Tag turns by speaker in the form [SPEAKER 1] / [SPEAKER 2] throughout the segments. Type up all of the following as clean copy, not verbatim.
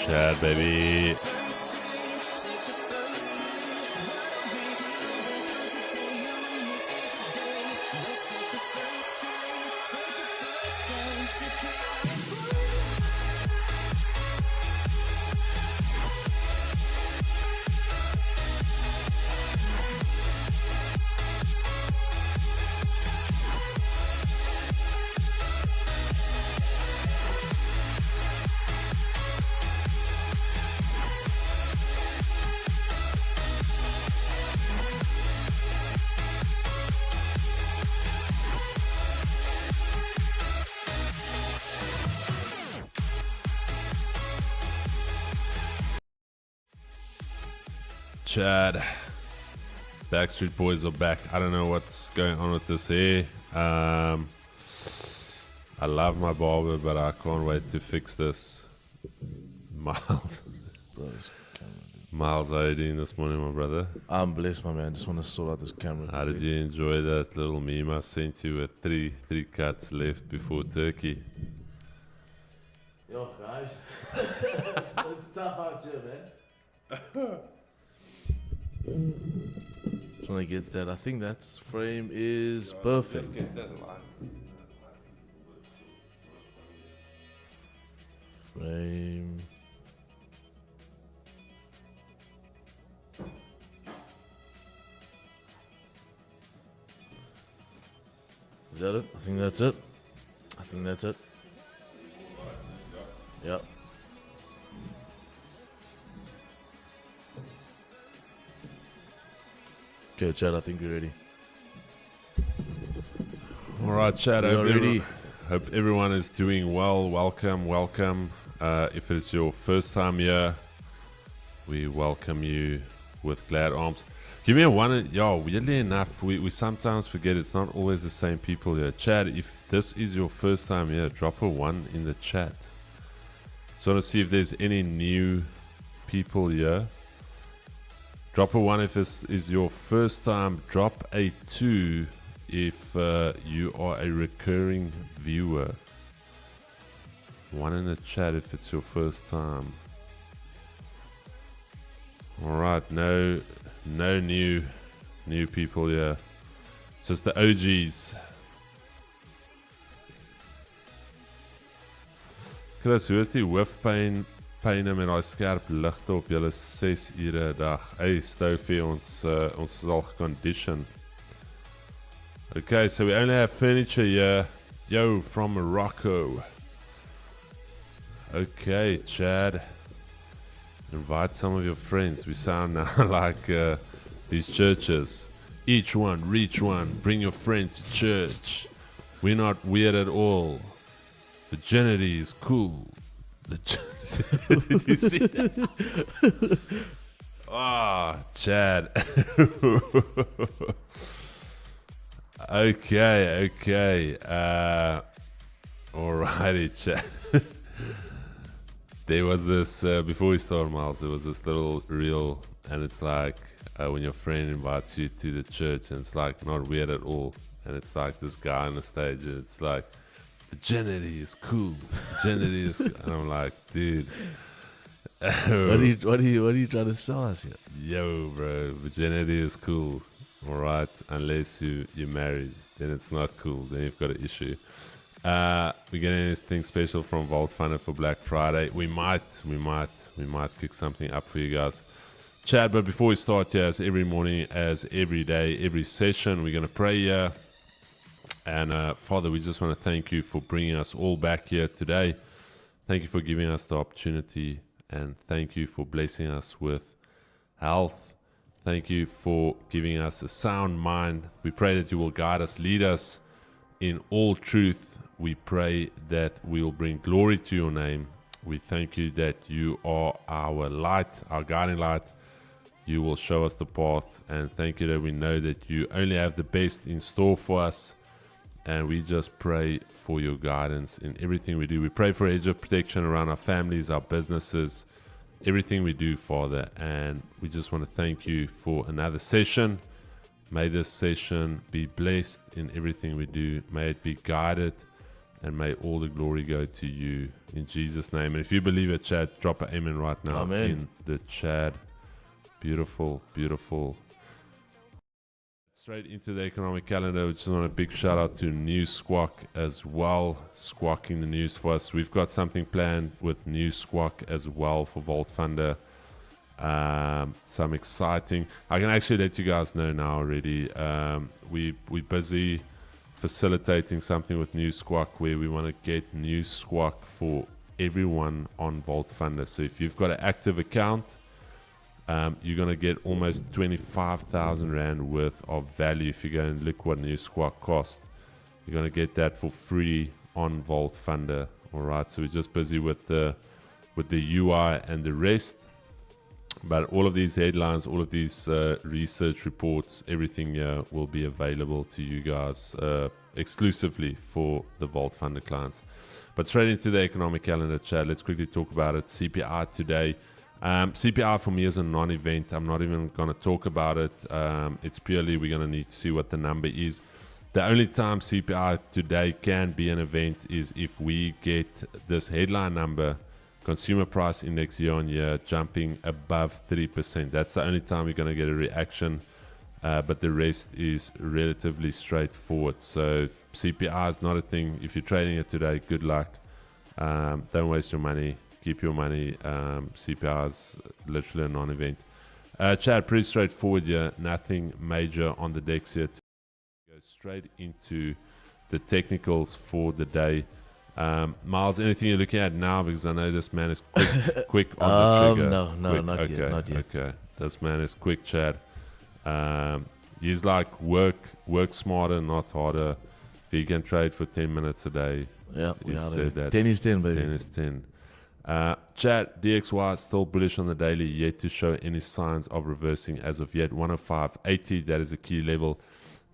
[SPEAKER 1] Chad, baby. Chad, Backstreet Boys are back. I don't know what's going on with this hair. I love my barber, but I can't wait to fix this. Miles, how are you doing this morning, my brother?
[SPEAKER 2] I'm blessed, my man. Just want to sort out this camera.
[SPEAKER 1] How did you enjoy that little meme I sent you with three cuts left before Turkey?
[SPEAKER 2] Yo, guys. it's tough out here, man. Just want to get that. I think that frame is perfect.
[SPEAKER 1] Let's get that line.
[SPEAKER 2] Frame. Is that it? I think that's it. I think that's it. Yep. Okay, Chad, I think we're ready.
[SPEAKER 1] All right, Chad.
[SPEAKER 2] Ready.
[SPEAKER 1] Hope everyone is doing well. Welcome. If it's your first time here, we welcome you with glad arms. Give me a one. Yo, weirdly enough, we sometimes forget it's not always the same people here. Chad, if this is your first time here, drop a 1 in the chat. So I want to see if there's any new people here. Drop a 1 if this is your first time. Drop a 2 if you are a recurring viewer. 1 in the chat if it's your first time. Alright, no new people here. Just the OGs. Chris, hoe is die hoofpynne met daai skerp ligte op julle 6 ure 'n dag? Hey, Stofie, ons is al geconditioned. Okay, so we only have furniture here. Yo, from Morocco. Okay, Chad. Invite some of your friends. We sound now like these churches. Each one, reach one. Bring your friend to church. We're not weird at all. Virginity is cool. Did you see that? Ah, Chad. Okay. Alrighty, Chad. There was this, before we start, Miles, there was this little reel, and it's like when your friend invites you to the church, and it's like not weird at all. And it's like this guy on the stage, and it's like, virginity is cool. Virginity is cool. And I'm like, dude.
[SPEAKER 2] What are you trying to sell us here?
[SPEAKER 1] Yo, bro, virginity is cool. Alright, unless you're married, then it's not cool. Then you've got an issue. We're getting anything special from Vault Funder for Black Friday. We might kick something up for you guys. Chad, but before we start here, as every morning, as every day, every session, we're going to pray here. And Father, we just want to thank you for bringing us all back here today. Thank you for giving us the opportunity, and thank you for blessing us with health. Thank you for giving us a sound mind. We pray that you will guide us, lead us in all truth. We pray that we will bring glory to your name. We thank you that you are our light, our guiding light. You will show us the path, and thank you that we know that you only have the best in store for us. And we just pray for your guidance in everything we do. We pray for edge of protection around our families, our businesses, everything we do, Father. And we just want to thank you for another session. May this session be blessed in everything we do. May it be guided, and may all the glory go to you in Jesus' name. And if you believe it, Chad, drop an amen right now.
[SPEAKER 2] Amen.
[SPEAKER 1] In the chat. Beautiful, beautiful. Straight into the economic calendar, which is on a big shout out to News Squawk as well, squawking the news for us. We've got something planned with News Squawk as well for Vault Funder. Some exciting. I can actually let you guys know now already. We're busy facilitating something with News Squawk where we want to get News Squawk for everyone on Vault Funder. So if you've got an active account, you're going to get almost 25,000 Rand worth of value. If you go and look what News Squawk costs, you're going to get that for free on Vault Funder. All right, so we're just busy with the UI and the rest. But all of these headlines, all of these research reports, everything here will be available to you guys exclusively for the Vault Funder clients. But straight into the economic calendar, Chad, let's quickly talk about it. CPI today. CPI for me is a non-event. I'm not even going to talk about it. It's purely we're going to need to see what the number is. The only time CPI today can be an event is if we get this headline number, consumer price index year on year, jumping above 3%. That's the only time we're going to get a reaction. But the rest is relatively straightforward. So CPI is not a thing. If you're trading it today, good luck. Don't waste your money. Keep your money. CPI is literally a non-event. Chad, pretty straightforward here. Nothing major on the decks yet. Go straight into the technicals for the day. Miles, anything you're looking at now? Because I know this man is quick on the trigger.
[SPEAKER 2] No, not yet.
[SPEAKER 1] Okay, this man is quick, Chad. He's like work smarter, not harder. If you can trade for 10 minutes a day,
[SPEAKER 2] Yeah,
[SPEAKER 1] he said that
[SPEAKER 2] 10 is 10, baby.
[SPEAKER 1] 10 is 10. Chat, DXY still bullish on the daily, yet to show any signs of reversing as of yet. 105.80, that is a key level.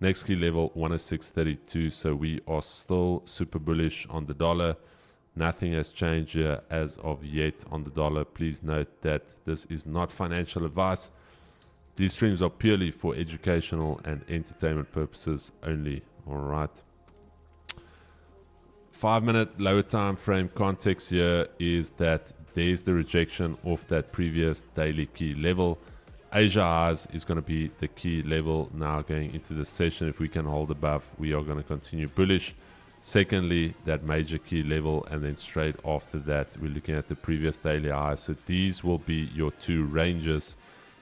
[SPEAKER 1] Next key level, 106.32. So we are still super bullish on the dollar. Nothing has changed here as of yet on the dollar. Please note that this is not financial advice. These streams are purely for educational and entertainment purposes only. All right. 5-minute lower time frame context here is that there's the rejection of that previous daily key level. Asia highs is going to be the key level now going into the session. If we can hold above, we are going to continue bullish. Secondly, that major key level, and then straight after that, we're looking at the previous daily high. So these will be your two ranges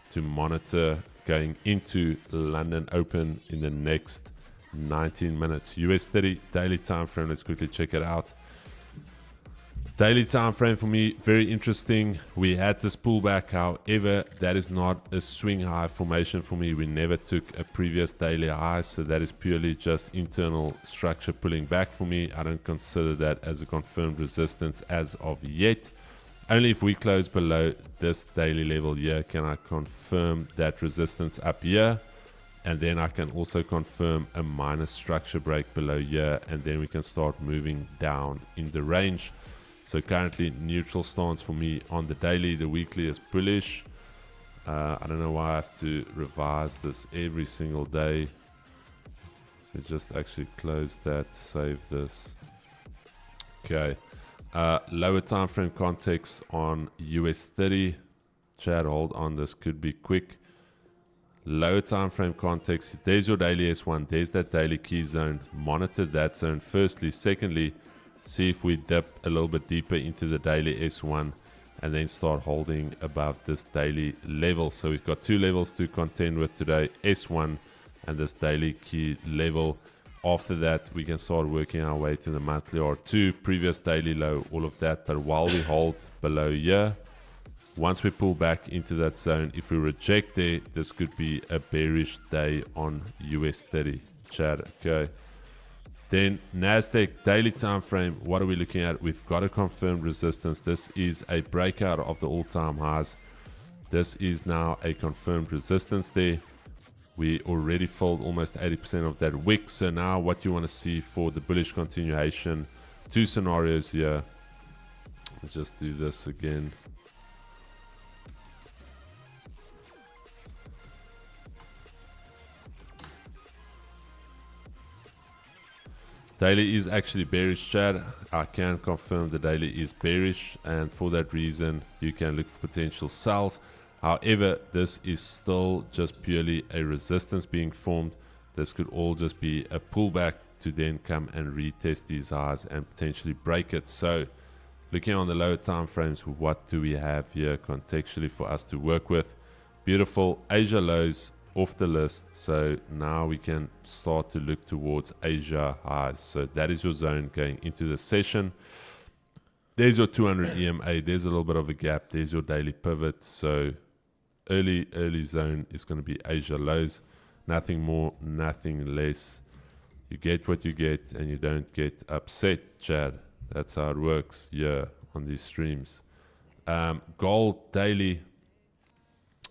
[SPEAKER 1] to monitor going into London Open in the next 19 minutes. US 30 daily time frame. Let's quickly check it out. Daily time frame for me, very interesting. We had this pullback, however, that is not a swing high formation for me. We never took a previous daily high, so that is purely just internal structure pulling back for me. I don't consider that as a confirmed resistance as of yet. Only if we close below this daily level here can I confirm that resistance up here, and then I can also confirm a minor structure break below here, and then we can start moving down in the range. So currently neutral stance for me on the daily. The weekly is bullish. I don't know why I have to revise this every single day. So just actually close that, save this. Okay. Lower time frame context on US 30. Chad, hold on, this could be quick. Lower time frame context. There's your daily S1. There's that daily key zone. Monitor that zone firstly. Secondly, see if we dip a little bit deeper into the daily S1 and then start holding above this daily level. So we've got two levels to contend with today, S1 and this daily key level. After that, we can start working our way to the monthly R2, previous daily low, all of that. But while we hold below here, once we pull back into that zone, if we reject there, this could be a bearish day on US 30. Chad, okay. Then Nasdaq daily time frame, what are we looking at? We've got a confirmed resistance. This is a breakout of the all-time highs. This is now a confirmed resistance there. We already filled almost 80% of that wick. So now what you want to see for the bullish continuation, two scenarios here. Let's just do this again. Daily is actually bearish, Chad. I can confirm the daily is bearish, and for that reason you can look for potential sells. However, this is still just purely a resistance being formed. This could all just be a pullback to then come and retest these highs and potentially break it. So looking on the lower time frames, what do we have here contextually for us to work with? Beautiful Asia lows off the list, so now we can start to look towards Asia highs. So that is your zone going into the session. There's your 200 EMA, there's a little bit of a gap, there's your daily pivot. So early zone is going to be Asia lows, nothing more, nothing less. You get what you get and you don't get upset, Chad. That's how it works here on these streams. Gold daily,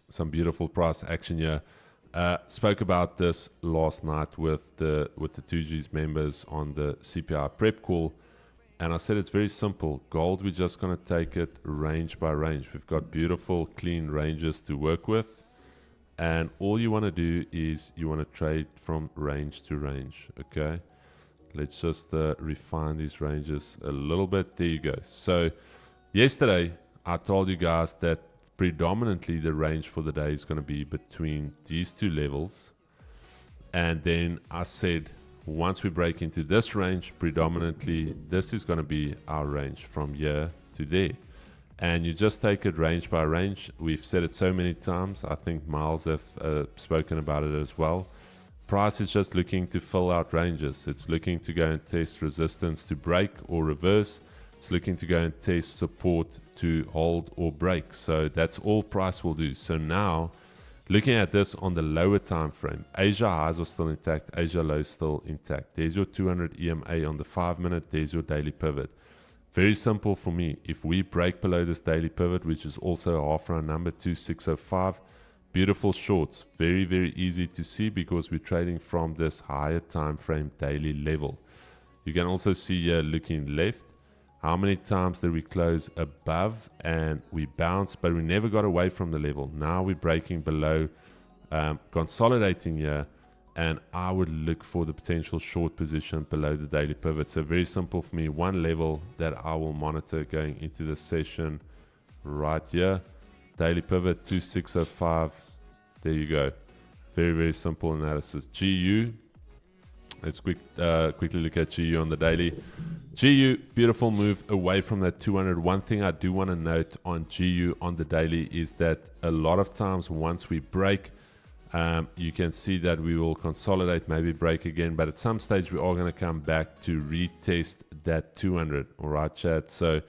[SPEAKER 1] some beautiful price action here. Spoke about this last night with the 2G's members on the CPI prep call, and I said it's very simple. Gold, we're just going to take it range by range. We've got beautiful clean ranges to work with, and all you want to do is you want to trade from range to range. Okay, let's just refine these ranges a little bit. There you go. So yesterday I told you guys that predominantly the range for the day is going to be between these two levels, and then I said once we break into this range, predominantly this is going to be our range from here to there, and you just take it range by range. We've said it so many times. I think Miles have spoken about it as well. Price is just looking to fill out ranges. It's looking to go and test resistance to break or reverse. It's looking to go and test support to hold or break. So that's all price will do. So now looking at this on the lower time frame, Asia highs are still intact, Asia lows still intact. There's your 200 EMA on the 5-minute, there's your daily pivot. Very simple for me. If we break below this daily pivot, which is also a half round number 2605, beautiful shorts, very, very easy to see because we're trading from this higher time frame daily level. You can also see here looking left, how many times did we close above and we bounced, but we never got away from the level. Now we're breaking below consolidating here, and I would look for the potential short position below the daily pivot. So very simple for me. One level that I will monitor going into the session right here. Daily pivot 2605. There you go. Very, very simple analysis. GU. Let's quickly look at GU on the daily. GU, beautiful move away from that 200. One thing I do want to note on GU on the daily is that a lot of times once we break, you can see that we will consolidate, maybe break again, but at some stage we are going to come back to retest that 200. All right, chat. So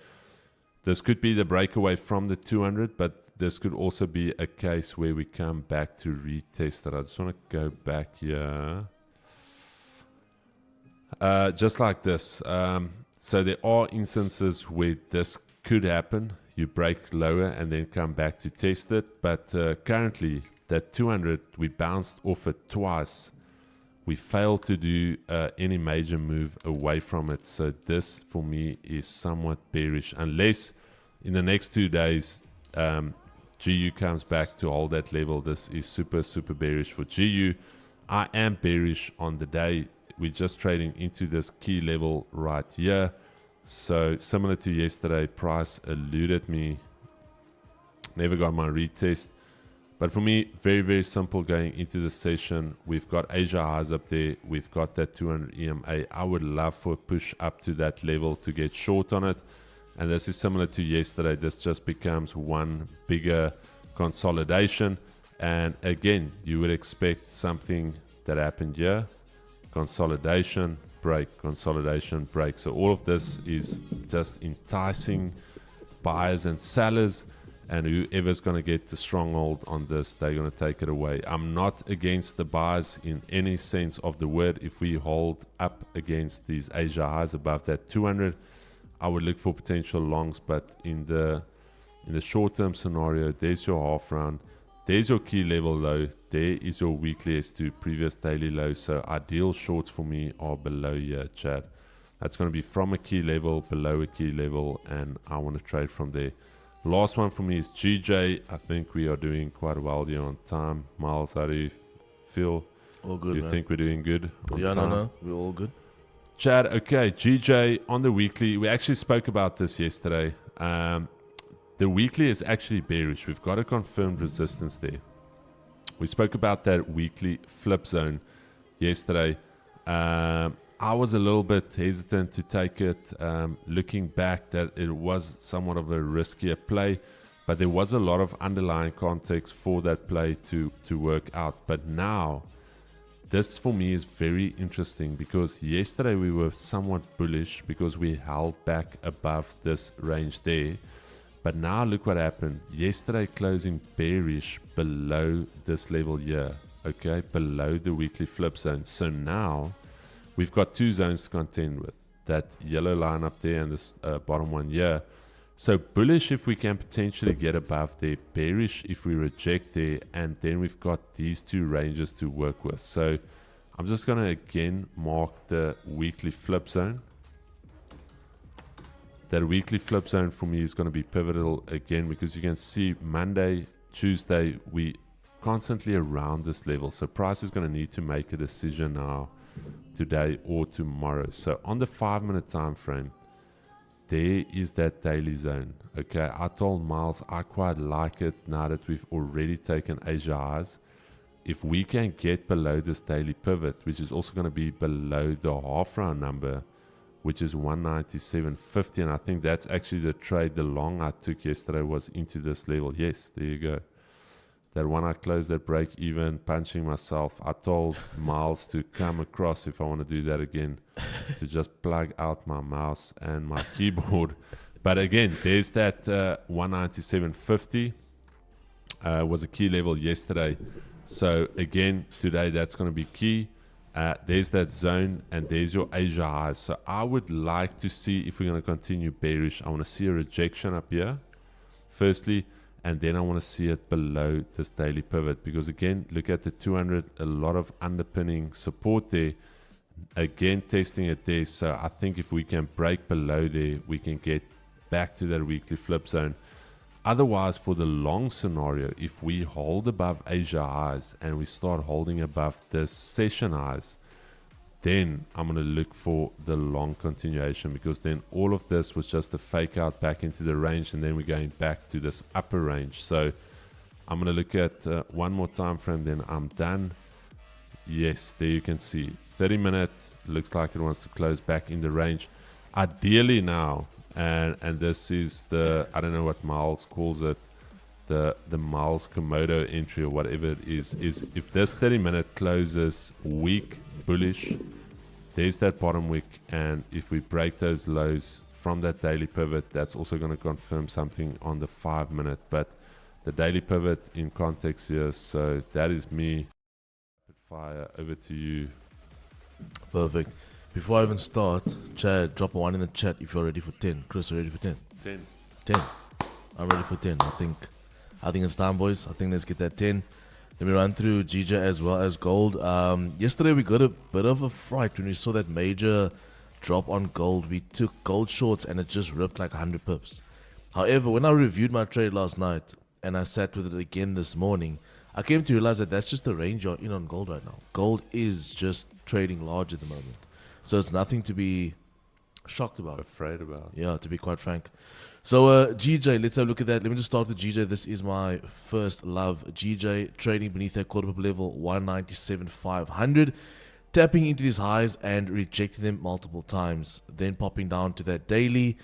[SPEAKER 1] this could be the breakaway from the 200, but this could also be a case where we come back to retest it. I just want to go back here. Just like this. So there are instances where this could happen. You break lower and then come back to test it. But currently, that 200, we bounced off it twice. We failed to do any major move away from it. So this, for me, is somewhat bearish. Unless in the next 2 days, GU comes back to hold that level. This is super, super bearish for GU. I am bearish on the day. We're just trading into this key level right here. So similar to yesterday, price eluded me. Never got my retest. But for me, very, very simple going into the session. We've got Asia highs up there. We've got that 200 EMA. I would love for a push up to that level to get short on it. And this is similar to yesterday. This just becomes one bigger consolidation. And again, you would expect something that happened here. Consolidation, break, consolidation, break. So all of this is just enticing buyers and sellers, and whoever's going to get the stronghold on this, they're going to take it away. I'm not against the buys in any sense of the word. If we hold up against these Asia highs above that 200, I would look for potential longs. But in the short-term scenario, there's your half round. There's your key level low. There is your weekly S2, previous daily low. So ideal shorts for me are below here, chat. That's going to be from a key level, below a key level, and I want to trade from there. Last one for me is GJ. I think we are doing quite well here on time. Miles, how do you feel?
[SPEAKER 2] All good,
[SPEAKER 1] You
[SPEAKER 2] man.
[SPEAKER 1] think we're doing good on
[SPEAKER 2] Yeah,
[SPEAKER 1] time?
[SPEAKER 2] no, we're all good.
[SPEAKER 1] Chad, okay, GJ on the weekly. We actually spoke about this yesterday. The weekly is actually bearish. We've got a confirmed resistance there. We spoke about that weekly flip zone yesterday. I was a little bit hesitant to take it. Looking back, that it was somewhat of a riskier play, but there was a lot of underlying context for that play to work out. But now, this for me is very interesting because yesterday we were somewhat bullish because we held back above this range there. But now look what happened. Yesterday closing bearish below this level here, okay, below the weekly flip zone. So now we've got two zones to contend with. That yellow line up there and this bottom one here. So bullish if we can potentially get above there, bearish if we reject there, and then we've got these two ranges to work with. So I'm just going to again mark the weekly flip zone. That weekly flip zone for me is going to be pivotal again because you can see Monday, Tuesday, we constantly around this level. So price is going to need to make a decision now, today or tomorrow. So on the 5-minute time frame, there is that daily zone. Okay, I told Miles I quite like it now that we've already taken Asia highs. If we can get below this daily pivot, which is also going to be below the half round number, which is 197.50, and I think that's actually the trade, the long I took yesterday was into this level. Yes, there you go. That one I closed that break even, punching myself. I told Miles to come across if I want to do that again, to just plug out my mouse and my keyboard. But again, there's that 197.50 was a key level yesterday. So again, today that's going to be key. There's that zone and there's your Asia highs. So I would like to see if we're going to continue bearish. I want to see a rejection up here, firstly, and then I want to see it below this daily pivot. Because again, look at the 200, a lot of underpinning support there. Again, testing it there. So I think if we can break below there, we can get back to that weekly flip zone. Otherwise, for the long scenario, if we hold above Asia highs and we start holding above this session highs, then I'm going to look for the long continuation, because then all of this was just a fake out back into the range, and then we're going back to this upper range. So I'm going to look at one more time frame, then I'm done. Yes, there you can see 30-minute looks like it wants to close back in the range. Ideally now, and this is the, I don't know what Miles calls it, the Miles Komodo entry or whatever it is if this 30-minute closes weak bullish, there's that bottom wick, and if we break those lows from that daily pivot, that's also going to confirm something on the 5-minute. But the daily pivot in context here, so that is me. Fire over to you.
[SPEAKER 2] Perfect. Before I even start, Chad, drop a 1 in the chat if you're ready for 10. Chris, are you ready for 10? 10. I'm ready for 10. I think it's time, boys. I think let's get that 10. Let me run through GJ as well as gold. Yesterday we got a bit of a fright when we saw that major drop on gold. We took gold shorts and it just ripped like 100 pips. However, when I reviewed my trade last night and I sat with it again this morning, I came to realize that that's just the range you're in on gold right now. Gold is just trading large at the moment. So it's nothing to be shocked about.
[SPEAKER 1] Afraid about.
[SPEAKER 2] Yeah, to be quite frank. So GJ, let's have a look at that. Let me just start with GJ. This is my first love. GJ trading beneath that quarter pip level, 197,500. Tapping into these highs and rejecting them multiple times. Then popping down to that daily.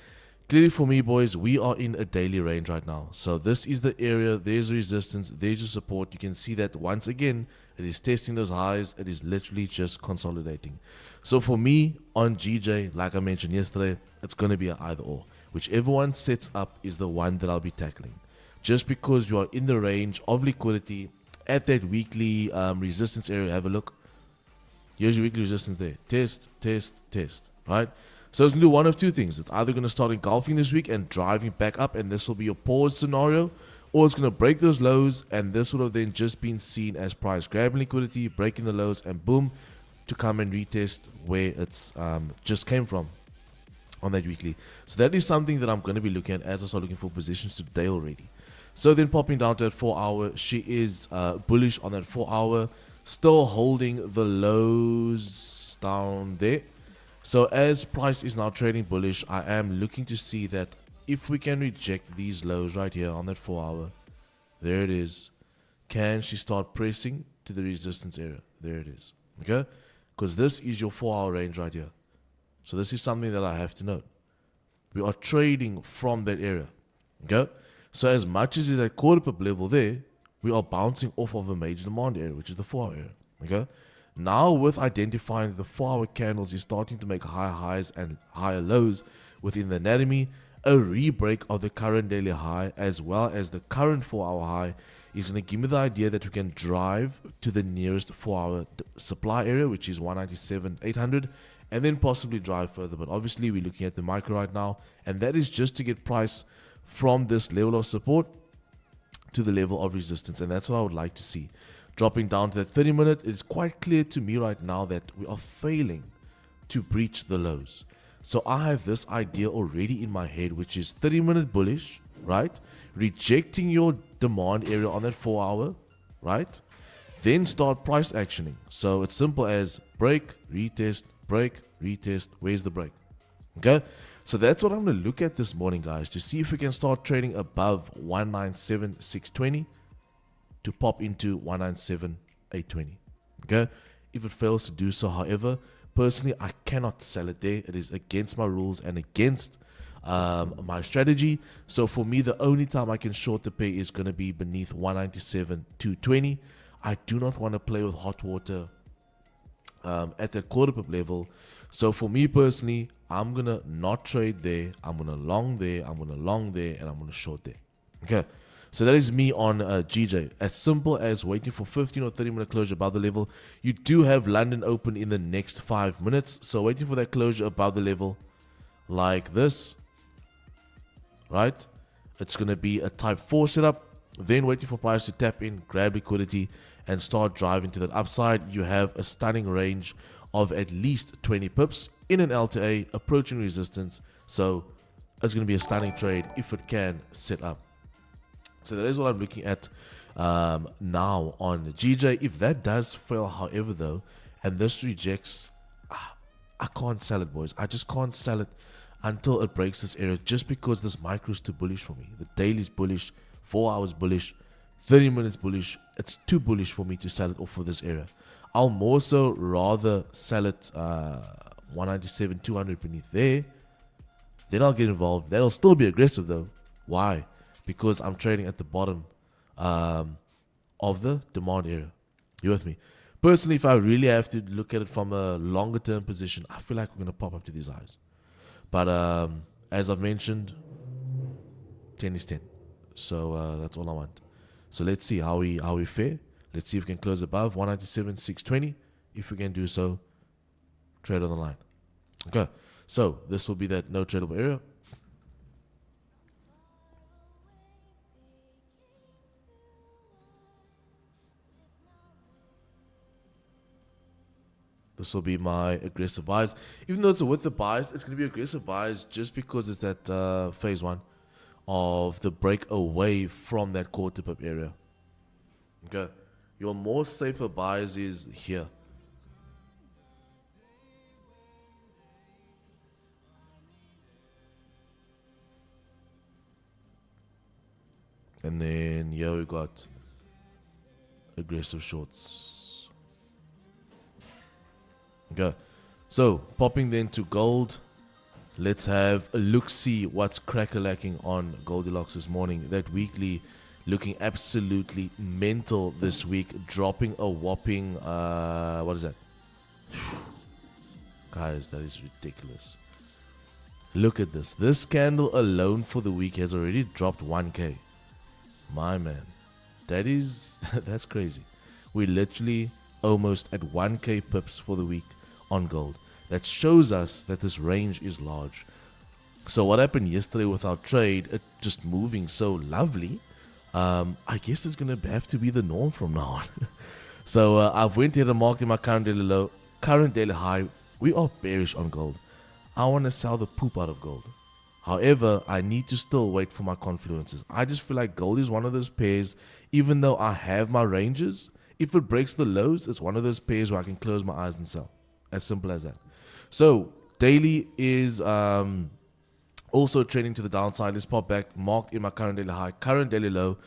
[SPEAKER 2] Clearly for me, boys, we are in a daily range right now. So this is the area. There's resistance. There's your support. You can see that once again, it is testing those highs. It is literally just consolidating. So for me, on GJ, like I mentioned yesterday, it's going to be an either or. Whichever one sets up is the one that I'll be tackling. Just because you are in the range of liquidity at that weekly resistance area, have a look. Here's your weekly resistance there. Test, test, test. Right? So it's going to do one of two things. It's either going to start engulfing this week and driving back up, and this will be your pause scenario, or it's going to break those lows, and this would have then just been seen as price grabbing liquidity, breaking the lows, and boom, to come and retest where it's just came from on that weekly. So that is something that I'm going to be looking at as I start looking for positions today already. So then popping down to that 4 hour, she is bullish on that 4 hour, still holding the lows down there. So as price is now trading bullish, I am looking to see that if we can reject these lows right here on that 4 hour, there it is. Can she start pressing to the resistance area? There it is. Okay? Because this is your 4 hour range right here. So this is something that I have to note. We are trading from that area. Okay? So as much as it's at quarter pip level there, we are bouncing off of a major demand area, which is the 4 hour area. Okay? Now with identifying the 4 hour candles is starting to make higher highs and higher lows within the anatomy, a re-break of the current daily high as well as the current 4 hour high is going to give me the idea that we can drive to the nearest 4 hour supply area, which is 197,800, and then possibly drive further. But obviously we're looking at the micro right now, and that is just to get price from this level of support to the level of resistance, and that's what I would like to see. Dropping down to that 30-minute, it's quite clear to me right now that we are failing to breach the lows. So I have this idea already in my head, which is 30-minute bullish, right? Rejecting your demand area on that 4 hour, right? Then start price actioning. So it's simple as break, retest, where's the break? Okay? So that's what I'm going to look at this morning, guys, to see if we can start trading above 197,620 to pop into 197,820. Okay? If it fails to do so, however, personally, I cannot sell it there. It is against my rules and against my strategy. So for me, the only time I can short the pair is going to be beneath 197,220. I do not want to play with hot water at that quarter pip level. So for me personally, I'm going to not trade there. I'm going to long there. I'm going to long there. And I'm going to short there. Okay. So that is me on GJ. As simple as waiting for 15 or 30-minute closure above the level. You do have London open in the next 5 minutes. So waiting for that closure above the level like this. Right? It's going to be a type 4 setup. Then waiting for price to tap in, grab liquidity, and start driving to that upside. You have a stunning range of at least 20 pips in an LTA approaching resistance. So it's going to be a stunning trade if it can set up. So that is what I'm looking at now on GJ. If that does fail, however, though, and this rejects, I can't sell it, boys. I just can't sell it until it breaks this area, just because this micro is too bullish for me. The daily is bullish, 4 hours bullish, 30 minutes bullish. It's too bullish for me to sell it off of this area. I'll more so rather sell it 197, 200 beneath there. Then I'll get involved. That'll still be aggressive though. Why? Because I'm trading at the bottom of the demand area. You with me? Personally, if I really have to look at it from a longer term position, I feel like we're going to pop up to these highs. But as I've mentioned, 10 is 10. So that's all I want. So let's see how we fare. Let's see if we can close above 197, 620. If we can do so, trade on the line. Okay. So this will be that no tradable area. This will be my aggressive buys. Even though it's a with the buys, it's going to be aggressive buys just because it's that phase one of the break away from that quarter pip area. Okay. Your more safer buys is here. And then here we got aggressive shorts. Okay. So popping then to gold. Let's have a look, see what's crack-a-lacking on Goldilocks this morning. That weekly looking absolutely mental this week, dropping a whopping, what is that? Guys, that is ridiculous. Look at this. This candle alone for the week has already dropped 1K. My man, that's crazy. We're literally almost at 1K pips for the week on gold. That shows us that this range is large. So what happened yesterday with our trade, it just moving so lovely, I guess it's going to have to be the norm from now on. So I've went ahead and marked in my current daily low, current daily high. We are bearish on gold. I want to sell the poop out of gold. However, I need to still wait for my confluences. I just feel like gold is one of those pairs, even though I have my ranges, if it breaks the lows, it's one of those pairs where I can close my eyes and sell. As simple as that. So daily is also trading to the downside. Let's pop back, marked in my current daily high, current daily low.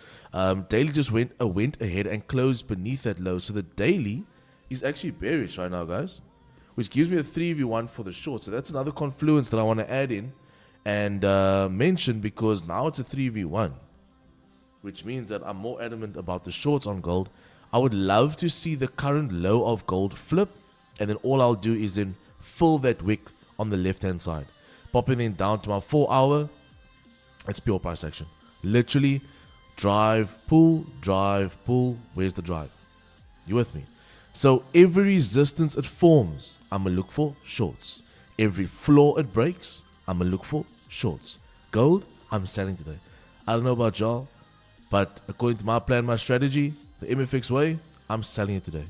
[SPEAKER 2] Daily just went ahead and closed beneath that low. So the daily is actually bearish right now, guys, which gives me a 3v1 for the short. So that's another confluence that I want to add in and mention, because now it's a 3v1, which means that I'm more adamant about the shorts on gold. I would love to see the current low of gold flip, and then all I'll do is then fill that wick on the left hand side, popping then down to my 4 hour. It's pure price action, literally drive, pull, where's the drive? You with me? So every resistance it forms, I'm gonna look for shorts. Every floor it breaks, I'm gonna look for shorts. Gold, I'm selling today. I don't know about y'all, but according to my plan, my strategy, the MFX way, I'm selling it today.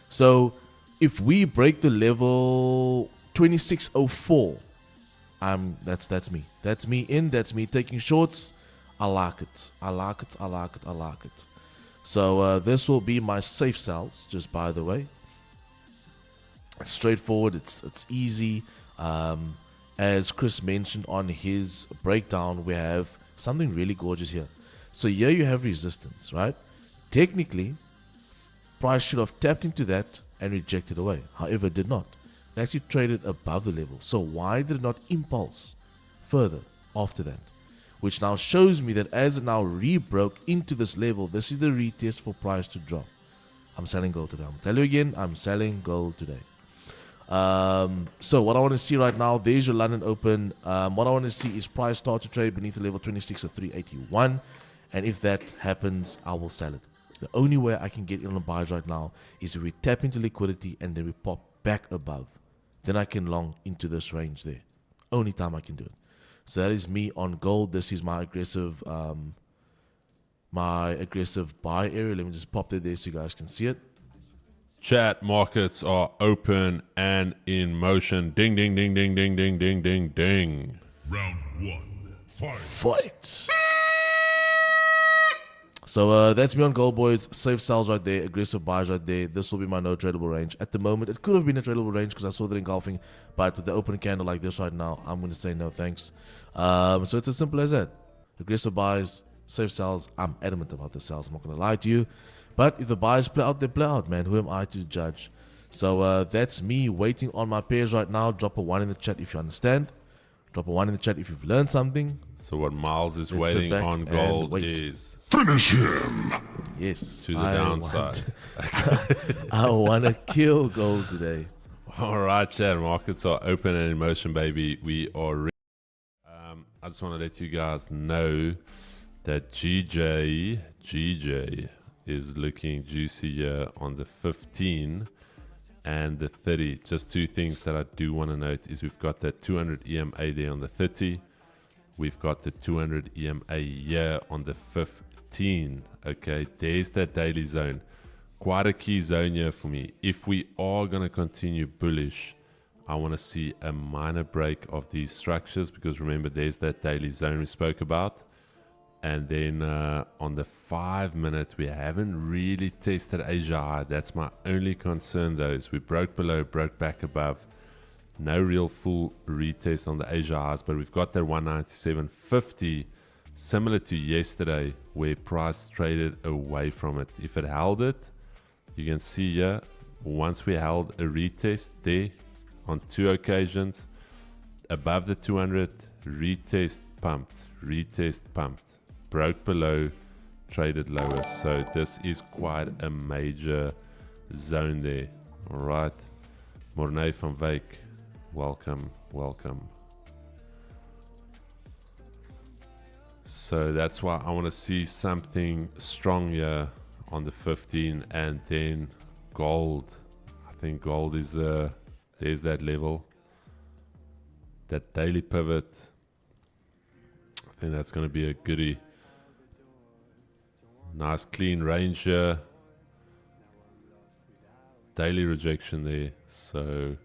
[SPEAKER 2] So if we break the level 2604, that's me. That's me in. That's me taking shorts. I like it. I like it. I like it. I like it. So this will be my safe sells. Just by the way, it's straightforward. It's easy. As Chris mentioned on his breakdown, we have something really gorgeous here. So here you have resistance, right? Technically, price should have tapped into that and rejected away. However, it did not. It actually traded above the level. So why did it not impulse further after that? Which now shows me that as it now rebroke into this level, this is the retest for price to drop. I'm selling gold today. I'm telling you again, I'm selling gold today. So what I want to see right now, there's your London Open. What I want to see is price start to trade beneath the level 26 of 381. And if that happens, I will sell it. The only way I can get in on the buys right now is if we tap into liquidity and then we pop back above. Then I can long into this range there. Only time I can do it. So that is me on gold. This is my aggressive buy area. Let me just pop that there so you guys can see it.
[SPEAKER 1] Chat markets are open and in motion. Ding, ding, ding, ding, ding, ding, ding, ding, ding.
[SPEAKER 3] Round one. Fight.
[SPEAKER 2] Fight. So that's me on gold, boys. Safe sells right there, aggressive buys right there. This will be my no tradable range. At the moment, it could have been a tradable range because I saw that engulfing, but with the open candle like this right now, I'm going to say no thanks. So it's as simple as that. Aggressive buys, safe sells. I'm adamant about the sells. I'm not going to lie to you. But if the buys play out, they play out, man. Who am I to judge? So that's me waiting on my pairs right now. Drop a 1 in the chat if you understand. Drop a 1 in the chat if you've learned something.
[SPEAKER 1] So what Miles is
[SPEAKER 2] Let's sit
[SPEAKER 1] waiting
[SPEAKER 2] back
[SPEAKER 1] on
[SPEAKER 2] and
[SPEAKER 1] gold
[SPEAKER 2] wait.
[SPEAKER 1] is
[SPEAKER 3] Finish him!
[SPEAKER 2] Yes.
[SPEAKER 1] to the downside.
[SPEAKER 2] I want to kill gold today.
[SPEAKER 1] All right, chat. Markets are open and in motion, baby. We are ready. I just want to let you guys know that GJ is looking juicy here on the 15 and the 30. Just two things that I do want to note is we've got that 200 EMA there on the 30. We've got the 200 EMA here on the 15. Okay, there's that daily zone. Quite a key zone here for me. If we are going to continue bullish, I want to see a minor break of these structures because remember, there's that daily zone we spoke about. And then on the 5 minute, we haven't really tested Asia high. That's my only concern though, is we broke below, broke back above. No real full retest on the Asia highs, but we've got that 197.50, similar to yesterday, where price traded away from it. If it held it, you can see here, once we held a retest there on 2 occasions, above the 200, retest pumped, broke below, traded lower. So this is quite a major zone there. All right, Mornay van Wyk. Welcome. So that's why I want to see something strong here on the 15 and then gold. I think gold is there's that level, that daily pivot. I think that's going to be a goodie. Nice clean range here. Daily rejection there. So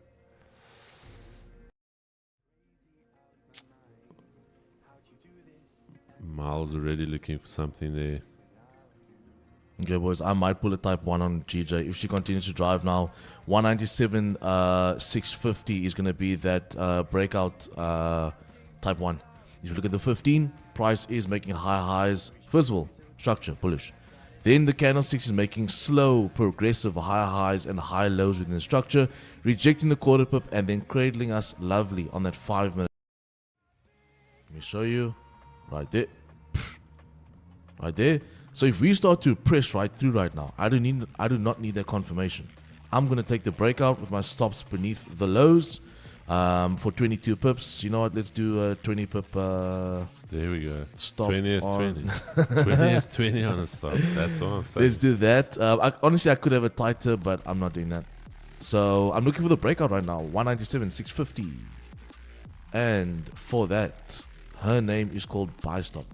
[SPEAKER 1] Miles already looking for something there.
[SPEAKER 2] Okay, boys, I might pull a type 1 on GJ. If she continues to drive now, 197, 650 is going to be that breakout type 1. If you look at the 15, price is making high highs. First of all, structure, bullish. Then the candlesticks is making slow, progressive high highs and high lows within the structure, rejecting the quarter pip and then cradling us lovely on that 5 minute. Let me show you. Right there. Right there. So if we start to press right through right now, I do not need that confirmation. I'm going to take the breakout with my stops beneath the lows for 22 pips. You know what? Let's do a 20 pip.
[SPEAKER 1] There we go.
[SPEAKER 2] Stop
[SPEAKER 1] 20 is
[SPEAKER 2] on.
[SPEAKER 1] 20. 20 is 20 on a stop. That's what I'm saying.
[SPEAKER 2] Let's do that. Honestly, I could have a tighter, but I'm not doing that. So I'm looking for the breakout right now. 197, 650. And for that, her name is called Buy Stop.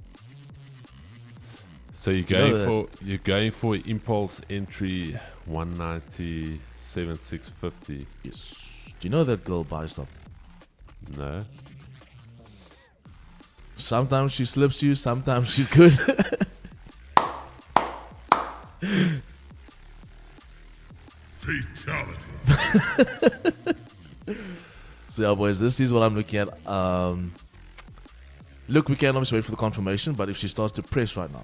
[SPEAKER 1] So you're going for impulse entry 197, 650.
[SPEAKER 2] Yes. Do you know that girl Buy Stop?
[SPEAKER 1] No.
[SPEAKER 2] Sometimes she slips you, sometimes she's good.
[SPEAKER 3] Fatality.
[SPEAKER 2] So yeah, boys, this is what I'm looking at. Look, we can obviously wait for the confirmation, but if she starts to press right now,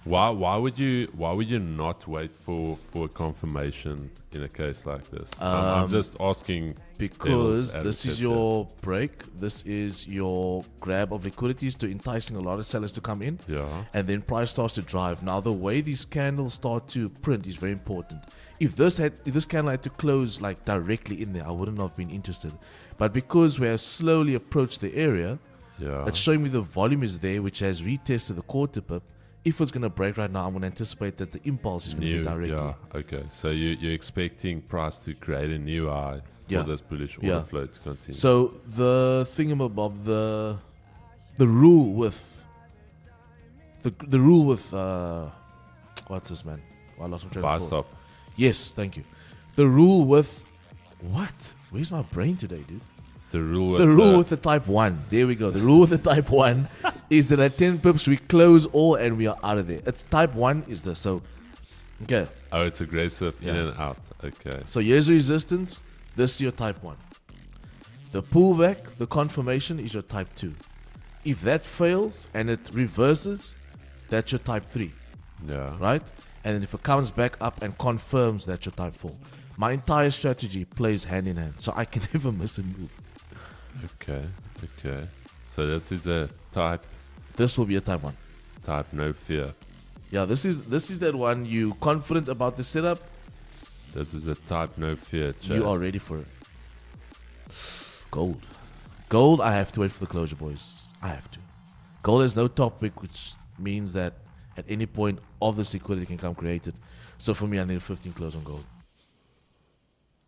[SPEAKER 1] Why would you not wait for a confirmation in a case like this? I'm just asking
[SPEAKER 2] because
[SPEAKER 1] devil's
[SPEAKER 2] this is
[SPEAKER 1] advocate
[SPEAKER 2] your break, this is your grab of liquidities to enticing a lot of sellers to come in,
[SPEAKER 1] here. Yeah.
[SPEAKER 2] and then price starts to drive. Now the way these candles start to print is very important. If this candle had to close like directly in there, I wouldn't have been interested. But because we have slowly approached the area,
[SPEAKER 1] Yeah.
[SPEAKER 2] it's showing me the volume is there, which has retested the quarter pip. If it's going to break right now, I'm going to anticipate that the impulse is going to be directly.
[SPEAKER 1] Yeah. Okay. So you're expecting price to create a new high for
[SPEAKER 2] Yeah.
[SPEAKER 1] this bullish order
[SPEAKER 2] Yeah.
[SPEAKER 1] flow to continue.
[SPEAKER 2] So the thingamabob, the rule with the rule with what's this, man? Oh, I lost my train
[SPEAKER 1] Buy
[SPEAKER 2] of thought.
[SPEAKER 1] stop.
[SPEAKER 2] Yes, thank you. The rule with what? Where's my brain today, dude?
[SPEAKER 1] The rule
[SPEAKER 2] The rule with the type 1. There we go. The rule with the type 1 is that at 10 pips we close all and we are out of there. It's type 1 is this. So, okay.
[SPEAKER 1] Oh, it's aggressive in and out. Okay.
[SPEAKER 2] So here's your resistance. This is your type 1. The pullback, the confirmation is your type 2. If that fails and it reverses, that's your type 3.
[SPEAKER 1] Yeah.
[SPEAKER 2] Right? And then if it comes back up and confirms, that's your type 4. My entire strategy plays hand in hand, so I can never miss a move.
[SPEAKER 1] Okay. So this is a type
[SPEAKER 2] This will be a type 1.
[SPEAKER 1] no fear.
[SPEAKER 2] Yeah, this is that one. You confident about the setup,
[SPEAKER 1] This is a type no fear. Chat.
[SPEAKER 2] you are ready for it. Gold, I have to wait for the closure, boys. I have to. Gold has no top wick, which means that at any point of this liquidity can come created. So for me, I need a 15 close on gold.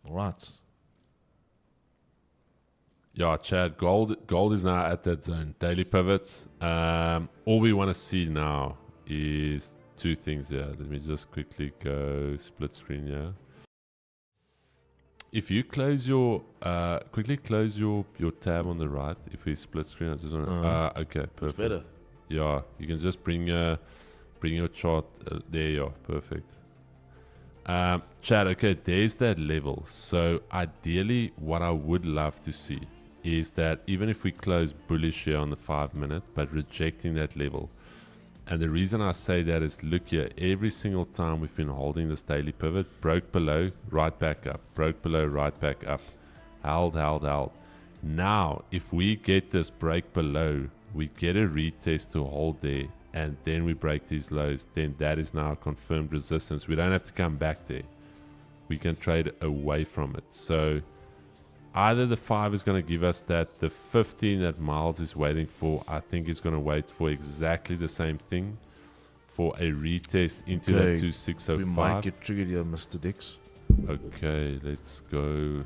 [SPEAKER 2] Alright.
[SPEAKER 1] Yeah, Chad, gold is now at that zone. Daily pivot. All we want to see now is two things here. Let me just quickly go split screen here. If you close your quickly close your tab on the right, if we split screen, I just want to okay, perfect.
[SPEAKER 2] It's better.
[SPEAKER 1] Yeah, you can just bring your chart there. Yeah, perfect. Chad, okay, there's that level. So ideally, what I would love to see is that even if we close bullish here on the 5 minute, but rejecting that level. And the reason I say that is, look here, every single time we've been holding this daily pivot, broke below, right back up, broke below, right back up, held. Now, if we get this break below, we get a retest to hold there, and then we break these lows, then that is now confirmed resistance. We don't have to come back there. We can trade away from it. So either the 5 is going to give us that, the 15 that Miles is waiting for, I think is going to wait for exactly the same thing, for a retest into that 2605.
[SPEAKER 2] We might get triggered here, Mr. Dix.
[SPEAKER 1] Okay, let's go.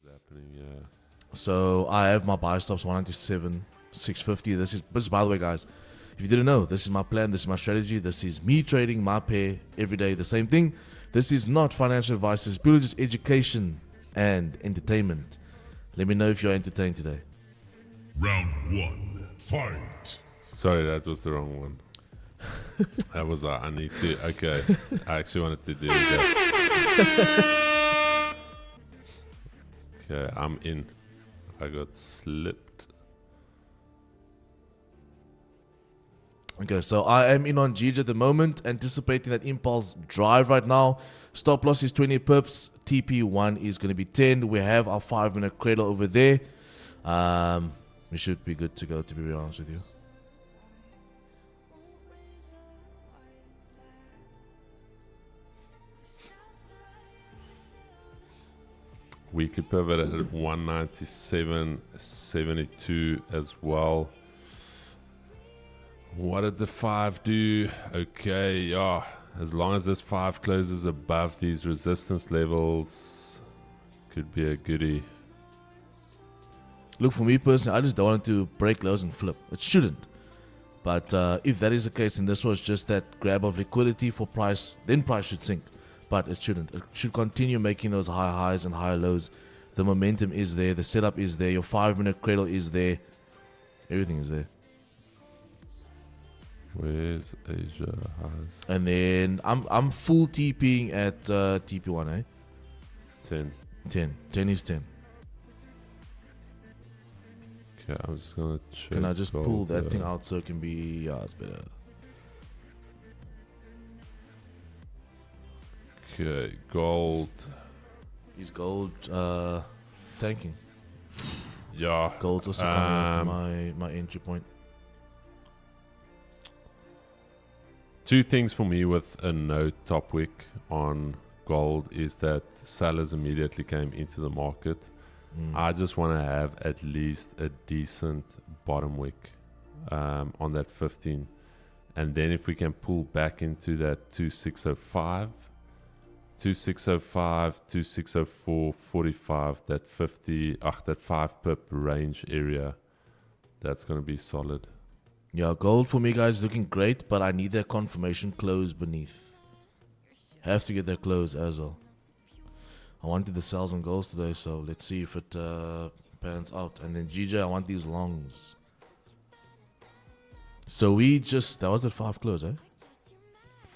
[SPEAKER 1] What's happening here?
[SPEAKER 2] So I have my buy stops 197, 650. This is, by the way, guys, if you didn't know, this is my plan, this is my strategy, this is me trading my pair every day, the same thing. This is not financial advice, this is purely just education and entertainment. Let me know if you're entertained today.
[SPEAKER 3] Round 1, fight.
[SPEAKER 1] Sorry, that was the wrong one. That was I need to. Okay, I actually wanted to do that. Okay, I'm in. I got slipped.
[SPEAKER 2] Okay, so I am in on GJ at the moment, anticipating that impulse drive right now. Stop loss is 20 pips. TP1 is going to be 10. We have our 5 minute cradle over there. We should be good to go, to be real honest with you.
[SPEAKER 1] Weekly pivot at 197.72 as well. What did the 5 do? Okay, yeah. As long as this 5 closes above these resistance levels, could be a goodie.
[SPEAKER 2] Look, for me personally, I just don't want it to break lows and flip. It shouldn't. But if that is the case, and this was just that grab of liquidity for price, then price should sink. But it shouldn't. It should continue making those high highs and high lows. The momentum is there. The setup is there. Your 5 minute cradle is there. Everything is there.
[SPEAKER 1] Where's Asia highs?
[SPEAKER 2] And then I'm full TPing at TP1, eh?
[SPEAKER 1] 10.
[SPEAKER 2] 10. 10 is 10.
[SPEAKER 1] Okay, I'm just gonna check.
[SPEAKER 2] Can I just pull that
[SPEAKER 1] there.
[SPEAKER 2] thing out so it can be, yeah, it's better.
[SPEAKER 1] Okay, gold.
[SPEAKER 2] Is gold tanking?
[SPEAKER 1] Yeah.
[SPEAKER 2] Gold's also coming to my entry point.
[SPEAKER 1] Two things for me with a no top wick on gold is that sellers immediately came into the market. I just want to have at least a decent bottom wick on that 15. And then if we can pull back into that 2605, 2605, 2604, 45, that 50, that 5 pip range area, that's going to be solid.
[SPEAKER 2] Yeah, gold for me, guys, is looking great, but I need that confirmation close beneath. Have to get that close as well. I wanted the sells on golds today, so let's see if it pans out. And then GJ, I want these longs. So we just, that was at 5 close, eh?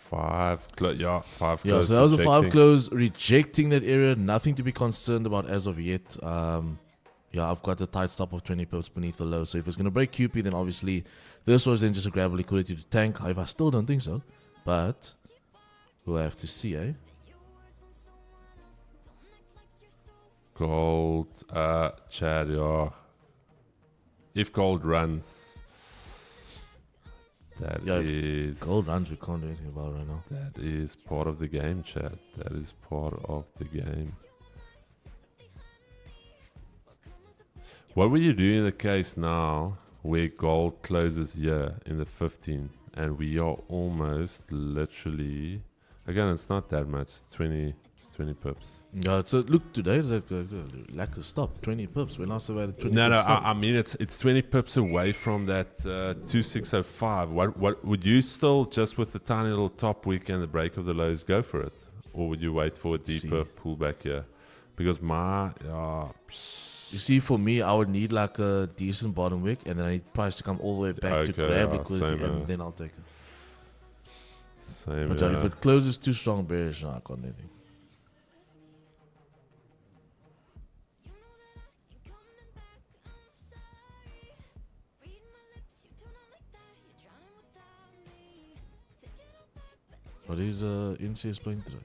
[SPEAKER 1] Five close.
[SPEAKER 2] Yeah,
[SPEAKER 1] close.
[SPEAKER 2] so that was a 5
[SPEAKER 1] rejecting.
[SPEAKER 2] close, rejecting that area. Nothing to be concerned about as of yet. Yeah, I've got a tight stop of 20 pips beneath the low. So if it's going to break QP, then obviously this was then just a grab of liquidity to tank. However, I still don't think so. But we'll have to see, eh?
[SPEAKER 1] Gold, Chad, yeah. If gold runs, that
[SPEAKER 2] Yeah,
[SPEAKER 1] is
[SPEAKER 2] Gold runs, we can't do anything about it right now.
[SPEAKER 1] That is part of the game, Chad. That is part of the game. What will you do in the case now where gold closes here in the 15 and we are almost literally, again, it's not that much, it's 20 pips.
[SPEAKER 2] Yeah, so look, today's like lack of stop, 20 pips. We're not so bad at 20
[SPEAKER 1] No,
[SPEAKER 2] pips. stop.
[SPEAKER 1] I mean it's 20 pips away from that 2605. What would you still, just with the tiny little top wick and the break of the lows, go for it, or would you wait for a deeper pullback here? Because
[SPEAKER 2] you see, for me, I would need like a decent bottom wick, and then I need price to come all the way back to grab liquidity, and then I'll take it.
[SPEAKER 1] Same.
[SPEAKER 2] But if it closes too strong bearish, no, I can't do anything. What is NCS playing today?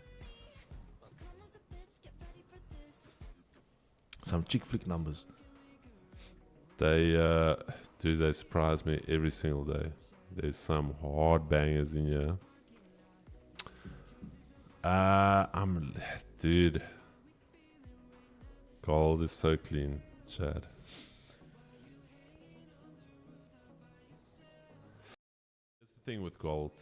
[SPEAKER 2] Some chick flick numbers.
[SPEAKER 1] They they surprise me every single day. There's some hard bangers in here. Dude, gold is so clean, Chad. Here's the thing with gold.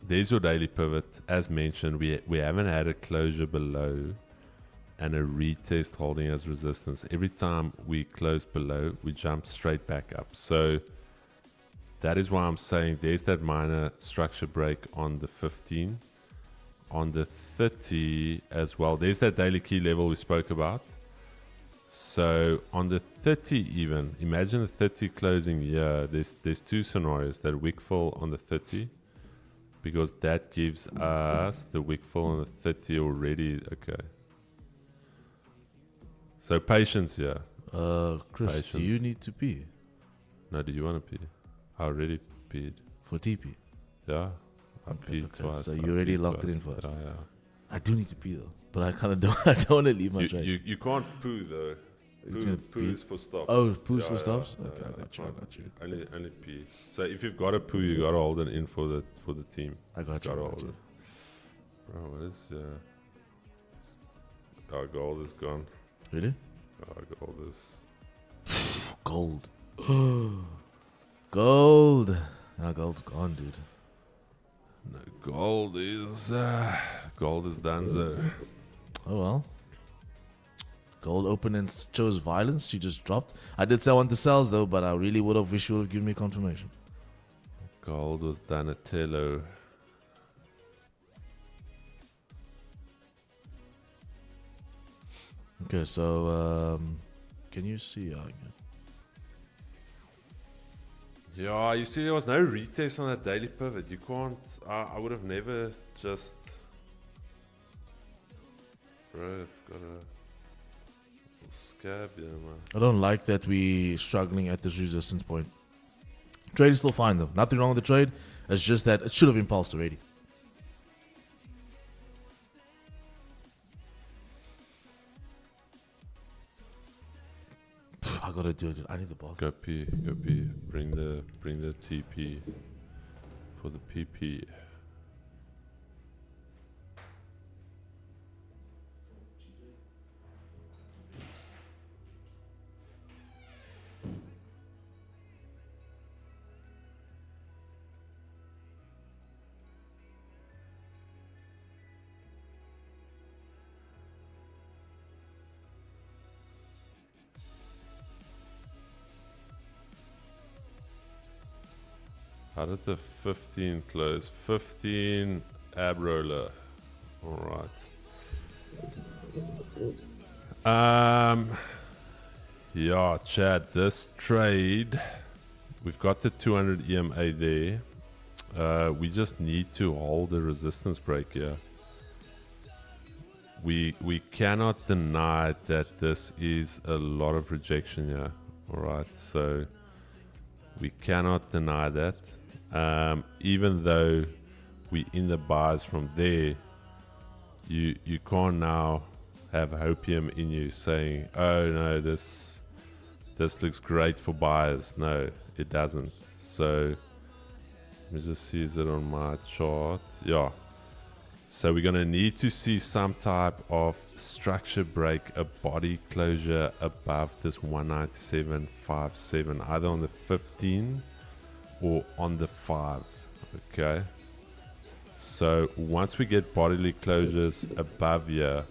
[SPEAKER 1] There's your daily pivot. As mentioned, we haven't had a closure below and a retest holding as resistance. Every time we close below, we jump straight back up. So that is why I'm saying there's that minor structure break on the 15. On the 30 as well, there's that daily key level we spoke about. So on the 30 even, imagine the 30 closing here. There's two scenarios, that wick fill on the 30, because that gives us the wick fill on the 30 already. Okay. So patience here.
[SPEAKER 2] Chris,
[SPEAKER 1] Patience.
[SPEAKER 2] do you need to pee
[SPEAKER 1] No, do you want to pee? I already peed.
[SPEAKER 2] for TP?
[SPEAKER 1] Yeah, I peed twice.
[SPEAKER 2] So
[SPEAKER 1] I
[SPEAKER 2] you already
[SPEAKER 1] peed
[SPEAKER 2] locked it
[SPEAKER 1] twice.
[SPEAKER 2] in for us.
[SPEAKER 1] Yeah.
[SPEAKER 2] I do need to pee though, but I kind of don't. I don't want to leave my trade.
[SPEAKER 1] You can't poo though.
[SPEAKER 2] It's gonna
[SPEAKER 1] Poo
[SPEAKER 2] pee?
[SPEAKER 1] is for stops.
[SPEAKER 2] Oh, poo's for
[SPEAKER 1] Yeah,
[SPEAKER 2] stops.
[SPEAKER 1] yeah,
[SPEAKER 2] Okay,
[SPEAKER 1] yeah,
[SPEAKER 2] I got you. I got you.
[SPEAKER 1] Only pee. So if you've got a poo, you gotta hold it in for the team.
[SPEAKER 2] I got you.
[SPEAKER 1] Gotta
[SPEAKER 2] I got
[SPEAKER 1] hold
[SPEAKER 2] you.
[SPEAKER 1] it. Bro, what is? Our gold is gone.
[SPEAKER 2] Really?
[SPEAKER 1] Our gold is.
[SPEAKER 2] Gold. Gold. Now gold's gone, dude.
[SPEAKER 1] No, gold is donezo.
[SPEAKER 2] Oh well. Gold opened and chose violence. She just dropped. I did say I want the sells though, but I really would have wished you would have given me confirmation.
[SPEAKER 1] Gold was Donatello.
[SPEAKER 2] Okay, so can you see?
[SPEAKER 1] Yeah, you see, there was no retest on that daily pivot. You can't. I would have never just. Bro, I've got a scab here, man.
[SPEAKER 2] I don't like that we struggling at this resistance point. Trade is still fine though. Nothing wrong with the trade. It's just that it should have impulsed already. I gotta do it. I need the ball.
[SPEAKER 1] Go P, go P. Bring the TP for the PP. How did the 15 close? 15 ab roller. All right. Yeah, Chad, this trade we've got the 200 EMA there. We just need to hold the resistance break here. We cannot deny that this is a lot of rejection here. All right, so we cannot deny that. Even though we in the buys from there, you can't now have hopium in you saying, oh no, this looks great for buyers. No, it doesn't. So let me just see, is it on my chart? Yeah. So we're going to need to see some type of structure break, a body closure above this 197.57, either on the 15 or on the 5. Okay. So once we get bodily closures above here,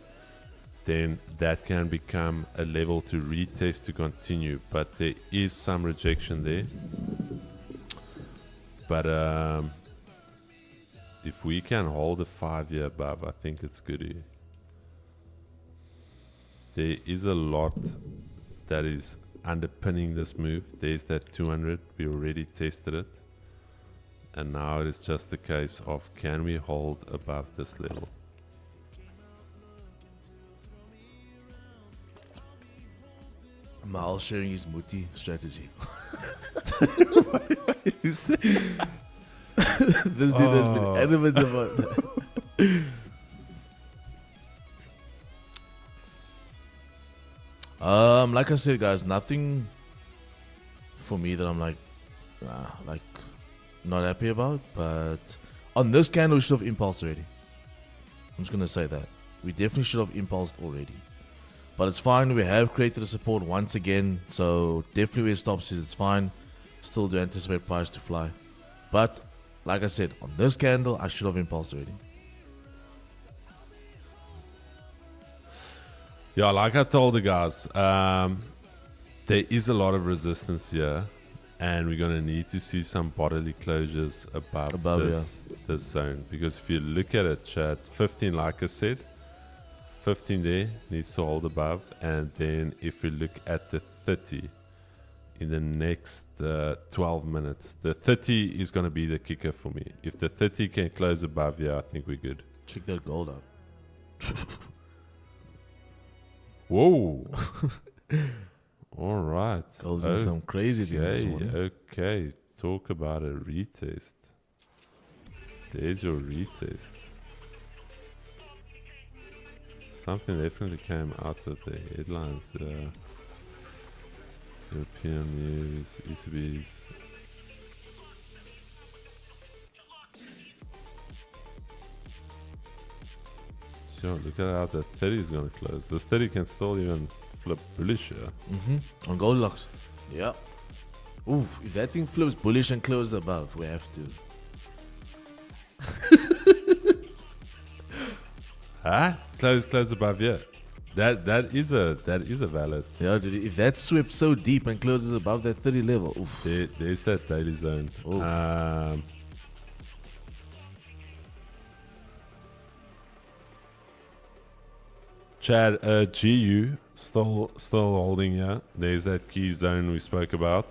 [SPEAKER 1] then that can become a level to retest to continue. But there is some rejection there. But if we can hold a 5 year above, I think it's good here. There is a lot that is underpinning this move. There's that 200. We already tested it. And now it is just a case of, can we hold above this level?
[SPEAKER 2] Mal sharing his muti strategy. This dude has been adamant about that. Like I said, guys, nothing for me that I'm like not happy about. But on this candle, we should have impulsed already. I'm just gonna say that we definitely should have impulsed already. But it's fine. We have created a support once again, so definitely where it stops is it's fine. Still do anticipate price to fly, but like I said, on this candle, I should have impulsed already.
[SPEAKER 1] Yeah, like I told the guys, there is a lot of resistance here, and we're going to need to see some bodily closures above this zone. Because if you look at it, chat, 15, like I said, 15 there needs to hold above. And then if we look at the 30 in the next 12 minutes, the 30 is going to be the kicker for me. If the 30 can close above here, I think we're good.
[SPEAKER 2] Check that gold out.
[SPEAKER 1] Whoa. All right.
[SPEAKER 2] Gold's in some crazy things this morning.
[SPEAKER 1] Okay. Talk about a retest. There's your retest. Something definitely came out of the headlines. European news, ECB's. So look at how the 30 is going to close. This 30 can still even flip bullish here.
[SPEAKER 2] On Goldilocks. Yeah. Ooh, if that thing flips bullish and closes above, we have to.
[SPEAKER 1] Huh? Close above, yeah. That is a valid.
[SPEAKER 2] Yeah, dude, if that swept so deep and closes above that 30 level, oof.
[SPEAKER 1] There's that daily zone. Chad, GU still holding here. There's that key zone we spoke about.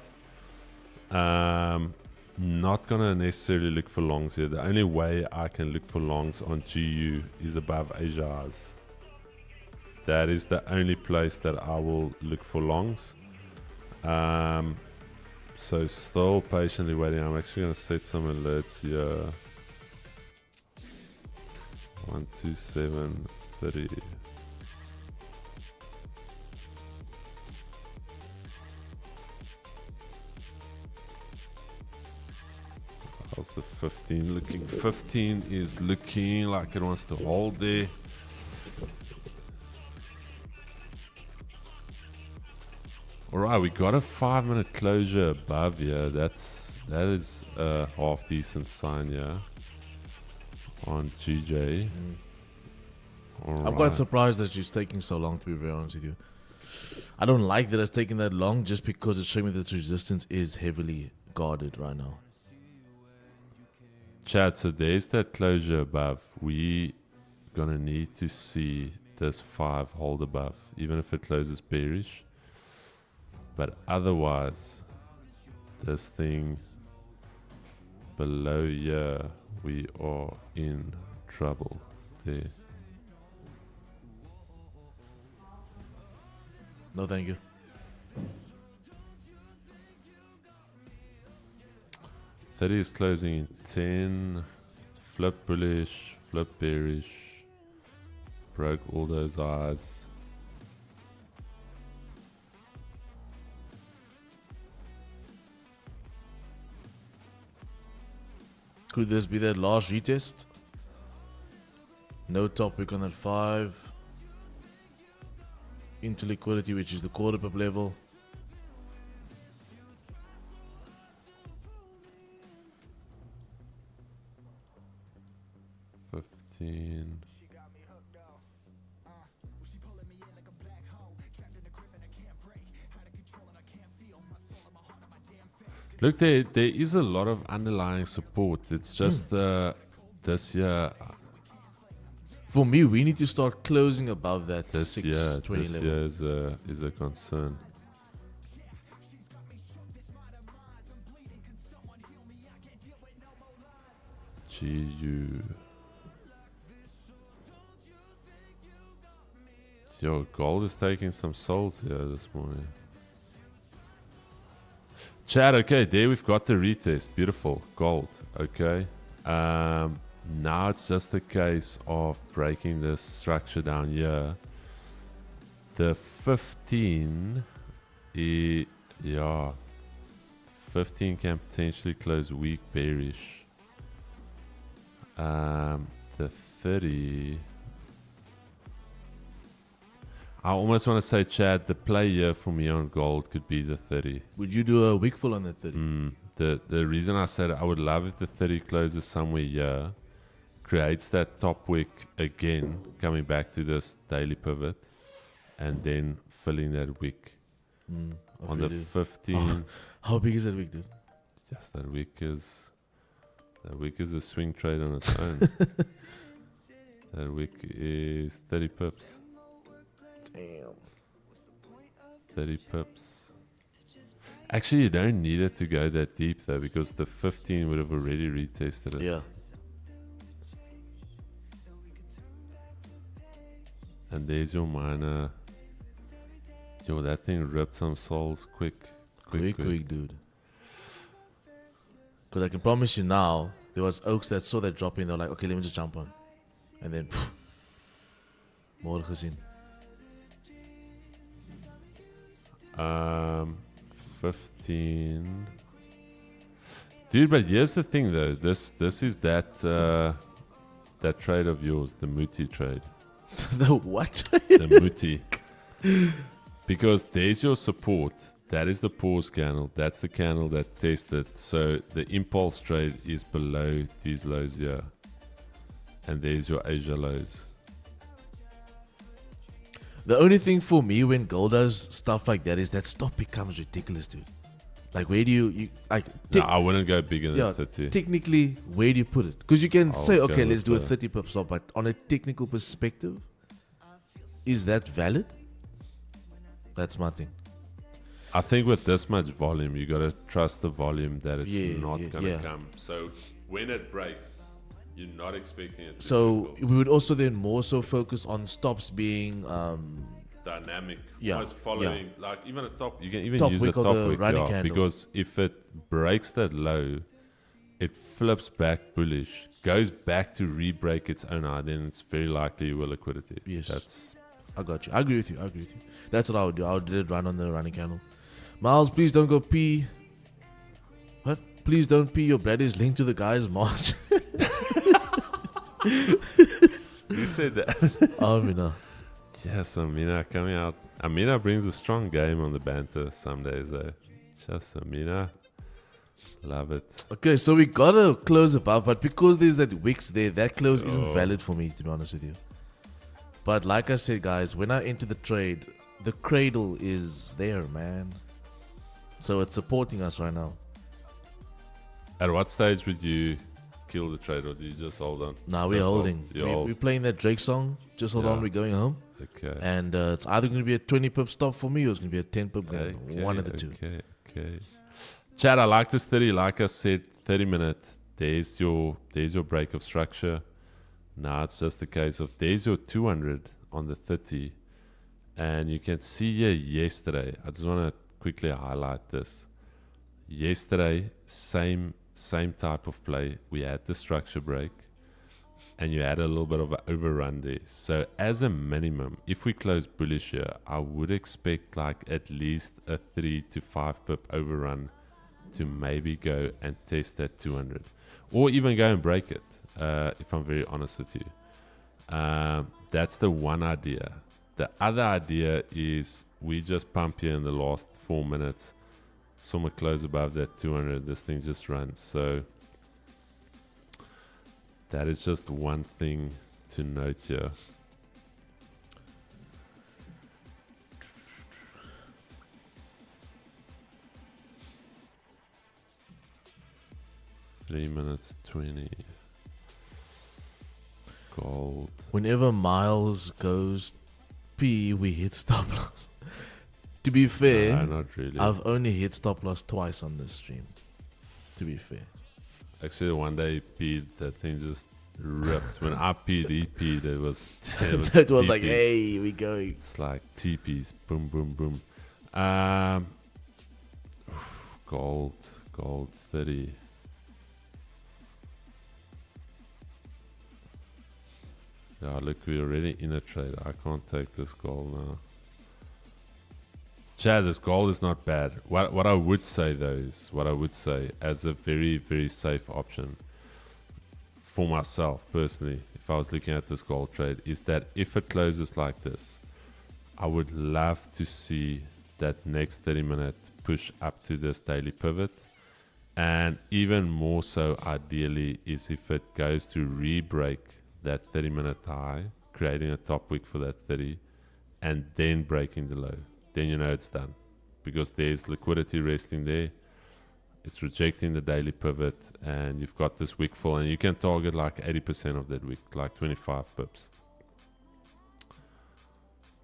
[SPEAKER 1] Not gonna necessarily look for longs here. The only way I can look for longs on GU is above Asia highs. That is the only place that I will look for longs. So still patiently waiting. I'm actually gonna set some alerts here. 127.30. How's the 15 looking? 15 is looking like it wants to hold there. Alright, we got a 5-minute closure above here. That is a half decent sign here on GJ.
[SPEAKER 2] I'm quite surprised that she's taking so long, to be very honest with you. I don't like that it's taking that long just because it's showing me that resistance is heavily guarded right now.
[SPEAKER 1] Chat, so there's that closure above. We gonna need to see this 5 hold above, even if it closes bearish. But otherwise, this thing below here, we are in trouble. There.
[SPEAKER 2] No, thank you.
[SPEAKER 1] $30 is closing in 10. Flip bullish, flip bearish. Broke all those eyes.
[SPEAKER 2] Could this be that last retest? No topic on that 5. Into liquidity, which is the quarter pip level.
[SPEAKER 1] Look, there is a lot of underlying support. It's just this year.
[SPEAKER 2] For me, we need to start closing above that
[SPEAKER 1] This
[SPEAKER 2] 620
[SPEAKER 1] year
[SPEAKER 2] level.
[SPEAKER 1] is a concern. GU. Yo, gold is taking some souls here this morning. Chad, okay, there we've got the retest. Beautiful. Gold. Okay. Now it's just a case of breaking this structure down here. The 15 yeah. 15 can potentially close weak bearish. The 30, I almost want to say, Chad, the play here for me on gold could be the 30.
[SPEAKER 2] Would you do a wick full on that 30?
[SPEAKER 1] The reason I said I would love if the 30 closes somewhere here, creates that top wick again, coming back to this daily pivot, and then filling that wick. On the 15.
[SPEAKER 2] How big is that wick, dude?
[SPEAKER 1] Just that wick is a swing trade on its own. That wick is 30 pips.
[SPEAKER 2] Damn.
[SPEAKER 1] 30 pips. Actually, you don't need it to go that deep though, because the 15 would have already retested it.
[SPEAKER 2] Yeah.
[SPEAKER 1] And there's your miner. Yo, that thing ripped some souls quick,
[SPEAKER 2] Quick, dude. Because I can promise you now, there was oaks that saw that drop in. They're like, okay, let me just jump on. And then, more gezien.
[SPEAKER 1] 15. Dude, but here's the thing though. This is that trade of yours, the Muti trade.
[SPEAKER 2] The what?
[SPEAKER 1] The Muti. Because there's your support. That is the pause candle. That's the candle that tested. So the impulse trade is below these lows here. And there's your Asia lows.
[SPEAKER 2] The only thing for me when gold does stuff like that is that stop becomes ridiculous, dude. Like, where do you like?
[SPEAKER 1] No, I wouldn't go bigger than
[SPEAKER 2] Yeah,
[SPEAKER 1] 30.
[SPEAKER 2] technically, where do you put it? Because you can
[SPEAKER 1] I'll
[SPEAKER 2] say,
[SPEAKER 1] go
[SPEAKER 2] okay, let's
[SPEAKER 1] with
[SPEAKER 2] do a
[SPEAKER 1] the-
[SPEAKER 2] 30 pip stop, but on a technical perspective, is that valid? That's my thing.
[SPEAKER 1] I think with this much volume, you gotta trust the volume that it's
[SPEAKER 2] Yeah,
[SPEAKER 1] not
[SPEAKER 2] yeah,
[SPEAKER 1] gonna
[SPEAKER 2] yeah.
[SPEAKER 1] come. So when it breaks, you're not expecting it to
[SPEAKER 2] So
[SPEAKER 1] trickle.
[SPEAKER 2] we would also then more so focus on stops being
[SPEAKER 1] Dynamic,
[SPEAKER 2] Yeah,
[SPEAKER 1] almost following, like even a top. You can even
[SPEAKER 2] Top
[SPEAKER 1] use a
[SPEAKER 2] wick or
[SPEAKER 1] top
[SPEAKER 2] the
[SPEAKER 1] wick,
[SPEAKER 2] running
[SPEAKER 1] yeah,
[SPEAKER 2] candle.
[SPEAKER 1] because if it breaks that low, it flips back bullish, goes back to re-break its own high, then it's very likely you will liquidity.
[SPEAKER 2] Yes.
[SPEAKER 1] That's
[SPEAKER 2] I got you. I agree with you. That's what I would do. I would do it run on the running candle. Miles, please don't go pee. What? Please don't pee. Your blood is linked to the guy's march.
[SPEAKER 1] you said that.
[SPEAKER 2] Amina.
[SPEAKER 1] Yes, Amina coming out. Amina brings a strong game on the banter some days though. Just Amina. Love it.
[SPEAKER 2] Okay, so we got to close above, but because there's that wicks there, that close
[SPEAKER 1] Oh.
[SPEAKER 2] isn't valid for me, to be honest with you. But like I said, guys, when I enter the trade, the cradle is there, man. So it's supporting us right now.
[SPEAKER 1] At what stage would you kill the trade, or do you just hold on?
[SPEAKER 2] Now we're
[SPEAKER 1] Just hold.
[SPEAKER 2] holding.
[SPEAKER 1] You hold.
[SPEAKER 2] We're playing that Drake song. Just hold on,
[SPEAKER 1] Yeah.
[SPEAKER 2] we're going home.
[SPEAKER 1] Okay.
[SPEAKER 2] And it's either going to be a 20 pip stop for me or it's going to be a 10 pip game. One of the two.
[SPEAKER 1] Okay. Chad, I like this 30. Like I said, 30 minutes. There's your break of structure. Now it's just a case of there's your 200 on the 30. And you can see here yesterday. I just want to quickly highlight this. Yesterday, same type of play. We had the structure break. And you had a little bit of an overrun there. So as a minimum, if we close bullish here, I would expect like at least a 3 to 5 pip overrun to maybe go and test that 200. Or even go and break it, if I'm very honest with you. That's the one idea. The other idea is we just pump here in the last 4 minutes. Somewhere close above that 200. This thing just runs. So that is just one thing to note here. Three minutes 20. Gold.
[SPEAKER 2] Whenever Miles goes P, we hit stop loss. To be fair,
[SPEAKER 1] No, not really.
[SPEAKER 2] I've only hit stop loss twice on this stream. To be fair.
[SPEAKER 1] Actually, one day he peed, that thing just ripped. When I peed, he peed. It was
[SPEAKER 2] It was like,
[SPEAKER 1] TPs.
[SPEAKER 2] hey, we going.
[SPEAKER 1] It's like TPs. Boom, boom, boom. Gold 30. Yeah, look, we're already in a trade. I can't take this gold now. Chad, this gold is not bad. What I would say though is, as a very, very safe option for myself personally, if I was looking at this gold trade, is that if it closes like this, I would love to see that next 30 minute push up to this daily pivot. And even more so ideally is if it goes to re-break that 30 minute high, creating a top wick for that 30 and then breaking the low. Then you know it's done, because there's liquidity resting there. It's rejecting the daily pivot, and you've got this wick full, and you can target like 80% of that wick, like 25 pips.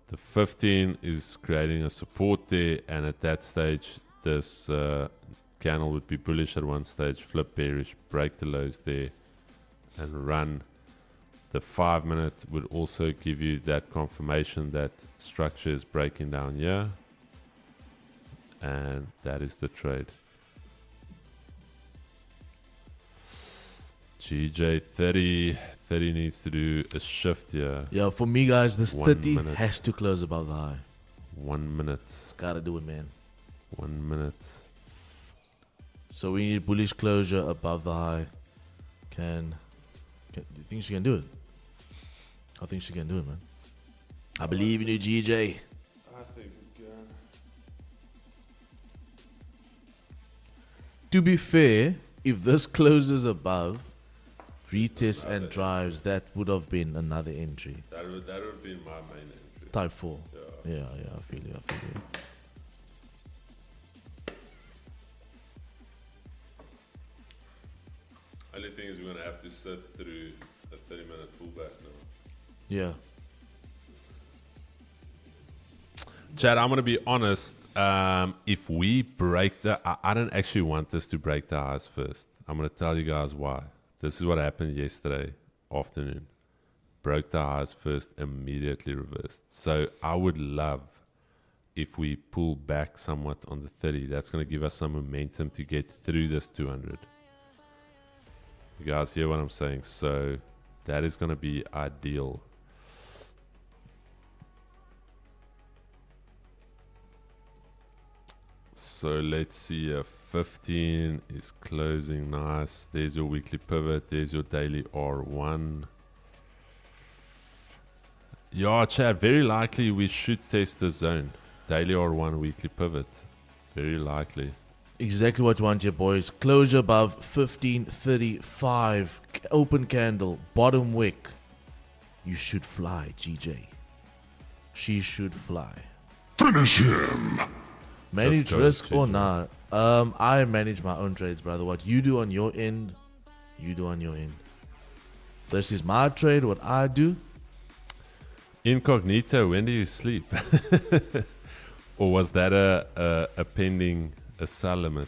[SPEAKER 1] The 15 is creating a support there, and at that stage, this candle would be bullish at one stage, flip bearish, break the lows there, and run. The 5 minute would also give you that confirmation that structure is breaking down here. And that is the trade. GJ 30 needs to do a shift here.
[SPEAKER 2] Yeah, for me, guys, this
[SPEAKER 1] 1
[SPEAKER 2] 30
[SPEAKER 1] minute.
[SPEAKER 2] has to close above the high.
[SPEAKER 1] 1 minute.
[SPEAKER 2] It's got to do it, man.
[SPEAKER 1] 1 minute.
[SPEAKER 2] So we need bullish closure above the high. Do you think she can do it? I think she can do it, man. I believe in you, GJ.
[SPEAKER 1] I think it can.
[SPEAKER 2] To be fair, if this closes above, retests and drives, that would have been another entry.
[SPEAKER 1] That would be my main entry.
[SPEAKER 2] Type 4.
[SPEAKER 1] Yeah.
[SPEAKER 2] Yeah, I feel you.
[SPEAKER 1] Only thing is we're going to have to sit through a 30-minute pullback now.
[SPEAKER 2] Yeah.
[SPEAKER 1] Chad, I'm going to be honest. If we break I don't actually want this to break the highs first. I'm going to tell you guys why. This is what happened yesterday afternoon. Broke the highs first, immediately reversed. So I would love if we pull back somewhat on the 30. That's going to give us some momentum to get through this 200. You guys hear what I'm saying? So that is going to be ideal. So let's see, 15 is closing nice. There's your weekly pivot. There's your daily R1. Yeah, Chad, very likely we should test the zone. Daily R1 weekly pivot. Very likely.
[SPEAKER 2] Exactly what you want here, boys. Closure above 1535. Open candle. Bottom wick. You should fly, GJ. She should fly.
[SPEAKER 3] Finish him!
[SPEAKER 2] Manage
[SPEAKER 1] go,
[SPEAKER 2] risk or
[SPEAKER 1] GJ.
[SPEAKER 2] not? I manage my own trades, brother. What you do on your end, you do on your end. This is my trade, what I do.
[SPEAKER 1] Incognito, when do you sleep? Or was that a pending a sell limit?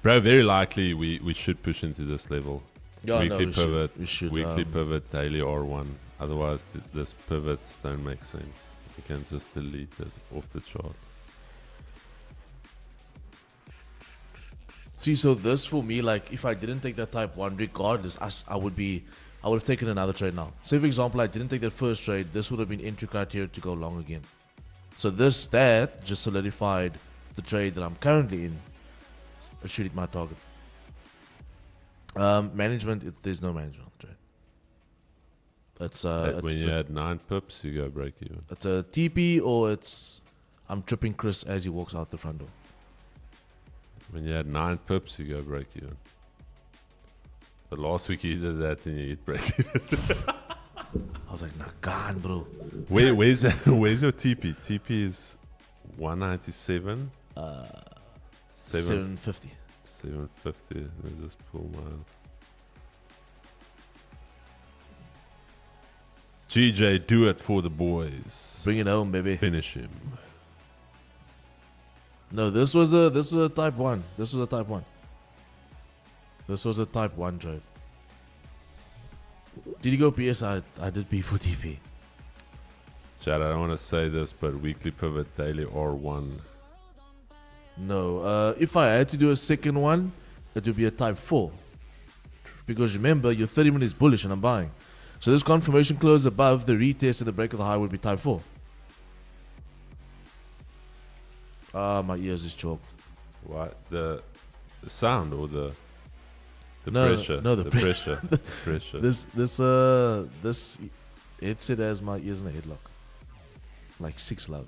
[SPEAKER 1] Bro, very likely we should push into this level.
[SPEAKER 2] Yeah,
[SPEAKER 1] Weekly
[SPEAKER 2] no,
[SPEAKER 1] pivot,
[SPEAKER 2] we should,
[SPEAKER 1] weekly pivot, daily R1. Otherwise, this pivots don't make sense. You can just delete it off the chart.
[SPEAKER 2] See, so this for me, like, if I didn't take that type 1, regardless, I would have taken another trade now. Say, for example, I didn't take that first trade, this would have been entry criteria to go long again. So that just solidified the trade that I'm currently in. I should hit my target. Management, there's no management on the trade.
[SPEAKER 1] When you had 9 pips, you go break even.
[SPEAKER 2] It's a TP or I'm tripping Chris as he walks out the front door.
[SPEAKER 1] When you had 9 pips, you go break even. But last week you did that and you hit break even.
[SPEAKER 2] I was like, nah, gone, bro.
[SPEAKER 1] Where's your TP? TP is 197.
[SPEAKER 2] 750.
[SPEAKER 1] 750. Let me just pull mine. GJ, do it for the boys.
[SPEAKER 2] Bring it home, baby.
[SPEAKER 1] Finish him.
[SPEAKER 2] No, this was a type 1. This was a type 1. This was a type 1 trade. Did you go PS? I did B for TP.
[SPEAKER 1] Chad, I don't want to say this, but weekly pivot daily R1.
[SPEAKER 2] No, if I had to do a second one, it would be a type 4. Because remember, your 30 minute is bullish and I'm buying. So this confirmation close above the retest and the break of the high would be type 4. My ears is choked.
[SPEAKER 1] What? The sound or the
[SPEAKER 2] No,
[SPEAKER 1] pressure?
[SPEAKER 2] no, the
[SPEAKER 1] pressure. The pressure.
[SPEAKER 2] This headset has my ears in a headlock. Like 6 love.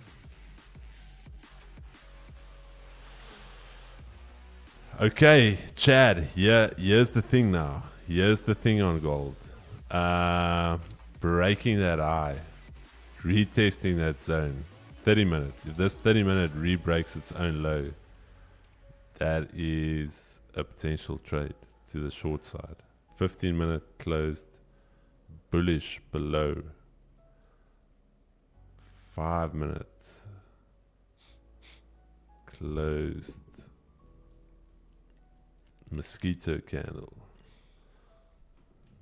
[SPEAKER 1] Okay, Chad. Yeah, here's the thing now. Here's the thing on gold. Breaking that high, retesting that zone. 30 minute. If this 30 minute re-breaks its own low, that is a potential trade to the short side. 15 minute closed bullish below. 5 minutes closed mosquito candle.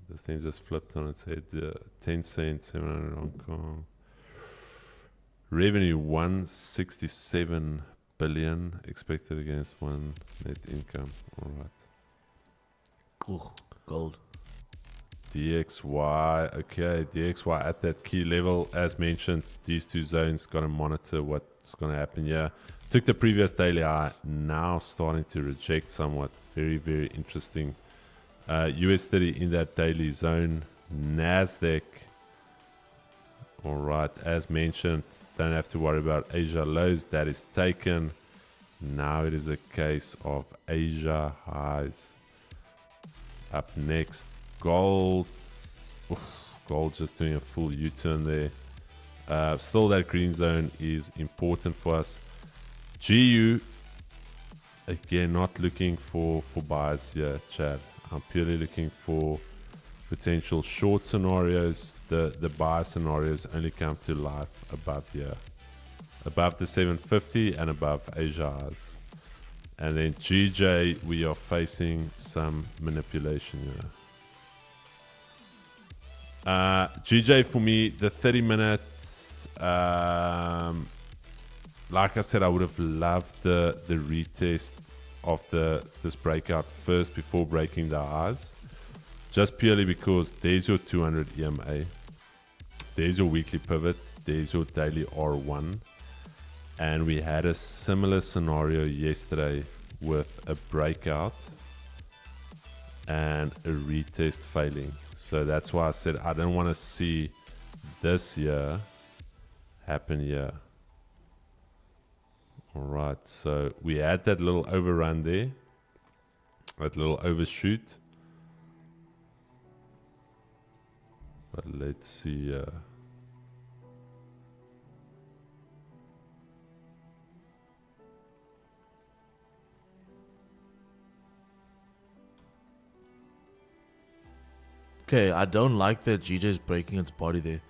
[SPEAKER 1] This thing just flipped on its head. 10 cents, 700 Hong Kong. Revenue 167 billion expected against 1 net income. All right.
[SPEAKER 2] Cool. Gold.
[SPEAKER 1] DXY. Okay, DXY at that key level. As mentioned, these two zones got to monitor what's going to happen here. Took the previous daily high, now starting to reject somewhat. Very, very interesting. US 30 in that daily zone. Nasdaq. All right, as mentioned, don't have to worry about Asia lows. That is taken. Now it is a case of Asia highs. Up next, gold. Oof, gold just doing a full U-turn there. Still, that green zone is important for us. GU, again, not looking for buys here, Chad. I'm purely looking for potential short scenarios. The buy scenarios only come to life above here, above the 750 and above Asia highs. And then GJ, we are facing some manipulation here. GJ for me, the 30 minutes. Like I said, I would have loved the retest of this breakout first before breaking the highs. Just purely because there's your 200 EMA, there's your weekly pivot, there's your daily R1, and we had a similar scenario yesterday with a breakout and a retest failing. So that's why I said I don't want to see this here happen here. All right, so we had that little overrun there, that little overshoot. But let's see.
[SPEAKER 2] Okay, I don't like that GJ is breaking its body there.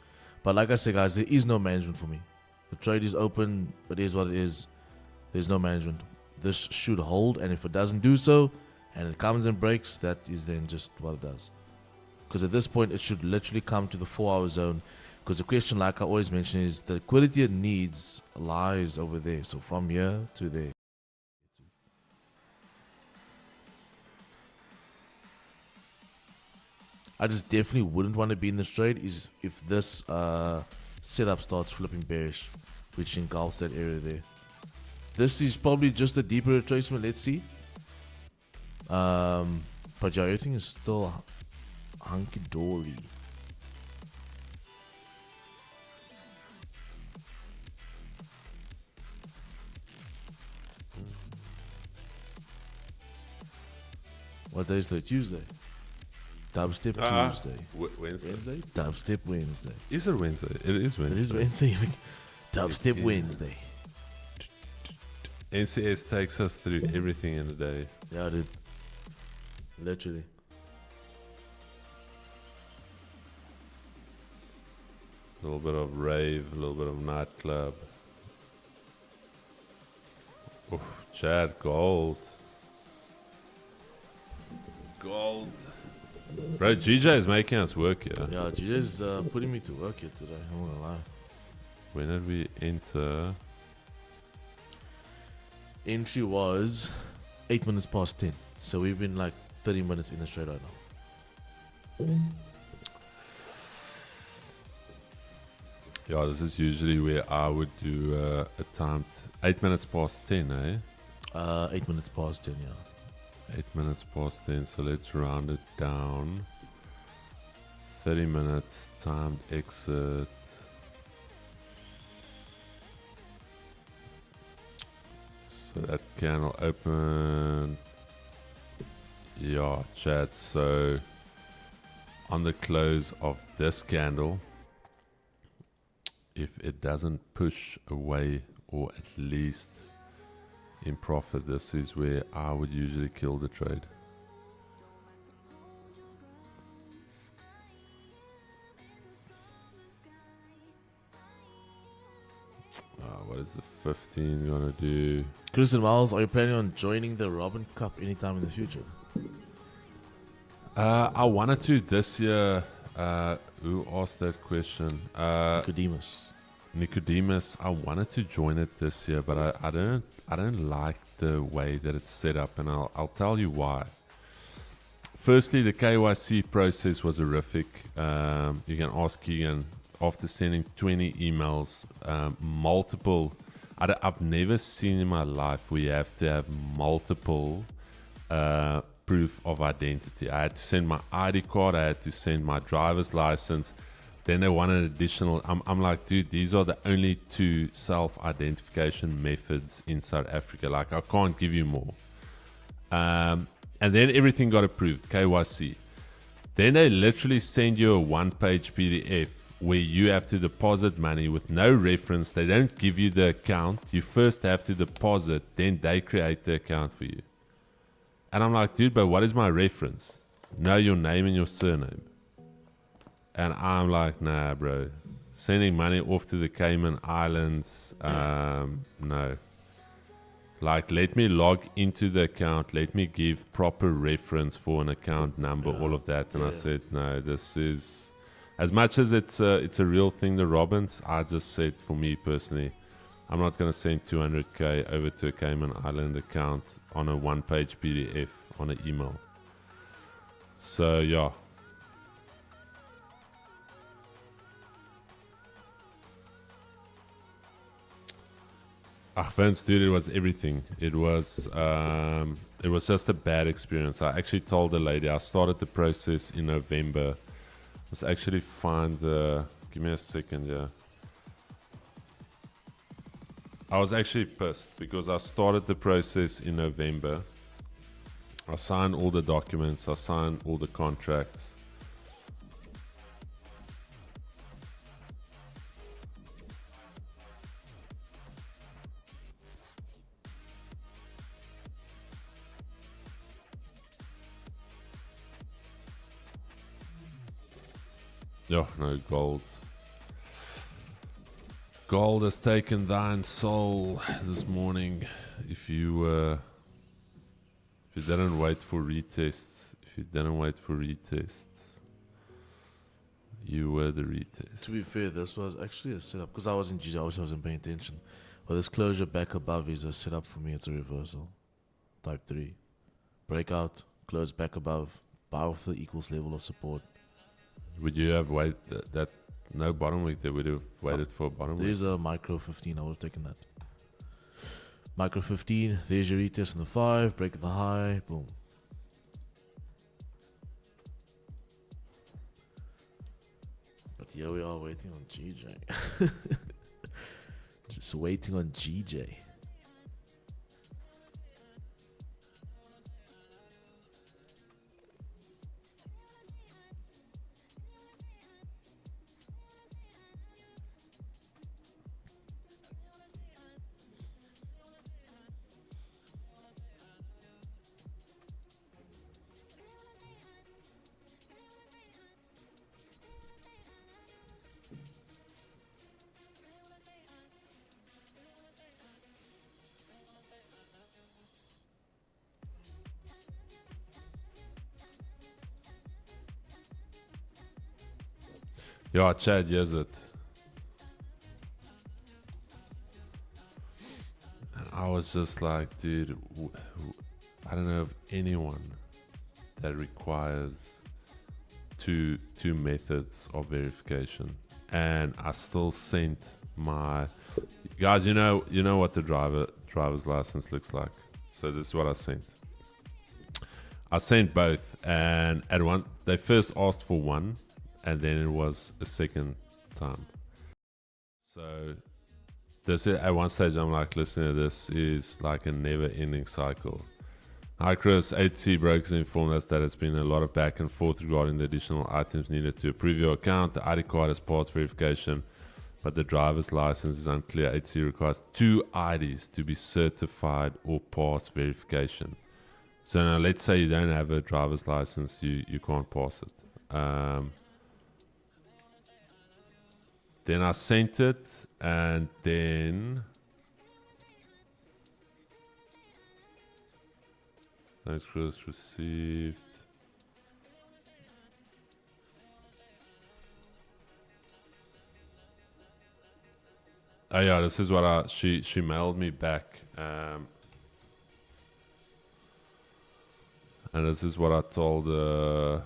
[SPEAKER 2] But like I said, guys, there is no management for me. The trade is open. It is what it is. There's no management. this should hold, and if it doesn't do so, and it comes and breaks, that is then just what it does. Because at this point, it should literally come to the 4-hour zone. Because the question, like I always mention, is the liquidity it needs lies over there. So from here to there. I just definitely wouldn't want to be in this trade is if this setup starts flipping bearish, which engulfs that area there. This is probably just a deeper retracement. Let's see. But yeah, everything is still hunky dory. What day is today? Tuesday. Dubstep Tuesday.
[SPEAKER 1] Wednesday.
[SPEAKER 2] Dubstep Wednesday.
[SPEAKER 1] Is it Wednesday? It is Wednesday.
[SPEAKER 2] It is Wednesday. Dubstep Wednesday.
[SPEAKER 1] NCS takes us through everything in a day.
[SPEAKER 2] Yeah, dude. Literally.
[SPEAKER 1] A little bit of rave, a little bit of nightclub. Oof, Chad, gold. Gold. Bro, GJ is making us work here.
[SPEAKER 2] Yeah, GJ's putting me to work here today. I'm not gonna lie.
[SPEAKER 1] When did we enter?
[SPEAKER 2] Entry was 8 minutes past 10. So we've been like 30 minutes in the trade right now.
[SPEAKER 1] Yeah, this is usually where I would do a timed 8 minutes past 10, eh?
[SPEAKER 2] 8 minutes past 10, yeah.
[SPEAKER 1] 8 minutes past 10, so let's round it down. 30 minutes, timed exit. So that candle open. Yeah, chat. So on the close of this candle, if it doesn't push away or at least in profit, this is where I would usually kill the trade. What is the 15 gonna do?
[SPEAKER 2] Chris and Miles, are you planning on joining the Robin Cup anytime in the future?
[SPEAKER 1] I wanted to this year. Who asked that question? Nicodemus. I wanted to join it this year, but I don't like the way that it's set up, and I'll tell you why. Firstly, the KYC process was horrific. You can ask Keegan. After sending 20 emails, multiple, I've never seen in my life where you have to have multiple proof of identity. I had to send my ID card, I had to send my driver's license. Then they wanted additional. I'm like, dude, these are the only 2 self-identification methods in South Africa. Like, I can't give you more. And then everything got approved, KYC. Then they literally send you a 1-page PDF where you have to deposit money with no reference. They don't give you the account. You first have to deposit, then they create the account for you. And I'm like, dude, but what is my reference? Know your name and your surname. And I'm like, nah, bro. Sending money off to the Cayman Islands, no. Like, let me log into the account. Let me give proper reference for an account number, all of that. And I said, no, this is... As much as it's a real thing, the Robins, I just said, for me personally, I'm not going to send 200K over to a Cayman Island account on a 1-page PDF on an email. So, yeah. Vince, dude, it was everything. It was just a bad experience. I actually told the lady, I started the process in November. Let's actually find the... Give me a second, yeah. I was actually pissed because I started the process in November. I signed all the documents. I signed all the contracts. Yeah, no, gold. Gold has taken thine soul this morning. If you didn't wait for retests, you were the retest.
[SPEAKER 2] To be fair, this was actually a setup because I was in GJ, obviously I wasn't paying attention. But this closure back above is a setup for me. It's a reversal. Type 3. Breakout, close back above, buy off the equals level of support.
[SPEAKER 1] Would you have waited that no bottom wick? They would have waited for a bottom wick.
[SPEAKER 2] There's a micro 15. I would have taken that. Micro 15. There's your retest in the 5. Break at the high. Boom. But here we are waiting on GJ. Just waiting on GJ.
[SPEAKER 1] Yeah, Chad, here's it. And I was just like, dude, I don't know of anyone that requires two methods of verification. And I still sent my guys. You know what the driver's license looks like. So this is what I sent. I sent both, and at one they first asked for one. And then it was a second time. So this is, at one stage I'm like, listen to this is like a never-ending cycle. Hi Chris, 8C brokers informed us that it's been a lot of back and forth regarding the additional items needed to approve your account. The ID card is parts verification, but the driver's license is unclear. 8C requires 2 IDs to be certified or pass verification. So now let's say you don't have a driver's license, you can't pass it. Then I sent it, and then thanks Chris, received. Oh yeah, this is what she mailed me back, and this is what I told her.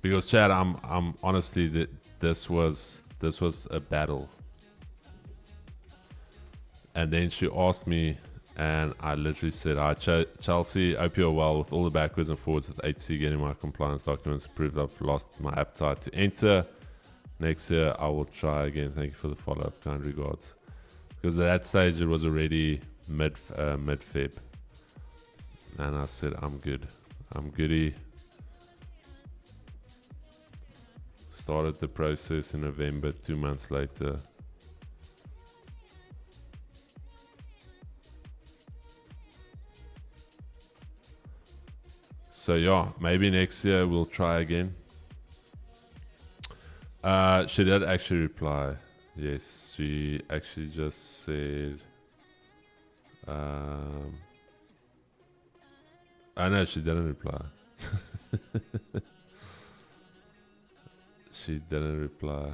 [SPEAKER 1] Because Chad, I'm honestly this was a battle. And then she asked me, and I literally said, "Hi Chelsea, hope you're well. With all the backwards and forwards with HC getting my compliance documents approved, I've lost my appetite to enter. Next year I will try again. Thank you for the follow-up. Kind regards." Because at that stage it was already mid Feb, and I said, "I'm good. I'm goody." Started the process in November, 2 months later. So yeah, maybe next year we'll try again. She did actually reply. Yes, she actually just said, oh no, she didn't reply. She didn't reply.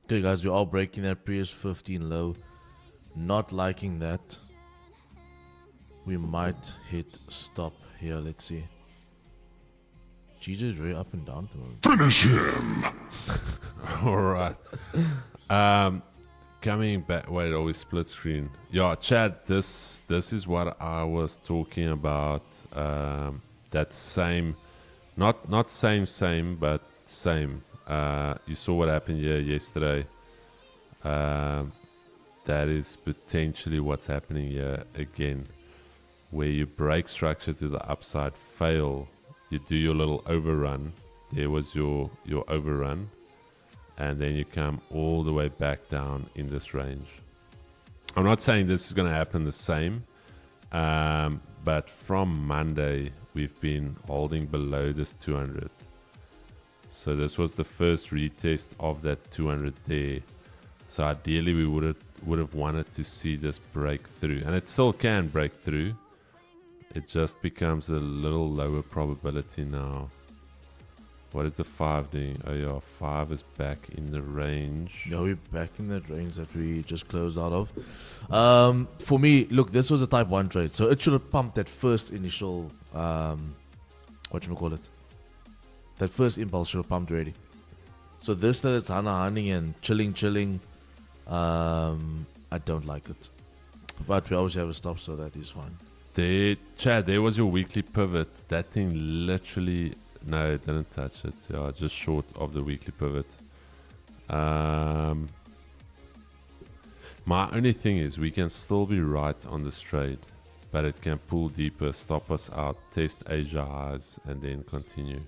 [SPEAKER 2] Okay, guys, we're all breaking that previous 15 low. Not liking that. We might hit stop here. Let's see. GJ is very up and down at the moment.
[SPEAKER 3] Finish him!
[SPEAKER 1] Alright. Coming back. Wait, always split screen. Yeah, Chad, this is what I was talking about. That same, not same, but same. You saw what happened here yesterday. That is potentially what's happening here again. where you break structure to the upside, fail, you do your little overrun. There was your overrun, and then you come all the way back down in this range. I'm not saying this is going to happen the same, but from Monday we've been holding below this 200. So this was the first retest of that 200 there. So ideally we would have wanted to see this break through, and it still can break through. It just becomes a little lower probability now. What is the 5 doing? Oh yeah, 5 is back in the range.
[SPEAKER 2] Yeah, we're back in that range that we just closed out of. For me, look, this was a type 1 trade, so it should have pumped that first initial, whatchamacallit, that first impulse should have pumped already. So this that it's hunting and chilling, I don't like it. But we always have a stop, so that is fine.
[SPEAKER 1] There, Chad, there was your weekly pivot. That thing literally, no, it didn't touch it. Yeah, just short of the weekly pivot. My only thing is we can still be right on this trade, but it can pull deeper, stop us out, test Asia highs, and then continue.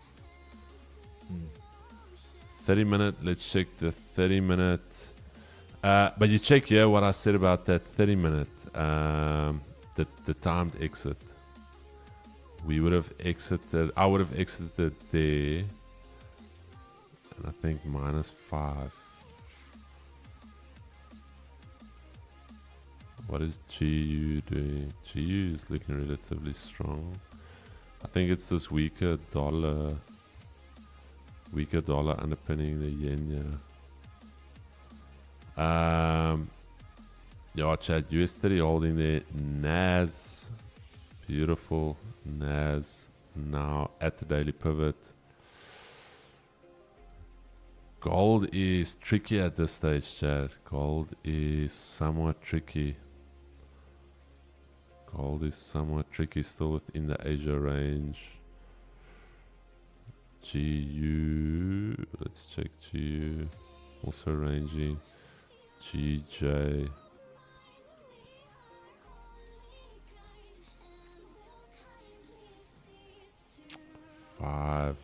[SPEAKER 1] 30 minute, let's check the 30 minute. But you check here what I said about that 30 minute, the timed exit. We would have exited, I would have exited there, and I think -5. What is GU doing? GU is looking relatively strong. I think it's this weaker dollar underpinning the yen. Yeah, Chad, US30 holding there. NAS, beautiful NAS now at the daily pivot. Gold is tricky at this stage, Chad. Gold is somewhat tricky. Still within the Asia range. GU, let's check GU. Also ranging. GJ. Five.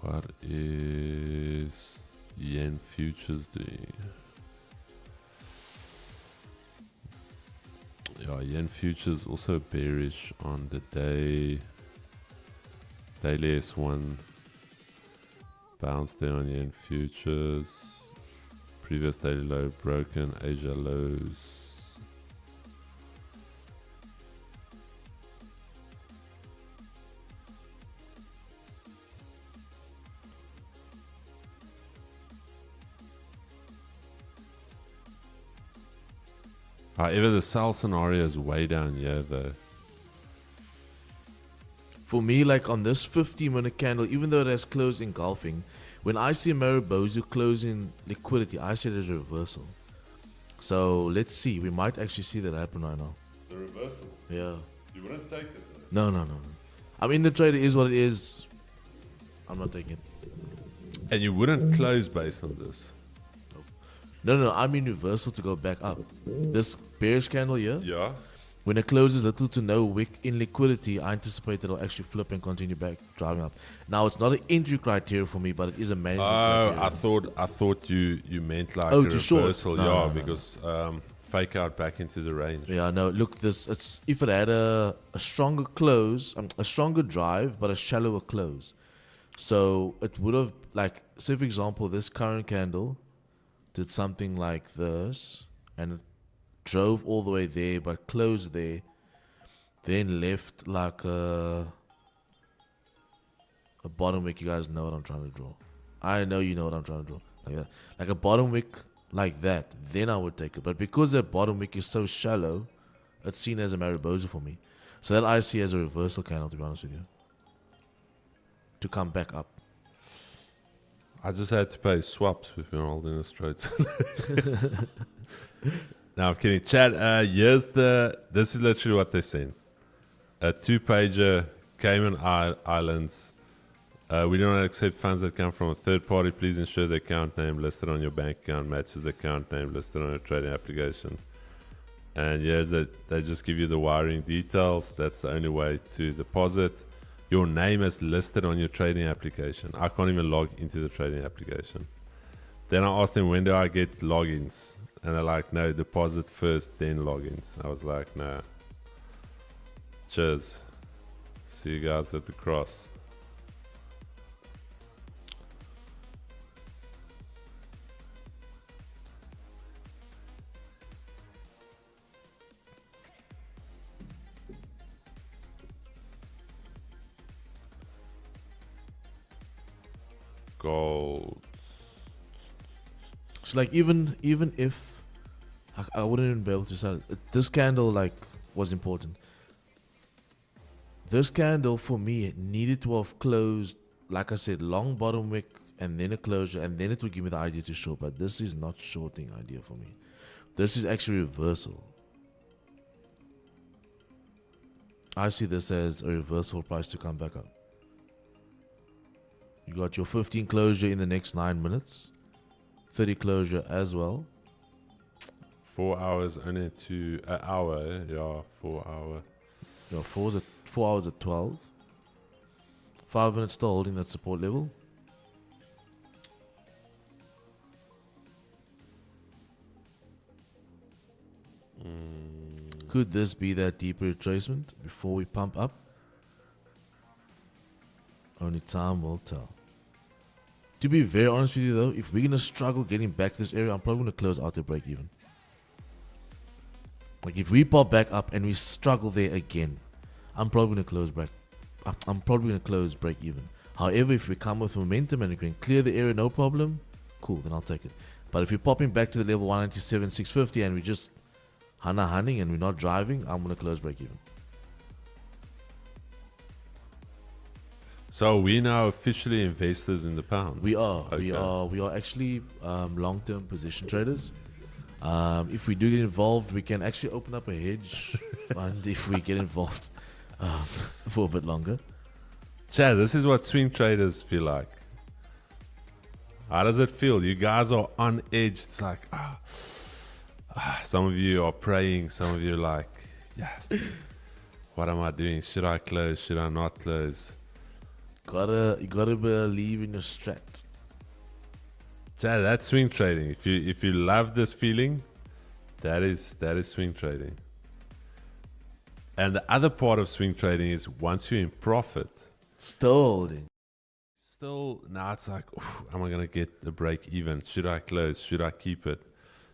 [SPEAKER 1] What is yen futures doing? Yeah, yen futures also bearish on the day. Daily S1 bounced there on yen futures. Previous daily low broken. Asia lows. However, the sell scenario is way down here though.
[SPEAKER 2] For me, like on this 50-minute candle, even though it has closed engulfing, when I see a Maribozu close in liquidity, I see it as a reversal. So let's see. We might actually see that happen right now.
[SPEAKER 1] The reversal?
[SPEAKER 2] Yeah.
[SPEAKER 1] You wouldn't take it though?
[SPEAKER 2] No. I mean, the trade is what it is. I'm not taking it.
[SPEAKER 1] And you wouldn't close based on this?
[SPEAKER 2] No. I mean reversal to go back up. This bearish candle here,
[SPEAKER 1] Yeah.
[SPEAKER 2] when it closes little to no wick in liquidity, I anticipate it'll actually flip and continue back driving up. Now, it's not an entry criteria for me, but it is a management criteria.
[SPEAKER 1] I thought you meant like
[SPEAKER 2] Oh,
[SPEAKER 1] a
[SPEAKER 2] to short?
[SPEAKER 1] reversal.
[SPEAKER 2] No, no.
[SPEAKER 1] Because fake out back into the range.
[SPEAKER 2] Yeah, no, look, it's if it had a stronger close, a stronger drive, but a shallower close. So it would have, like, say for example, this current candle did something like this, and it drove all the way there, but closed there, then left like a bottom wick. You guys know what I'm trying to draw. I know you know what I'm trying to draw. Like that. Like a bottom wick like that, then I would take it. But because that bottom wick is so shallow, it's seen as a Maribozu for me. So that I see as a reversal candle, to be honest with you, to come back up.
[SPEAKER 1] I just had to pay swaps if you're holding the straight. Now I'm kidding. Chad, this is literally what they sent. A 2-pager, Cayman Islands. We do not accept funds that come from a third party. Please ensure the account name listed on your bank account matches the account name listed on your trading application. And yeah, they just give you the wiring details. That's the only way to deposit. Your name is listed on your trading application. I can't even log into the trading application. Then I asked them, when do I get logins? And they're like, no, deposit first, then logins. I was like, nah. Cheers. See you guys at the cross. Gold.
[SPEAKER 2] So like even if I wouldn't even be able to sell it. This candle like was important. This candle for me it needed to have closed, like I said, long bottom wick and then a closure, and then it would give me the idea to short. But this is not shorting idea for me. This is actually reversal. I see this as a reversal price to come back up. You got your 15 closure in the next 9 minutes. 30 closure as well.
[SPEAKER 1] 4 hours only to an hour. Yeah, 4 hour.
[SPEAKER 2] Yeah, 4 hours at 12. 5 minutes still holding that support level. Could this be that deeper retracement before we pump up? Only time will tell. To be very honest with you though, if we're going to struggle getting back to this area, I'm probably going to close out the break even. Like if we pop back up and we struggle there again, I'm probably going to close break. I'm probably going to close break even. However, if we come with momentum and we can clear the area no problem, cool, then I'll take it. But if we're popping back to the level 197, 650 and we just hunting and we're not driving, I'm going to close break even.
[SPEAKER 1] So we now officially investors in the pound.
[SPEAKER 2] We are.
[SPEAKER 1] Okay.
[SPEAKER 2] We are actually long-term position traders. If we do get involved, we can actually open up a hedge fund if we get involved for a bit longer.
[SPEAKER 1] Chad, this is what swing traders feel like. How does it feel? You guys are on edge. It's like, some of you are praying. Some of you are like, yes, what am I doing? Should I close? Should I not close?
[SPEAKER 2] You gotta believe in your strat.
[SPEAKER 1] Chad, that's swing trading. If you love this feeling, that is swing trading. And the other part of swing trading is once you're in profit,
[SPEAKER 2] Still holding.
[SPEAKER 1] Now it's like, am I gonna get the break even? Should I close? Should I keep it?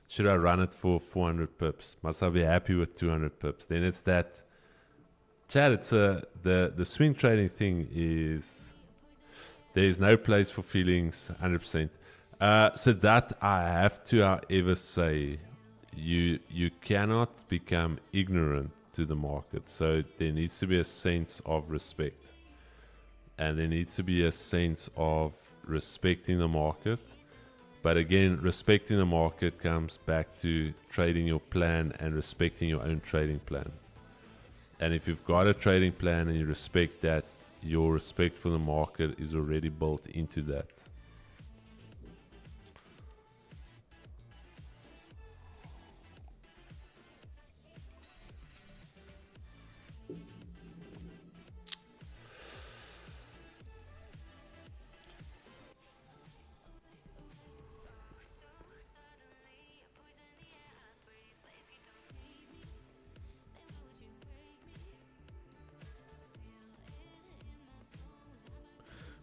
[SPEAKER 1] Should I run it for 400 pips? Must I be happy with 200 pips? Then it's that. Chad, it's the swing trading thing is there's no place for feelings, 100%. So that I have to, however, say you cannot become ignorant to the market. So there needs to be a sense of respect, and there needs to be a sense of respecting the market. But again, respecting the market comes back to trading your plan and respecting your own trading plan. And if you've got a trading plan and you respect that, your respect for the market is already built into that.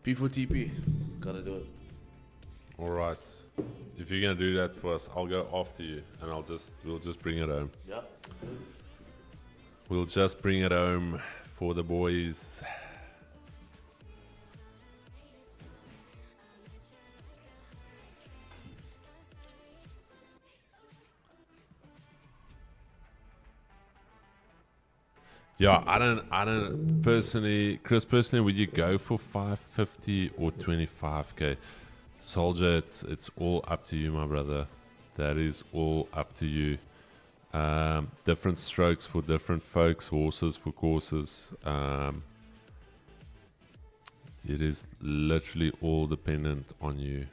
[SPEAKER 2] P4TP. Gotta do it.
[SPEAKER 1] All right. If you're gonna do that for us, I'll go after you, and we'll just bring it home.
[SPEAKER 2] Yeah.
[SPEAKER 1] We'll just bring it home for the boys. Yeah, I don't personally, Chris, personally, would you go for 550 or 25k? Soldier, it's all up to you, my brother. That is all up to you. Different strokes for different folks, horses for courses. It is literally all dependent on you.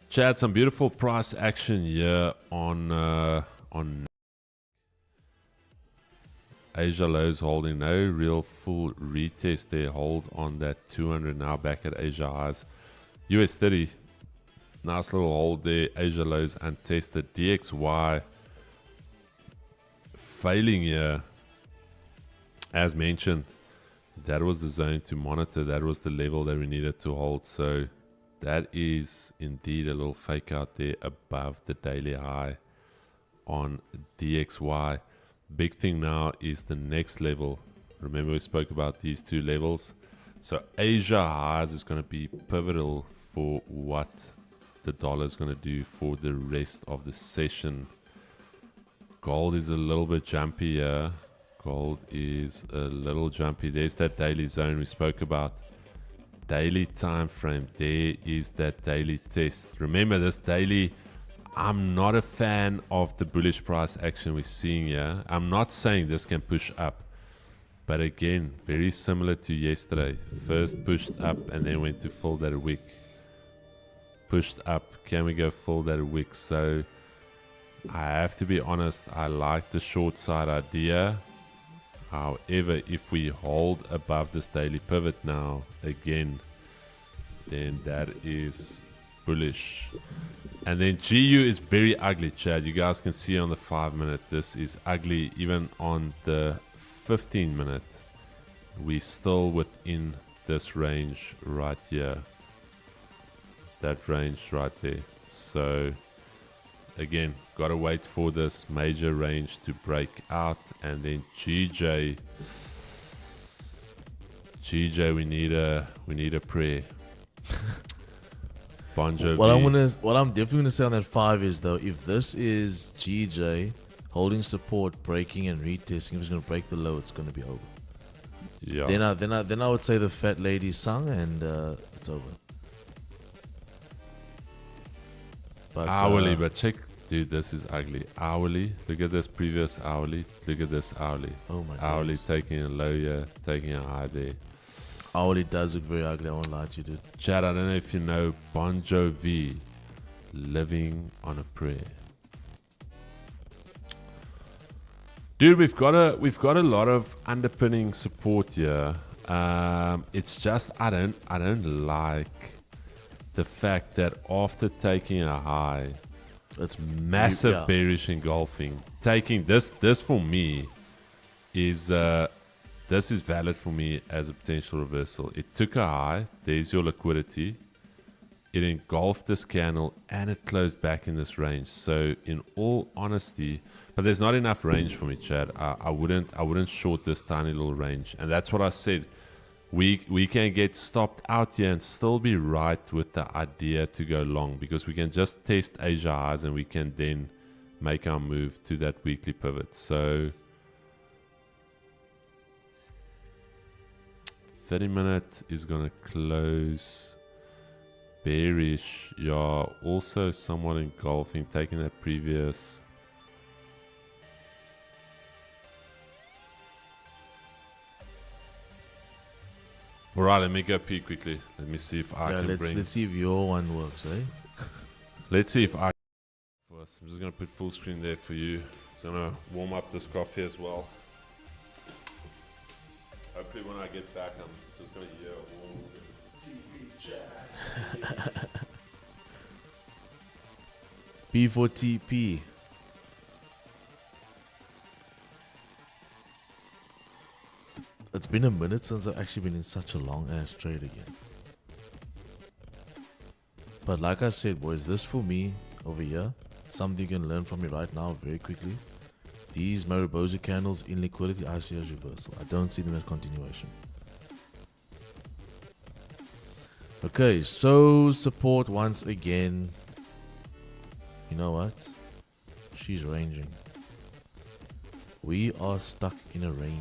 [SPEAKER 1] Chad, some beautiful price action here on Asia lows holding no real full retest there. Hold on that 200 now back at Asia highs. US 30, nice little hold there. Asia lows untested. DXY failing here. As mentioned, that was the zone to monitor. That was the level that we needed to hold. So that is indeed a little fake out there above the daily high on DXY. Big thing now is the next level. Remember we spoke about these two levels. So Asia highs is going to be pivotal for what the dollar is going to do for the rest of the session. Gold is a little bit jumpy here. Gold is a little jumpy. There's that daily zone we spoke about. Daily time frame. There is that daily test. Remember this daily. I'm not a fan of the bullish price action we're seeing here. I'm not saying this can push up. But again, very similar to yesterday. First pushed up and then went to fill that wick. Pushed up. Can we go fill that wick? So I have to be honest. I like the short side idea. However, if we hold above this daily pivot now, again, then that is bullish. And then GU is very ugly, Chad. You guys can see on the 5 minute, this is ugly. Even on the 15 minute, we're still within this range right here. That range right there. So again, gotta wait for this major range to break out. And then GJ, we need a prayer. Bon Jovi.
[SPEAKER 2] What I'm definitely gonna say on that 5 is though, if this is GJ holding support, breaking and retesting, if it's gonna break the low, it's gonna be over.
[SPEAKER 1] Yeah.
[SPEAKER 2] Then I would say the fat lady sung and it's over. But
[SPEAKER 1] hourly, but check, dude, this is ugly. Hourly, look at this previous hourly. Look at this hourly.
[SPEAKER 2] Oh my
[SPEAKER 1] hourly
[SPEAKER 2] goodness.
[SPEAKER 1] taking a low here, taking a high there.
[SPEAKER 2] Hourly does look very ugly. I won't lie to you, dude.
[SPEAKER 1] Chad, I don't know if you know Bon Jovi, Living on a Prayer. Dude, we've got a lot of underpinning support here. It's just I don't like the fact that after taking a high, it's massive bearish engulfing. Taking this for me is this is valid for me as a potential reversal. It took a high. There's your liquidity. It engulfed this candle and it closed back in this range. So in all honesty, but there's not enough range for me, Chad. I wouldn't short this tiny little range, and that's what I said. We can get stopped out here and still be right with the idea to go long, because we can just test Asia highs and we can then make our move to that weekly pivot. So 30 minute is gonna close bearish. Yeah, also somewhat engulfing, taking that previous. All right, let me go pee quickly. Let me see if I can bring.
[SPEAKER 2] Let's see if your one works, eh?
[SPEAKER 1] Let's see if I. First, I'm just gonna put full screen there for you. Just gonna warm up this coffee as well. Hopefully, when I get back, I'm just gonna hear all the TV chat.
[SPEAKER 2] P for TP. It's been a minute since I've actually been in such a long ass trade again. But like I said, boys, this for me over here, something you can learn from me right now very quickly. These Mariposa candles in liquidity, I see as reversal. I don't see them as continuation. Okay, so support once again. You know what? She's ranging. We are stuck in a range.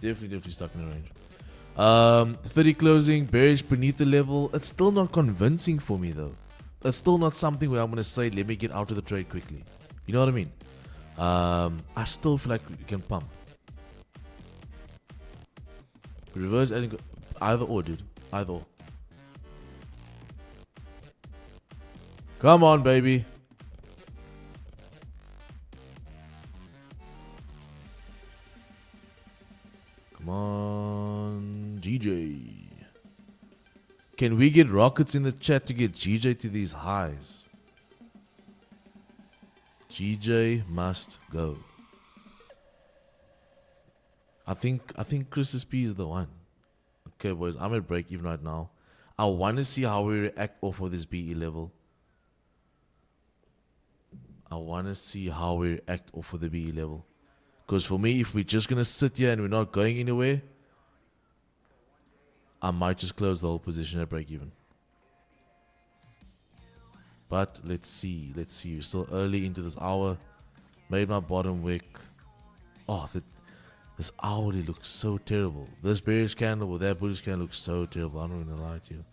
[SPEAKER 2] Definitely stuck in a range. 30 closing, bearish beneath the level. It's still not convincing for me though. It's still not something where I'm gonna say, let me get out of the trade quickly. You know what I mean? I still feel like we can pump. Reverse either or, dude. Either or. Come on, baby. Come on, GJ. Can we get rockets in the chat to get GJ to these highs? GJ must go. I think Chris P is the one. Okay, boys, I'm at break even right now. I want to see how we react off of this BE level. I want to see how we react off of the BE level. Because for me, if we're just going to sit here and we're not going anywhere, I might just close the whole position at break even. But let's see. Let's see. We're still early into this hour. Made my bottom wick. Oh, this hourly looks so terrible. This bearish candle with that bullish candle looks so terrible. I'm not going to lie to you.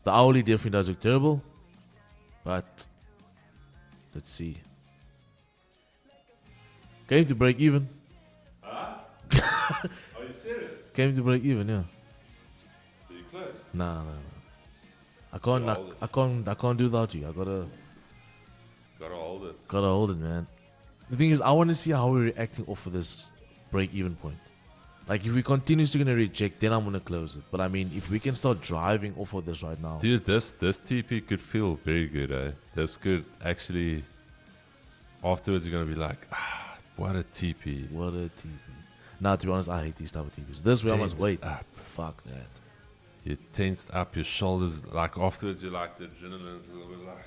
[SPEAKER 2] The hourly definitely does look terrible. But let's see. Came to break even.
[SPEAKER 1] Are you serious?
[SPEAKER 2] Came to break even, yeah.
[SPEAKER 1] Did you close?
[SPEAKER 2] Nah. I can't do without you.
[SPEAKER 1] Gotta hold it.
[SPEAKER 2] Gotta hold it, man. The thing is, I want to see how we're reacting off of this break-even point. Like, if we continuously gonna reject, then I'm gonna close it. But I mean, if we can start driving off of this right now,
[SPEAKER 1] Dude, this TP could feel very good, eh? This could actually, afterwards you're gonna be like, what a TP.
[SPEAKER 2] what a TP. Now, to be honest, I hate these type of TPs. This way I must
[SPEAKER 1] Tensed
[SPEAKER 2] wait.
[SPEAKER 1] up.
[SPEAKER 2] Fuck that.
[SPEAKER 1] You tensed up your shoulders, like afterwards you're like, the adrenaline's a little bit like,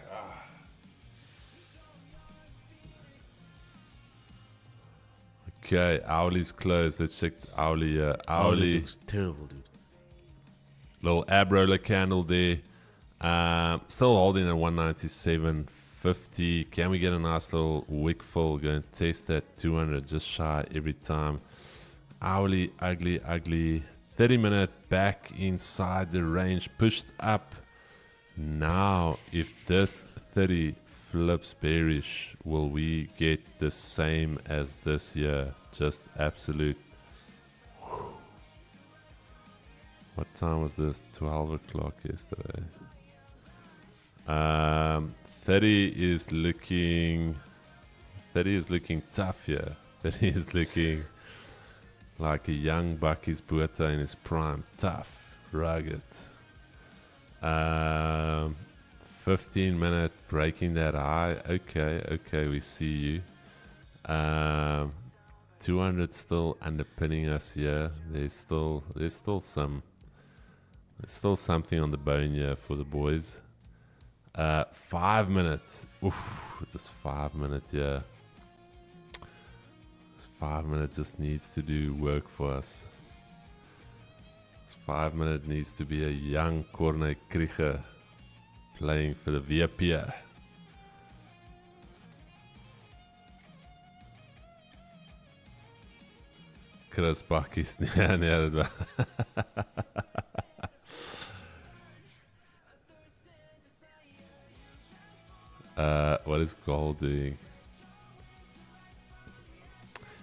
[SPEAKER 1] Okay, hourly's closed. Let's check the hourly. Hourly
[SPEAKER 2] looks terrible, dude.
[SPEAKER 1] little ab roller candle there. Still holding at 197.50. Can we get a nice little wick fill? Go and test that 200 just shy every time. Hourly, ugly. 30-minute back inside the range, pushed up. Now, if this 30 flips bearish, will we get the same as this year? Just absolute. What time was this? 12 o'clock yesterday. 30 is looking tough here. 30 is looking like a young Bucky's Buerta in his prime. Tough, rugged. 15-minute breaking that high. Okay, we see you. 200 still underpinning us here. There's still something on the bone here for the boys. 5 minutes. Oof, this 5 minute here. This 5 minute just needs to do work for us. This 5 minute needs to be a young Corne Krieger playing for the VP. Chris Bakkies. Nee, dit was. What is gold doing?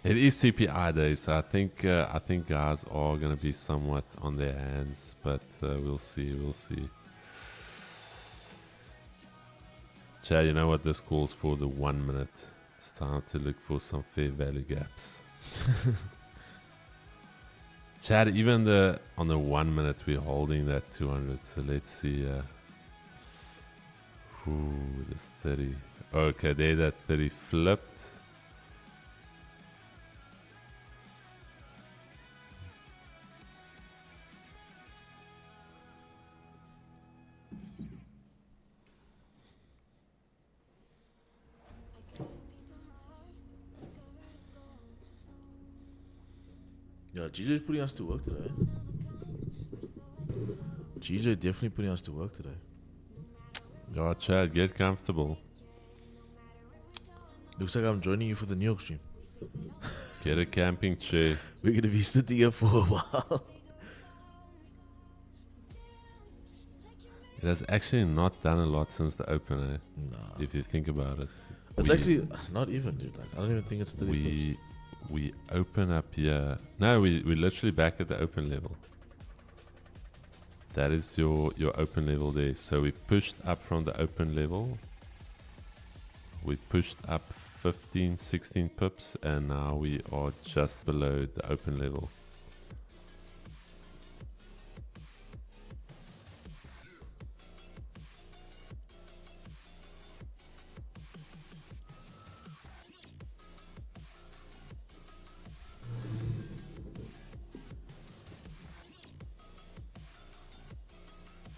[SPEAKER 1] It is CPI day, so I think guys are gonna be somewhat on their hands, but we'll see. Chad, you know what this calls for? The 1 minute. It's time to look for some fair value gaps. Chad, even on the 1 minute we're holding that 200. So let's see. This 30. Okay, there that 30 flipped.
[SPEAKER 2] Yeah, GJ's putting us to work today. GJ definitely putting us to work today.
[SPEAKER 1] Oh, Chad, get comfortable.
[SPEAKER 2] Looks like I'm joining you for the New York stream.
[SPEAKER 1] Get a camping chair.
[SPEAKER 2] We're gonna be sitting here for a while.
[SPEAKER 1] It has actually not done a lot since the open, eh?
[SPEAKER 2] Nah.
[SPEAKER 1] If you think about it.
[SPEAKER 2] It's actually not even, dude. Like, I don't even think it's 30 pips.
[SPEAKER 1] We open up here. No, we literally back at the open level. That is your open level there. So we pushed up from the open level. We pushed up 15, 16 pips, and now we are just below the open level.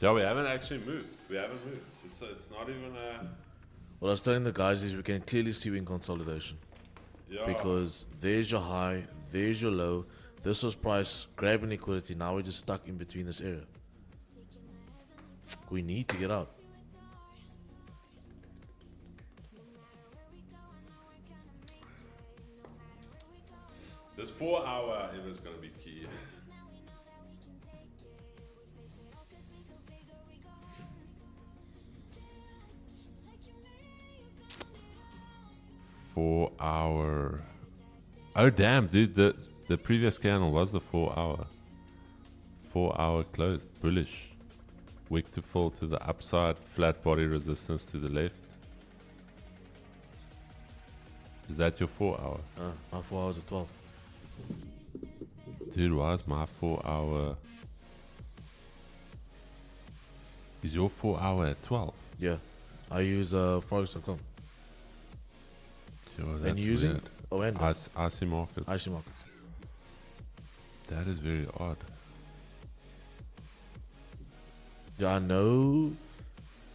[SPEAKER 1] Yeah, we haven't actually moved. We haven't moved. It's not even a...
[SPEAKER 2] What I was telling the guys is we can clearly see we're in consolidation.
[SPEAKER 1] Yeah.
[SPEAKER 2] Because there's your high, there's your low. This was price grabbing liquidity. Now we're just stuck in between this area. We need to get out.
[SPEAKER 1] This 4 hour is going to be key. $4 Oh damn, dude! The previous candle was the 4 hour. 4 hour closed, bullish. Wick to fall to the upside, flat body resistance to the left. Is that your 4 hour?
[SPEAKER 2] My 4 hours at 12.
[SPEAKER 1] Dude, why is my 4 hour? Is your 4 hour at 12?
[SPEAKER 2] Yeah. I use forex.com.
[SPEAKER 1] Yo, that's
[SPEAKER 2] And using
[SPEAKER 1] weird.
[SPEAKER 2] and
[SPEAKER 1] IC markets.
[SPEAKER 2] IC markets.
[SPEAKER 1] That is very odd.
[SPEAKER 2] Yeah, I know.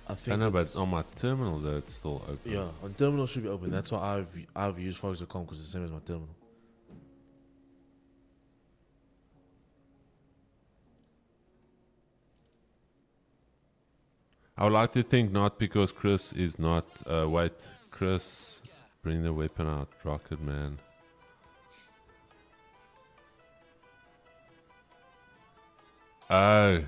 [SPEAKER 2] I think.
[SPEAKER 1] I know, but
[SPEAKER 2] it's-
[SPEAKER 1] on my terminal though, it's still open.
[SPEAKER 2] yeah, on terminal should be open. That's why I've used forex.com because it's the same as my terminal.
[SPEAKER 1] I would like to think not because Chris is not. Wait, Chris, bring the weapon out, Rocket Man. Oh,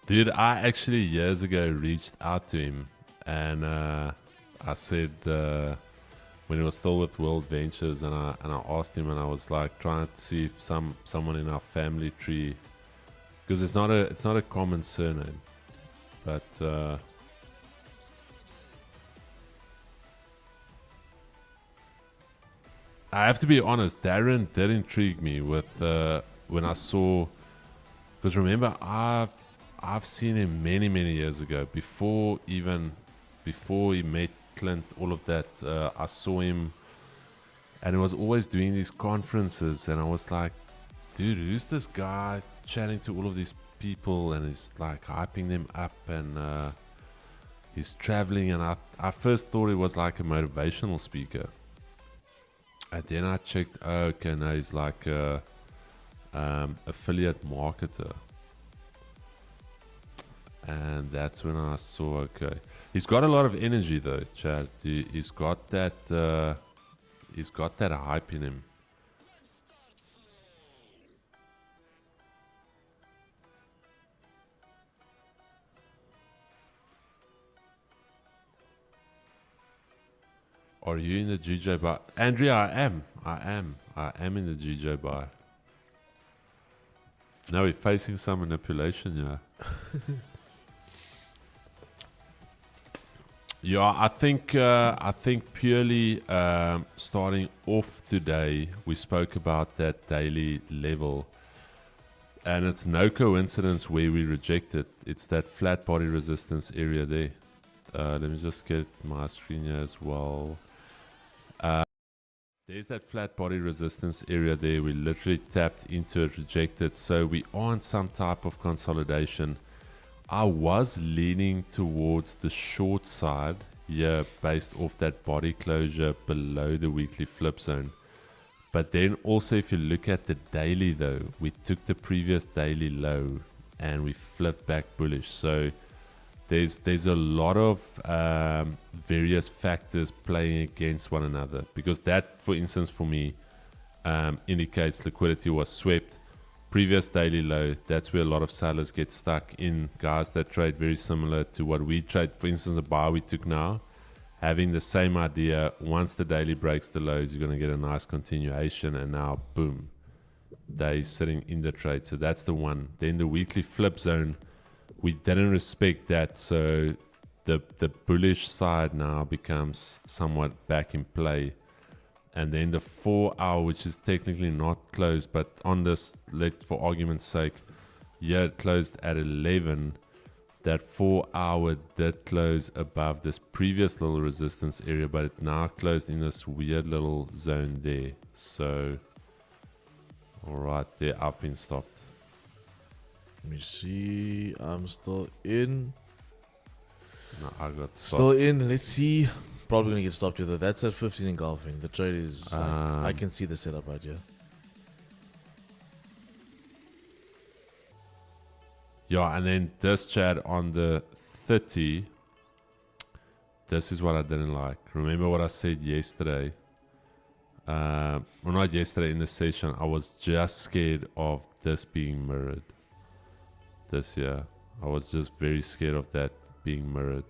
[SPEAKER 1] dude, I actually years ago reached out to him, and I said when he was still with World Ventures, and I asked him, and I was like trying to see if someone in our family tree, because it's not a common surname. But I have to be honest, Darren did intrigue me with when I saw, because remember I've seen him many years ago before he met Clint, all of that. I saw him, and he was always doing these conferences, and I was like, dude, who's this guy chatting to all of these people, and he's like hyping them up, and he's traveling, and I first thought he was like a motivational speaker, and then I checked, oh, okay, no, he's like a affiliate marketer, and that's when I saw, okay, he's got a lot of energy though, Chad. He's got that hype in him. Are you in the GJ buy? Andrea, I am in the GJ buy. Now we're facing some manipulation, yeah. Yeah, I think purely starting off today, we spoke about that daily level, and it's no coincidence where we reject it. It's that flat body resistance area there. Let me just get my screen here as well. There's that flat body resistance area there. We literally tapped into it, rejected. So we are on some type of consolidation. I was leaning towards the short side here based off that body closure below the weekly flip zone. But then also if you look at the daily though, we took the previous daily low and we flipped back bullish. So there's a lot of various factors playing against one another, because that, for instance, for me, indicates liquidity was swept. previous daily low, that's where a lot of sellers get stuck in. Guys that trade very similar to what we trade, for instance, the buy we took now, having the same idea. Once the daily breaks the lows, you're going to get a nice continuation, and now boom, they sitting in the trade. So that's the one. Then the weekly flip zone, we didn't respect that, so the bullish side now becomes somewhat back in play. And then the 4 hour, which is technically not closed, but on this, for argument's sake, yeah, it closed at 11. That 4 hour did close above this previous little resistance area, but it now closed in this weird little zone there. So, all right, there I've been stopped.
[SPEAKER 2] Let me see. I'm still in.
[SPEAKER 1] No, I got stopped.
[SPEAKER 2] Still in. Let's see. Probably gonna get stopped here though. That's at 15 engulfing. The trade is. I can see the setup right here.
[SPEAKER 1] Yeah, and then this chat on the 30. This is what I didn't like. Remember what I said yesterday? Well, not yesterday in the session. I was just scared of this being mirrored. This year, I was just very scared of that being mirrored.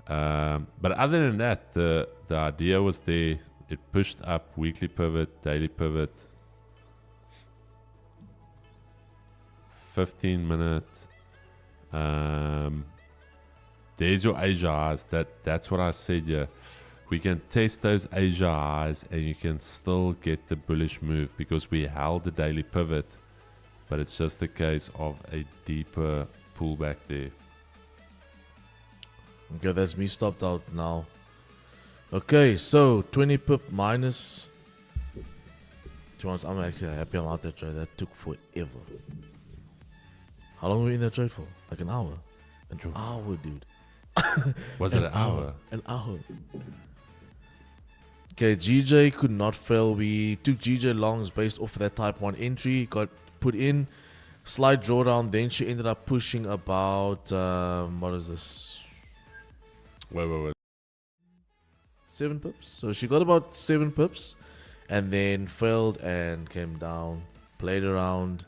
[SPEAKER 1] But other than that, the idea was there. It pushed up, weekly pivot, daily pivot, 15 minutes. There's your Asia highs. That's what I said here. We can test those Asia highs and you can still get the bullish move because we held the daily pivot, but it's just a case of a deeper pullback there.
[SPEAKER 2] Okay, that's me stopped out now. Okay, so 20 pip minus. To be honest, I'm actually happy I'm out that trade. That took forever. How long were we in that trade for? Like an hour? An hour, dude.
[SPEAKER 1] Was it an hour?
[SPEAKER 2] An hour. Okay, GJ could not fail. We took GJ longs based off of that type 1 entry. Got put in. Slight drawdown. Then she ended up pushing about, what is this?
[SPEAKER 1] Wait.
[SPEAKER 2] 7 pips. So she got about 7 pips and then failed and came down, played around,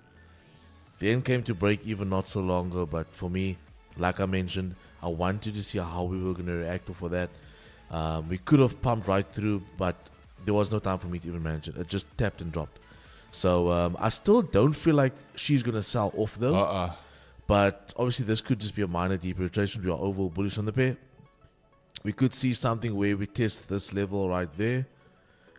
[SPEAKER 2] then came to break even not so long ago. But for me, like I mentioned, I wanted to see how we were going to react for that. We could have pumped right through, but there was no time for me to even manage it. It just tapped and dropped. So I still don't feel like she's going to sell off though. But obviously this could just be a minor depenetration. We are overall bullish on the pair. We could see something where we test this level right there,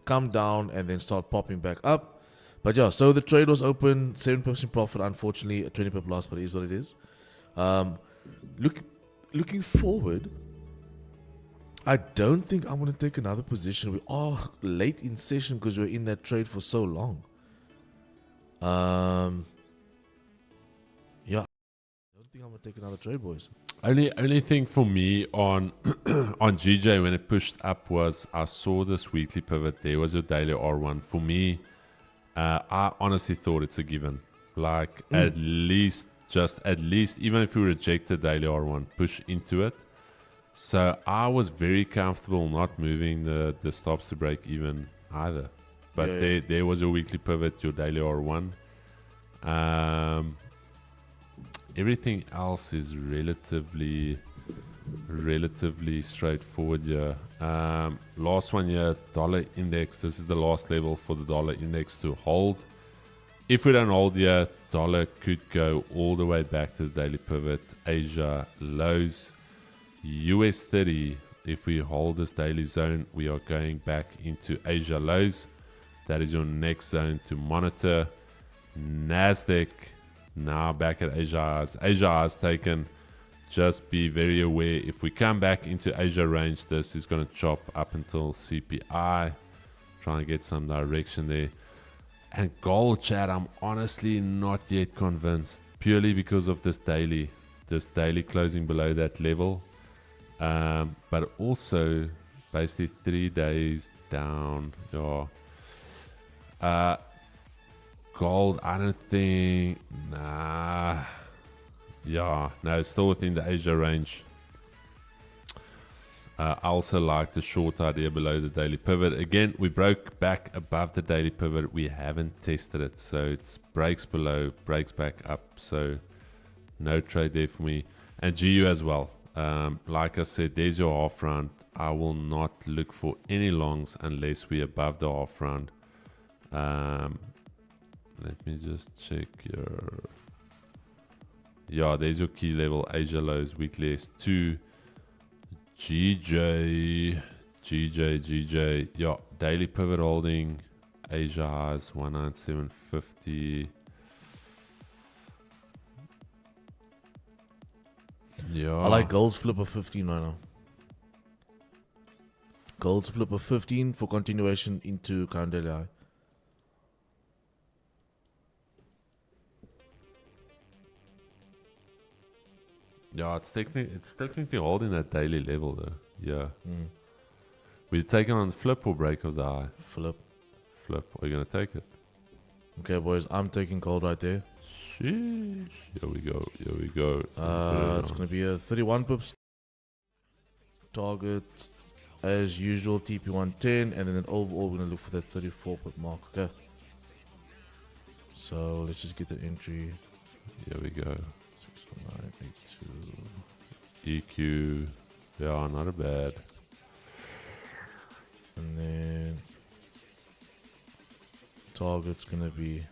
[SPEAKER 2] come down, and then start popping back up. But yeah, so the trade was open, 7% profit, unfortunately, a 20 pip loss, but it is what it is. Looking forward, I don't think I'm going to take another position. We are late in session because we were in that trade for so long. Yeah, I don't think I'm going to take another trade, boys.
[SPEAKER 1] Only thing for me on on GJ when it pushed up was I saw this weekly pivot. There was your daily R1. For me, I honestly thought it's a given. Like at least, even if we reject the daily R1, push into it. So I was very comfortable not moving the stops to break even either. But there was your weekly pivot, your daily R1. Everything else is relatively straightforward here. Last one here, dollar index. This is the last level for the dollar index to hold. If we don't hold here, dollar could go all the way back to the daily pivot. Asia lows. US 30, if we hold this daily zone, we are going back into Asia lows. That is your next zone to monitor. Nasdaq now back at Asia highs. Asia highs taken. Just be very aware. If we come back into Asia range, this is going to chop up until CPI. Try and get some direction there. And gold, chat, I'm honestly not yet convinced. Purely because of this daily closing below that level. But also basically 3 days down. Yeah. Gold, I don't think. Nah. Yeah, no, it's still within the Asia range. I also like the short idea below the daily pivot. Again, we broke back above the daily pivot. We haven't tested it. So it's breaks below, breaks back up. So no trade there for me. And GU as well. Like I said, there's your half round. I will not look for any longs unless we're above the half round. Let me just check your... Yeah, there's your key level. Asia lows, weekly S2. GJ. Yeah, daily pivot holding. Asia highs 197.50. Yeah.
[SPEAKER 2] I like gold's flip of 15 right now. Gold's flip of 15 for continuation into current daily high.
[SPEAKER 1] Yeah, it's technically holding that daily level though. Yeah. We're taking on the flip or break of the high?
[SPEAKER 2] Flip.
[SPEAKER 1] Flip. Are you gonna take it?
[SPEAKER 2] Okay, boys, I'm taking gold right there.
[SPEAKER 1] Sheesh. Here we go.
[SPEAKER 2] It's gonna be a 31 pips target as usual, TP 110, and then overall we're gonna look for that 34 pip mark. Okay. So let's just get the entry.
[SPEAKER 1] Here we go.
[SPEAKER 2] 61982.
[SPEAKER 1] EQ. Yeah, not a bad.
[SPEAKER 2] And then target's gonna be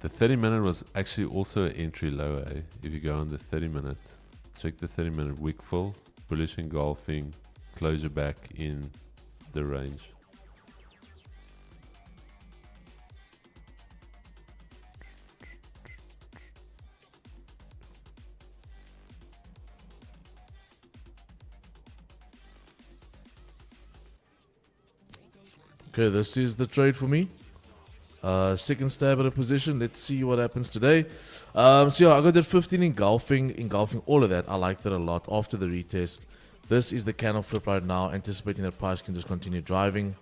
[SPEAKER 1] the 30-minute was actually also an entry low, eh? If you go on the 30-minute, check the 30-minute wick full, bullish engulfing, closure back in the range.
[SPEAKER 2] okay. This is the trade for me. Second stab at a position. Let's see what happens today. So yeah, I got that 15 engulfing all of that. I like that a lot after the retest. This is the candle flip right now, anticipating that price can just continue driving.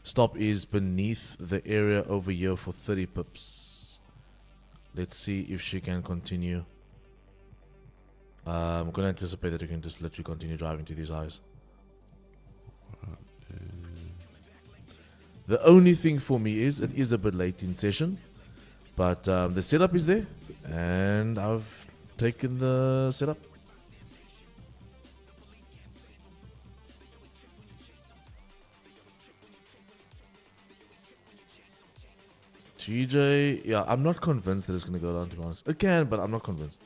[SPEAKER 2] Stop is beneath the area over here for 30 pips. Let's see if she can continue. I'm going to anticipate that we can just literally continue driving to these highs. The only thing for me is it is a bit late in session, but the setup is there, and I've taken the setup. GJ, yeah, I'm not convinced that it's going to go down, to be honest. It can, but I'm not convinced.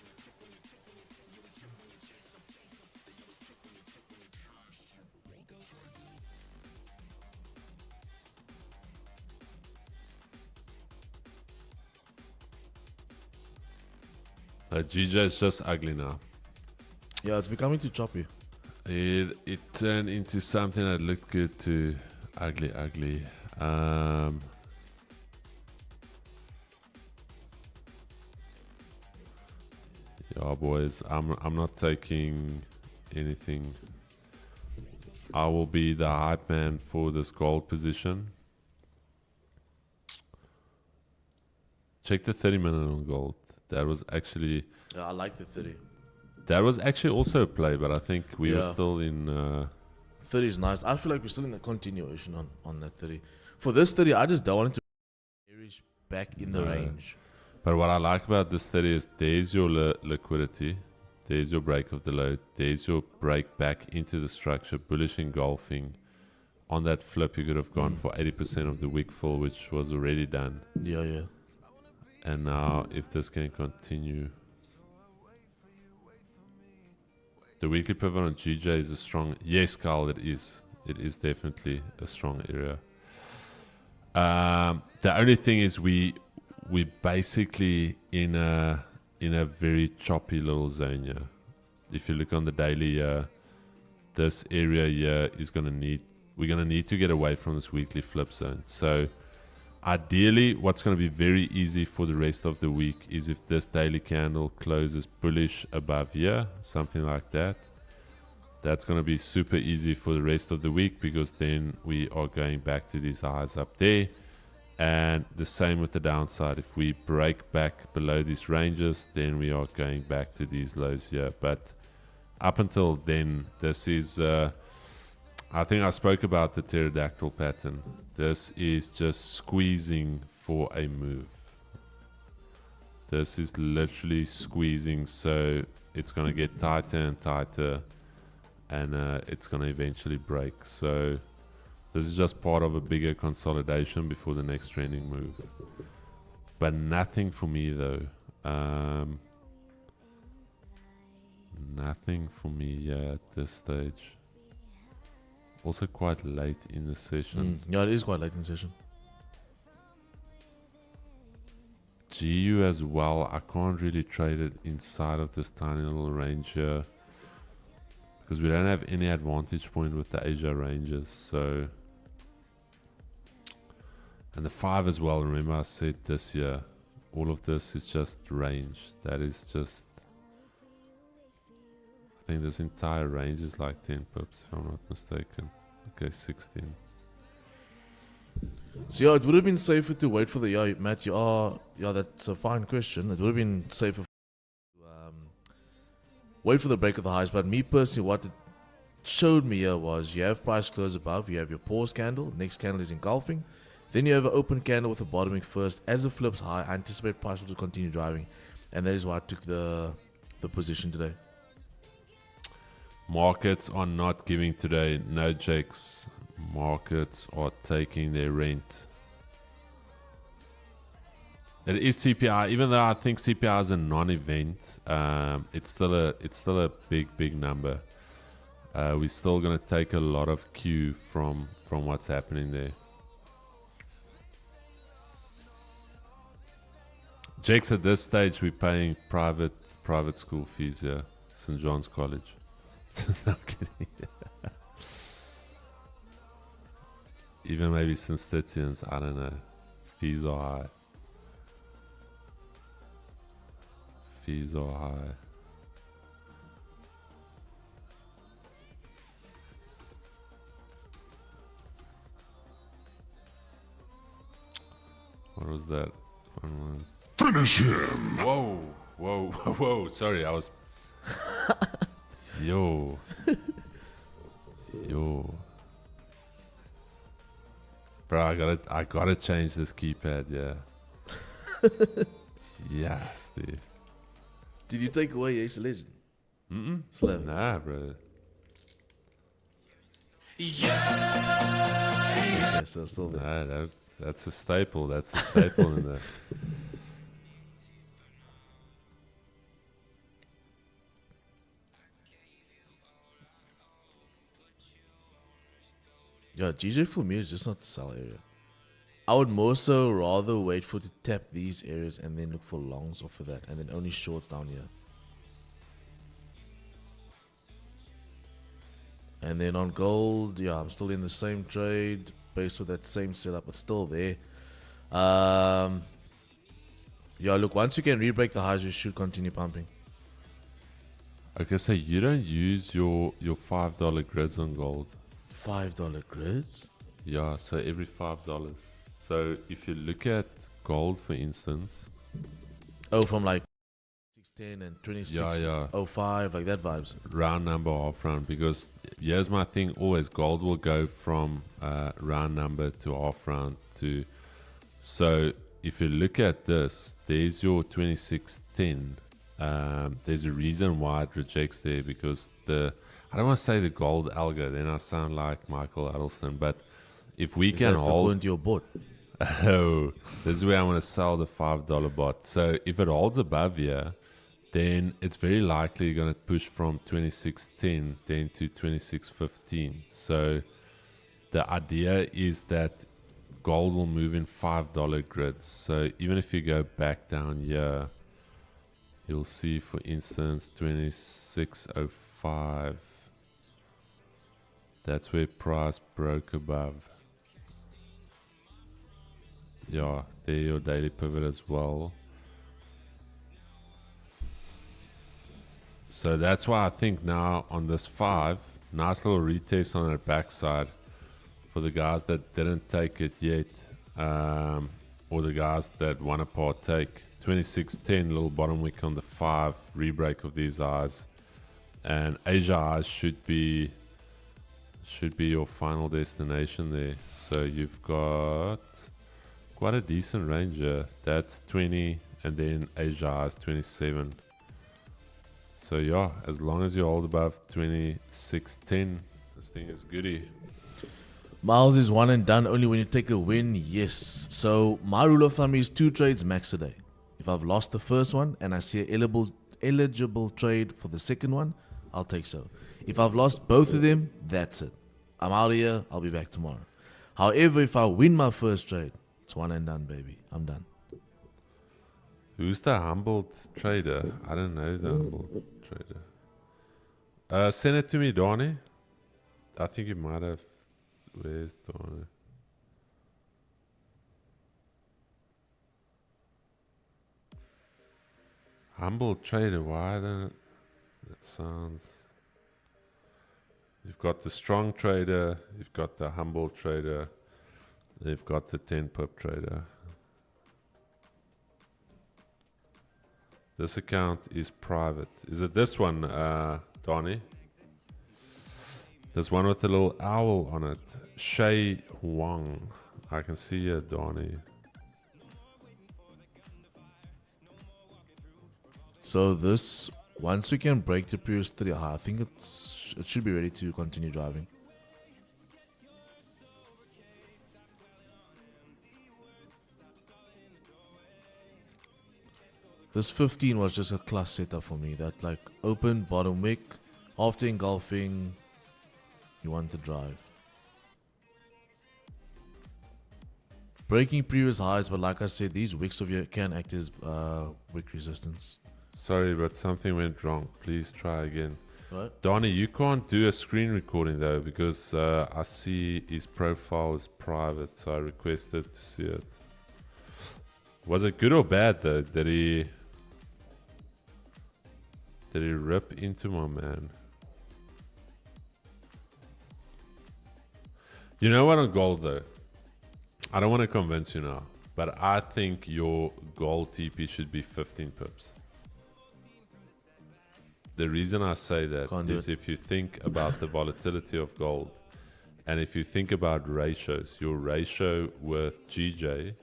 [SPEAKER 1] GJ is just ugly now.
[SPEAKER 2] Yeah, it's becoming too choppy.
[SPEAKER 1] It turned into something that looked good to ugly. Yeah, boys, I'm not taking anything. I will be the hype man for this gold position. Check the 30-minute on gold. That was actually...
[SPEAKER 2] Yeah, I like the 30.
[SPEAKER 1] That was actually also a play, but I think we were still in...
[SPEAKER 2] 30 is nice. I feel like we're still in the continuation on that 30. For this 30, I just don't want it to be back in the range.
[SPEAKER 1] But what I like about this 30 is there's your liquidity. There's your break of the low. There's your break back into the structure. Bullish engulfing. On that flip, you could have gone for 80% of the wick full, which was already done.
[SPEAKER 2] Yeah.
[SPEAKER 1] And now, if this can continue, the weekly pivot on GJ is a strong. Yes, Carl, it is. It is definitely a strong area. The only thing is we're basically in a very choppy little zone here. If you look on the daily, this area here is we're gonna need to get away from this weekly flip zone. So ideally, what's going to be very easy for the rest of the week is if this daily candle closes bullish above here, something like that. That's going to be super easy for the rest of the week, because then we are going back to these highs up there. And the same with the downside. If we break back below these ranges, then we are going back to these lows here. But up until then, this is, I think I spoke about the pterodactyl pattern. This is just squeezing for a move. This is literally squeezing, so it's going to get tighter and tighter, and it's going to eventually break. So this is just part of a bigger consolidation before the next trending move. But nothing for me though. Nothing for me at this stage. Also quite late in the session.
[SPEAKER 2] Yeah, it is quite late in the session.
[SPEAKER 1] GU as well. I can't really trade it inside of this tiny little range here, because we don't have any advantage point with the Asia ranges. So, and the 5 as well. Remember I said this year, all of this is just range. That is just, I think this entire range is like 10 pips if I'm not mistaken. Okay, 16.
[SPEAKER 2] So yeah, it would have been safer to wait for the, yeah, Matt, yeah, that's a fine question. It would have been safer to wait for the break of the highs. But me personally, what it showed me here was you have price close above, you have your pause candle, next candle is engulfing, then you have an open candle with a bottoming first. As it flips high, I anticipate price will continue driving, and that is why I took the position today.
[SPEAKER 1] Markets are not giving today, no Jakes. Markets are taking their rent. It is CPI, even though I think CPI is a non-event. It's still a big number. We're still gonna take a lot of cue from what's happening there. Jakes, at this stage we're paying private school fees here, St. John's College. No, I'm kidding. Even maybe since 30s, I don't know. Fees are high. Fees are high. What was that?
[SPEAKER 3] Finish him!
[SPEAKER 1] Whoa. Sorry, I was... Yo. Bro, I gotta change this keypad, yeah. Yes, dude.
[SPEAKER 2] Did you take away Ace Legend? Slap.
[SPEAKER 1] Nah, bro.
[SPEAKER 2] Yeah, so still there.
[SPEAKER 1] Nah, that's a staple. That's a staple in there.
[SPEAKER 2] Yeah, GJ for me is just not the sell area. I would more so rather wait for to tap these areas and then look for longs off of that, and then only shorts down here. And then on gold, yeah, I'm still in the same trade based with that same setup, but still there. Yeah, look, once you can re-break the highs, you should continue pumping.
[SPEAKER 1] Okay, so you don't use your $5 grids on gold.
[SPEAKER 2] $5 grids?
[SPEAKER 1] Yeah, so every $5. So if you look at gold, for instance.
[SPEAKER 2] Oh, from like 610 and 26,
[SPEAKER 1] Yeah.
[SPEAKER 2] 05, like that vibes.
[SPEAKER 1] Round number, half round. Because here's my thing always. Gold will go from round number to half round to... So if you look at this, there's your 2610. There's a reason why it rejects there, because I don't want to say the gold algo, then I sound like Michael Addleston, but if we can hold...
[SPEAKER 2] Is that your bot?
[SPEAKER 1] Oh, this is where I want to sell the $5 bot. So if it holds above here, then it's very likely going to push from 2610 then to 2615. So the idea is that gold will move in $5 grids. So even if you go back down here, you'll see, for instance, 2605. That's where price broke above. Yeah, there your daily pivot as well. So that's why I think now on this 5, nice little retest on that backside for the guys that didn't take it yet. or the guys that want to partake. 2610, little bottom wick on the 5, rebreak of these eyes, and Asia eyes should be your final destination there. So you've got quite a decent range here. That's 20, and then Asia eyes 27. So yeah, as long as you hold above 2610, this thing is goody.
[SPEAKER 2] Miles is one and done only when you take a win. Yes. So my rule of thumb is 2 trades max a day. If I've lost the first one and I see an eligible trade for the second one, I'll take so. If I've lost both of them, that's it. I'm out of here. I'll be back tomorrow. However, if I win my first trade, it's one and done, baby. I'm done.
[SPEAKER 1] Who's the humbled trader? I don't know the humbled trader. Send it to me, Donnie. I think you might have. Where's Donnie? Humbled trader. Why don't that sounds? You've got the strong trader. You've got the humble trader. They've got the 10 pip trader. This account is private. Is it this one, Donnie? There's one with a little owl on it. Shay Huang. I can see you, Donnie.
[SPEAKER 2] So this, once we can break the previous 3 high, I think it should be ready to continue driving. This 15 was just a class setup for me. That like open bottom wick, after engulfing, you want to drive. Breaking previous highs, but like I said, these wicks of you can act as wick resistance.
[SPEAKER 1] Sorry, but something went wrong. Please try again.
[SPEAKER 2] What?
[SPEAKER 1] Donnie, you can't do a screen recording though, because I see his profile is private, so I requested to see it. Was it good or bad though? Did he rip into my man? You know what on gold though? I don't want to convince you now, but I think your gold TP should be 15 pips. The reason I say that is if you think about the volatility of gold, and if you think about ratios, your ratio with GJ,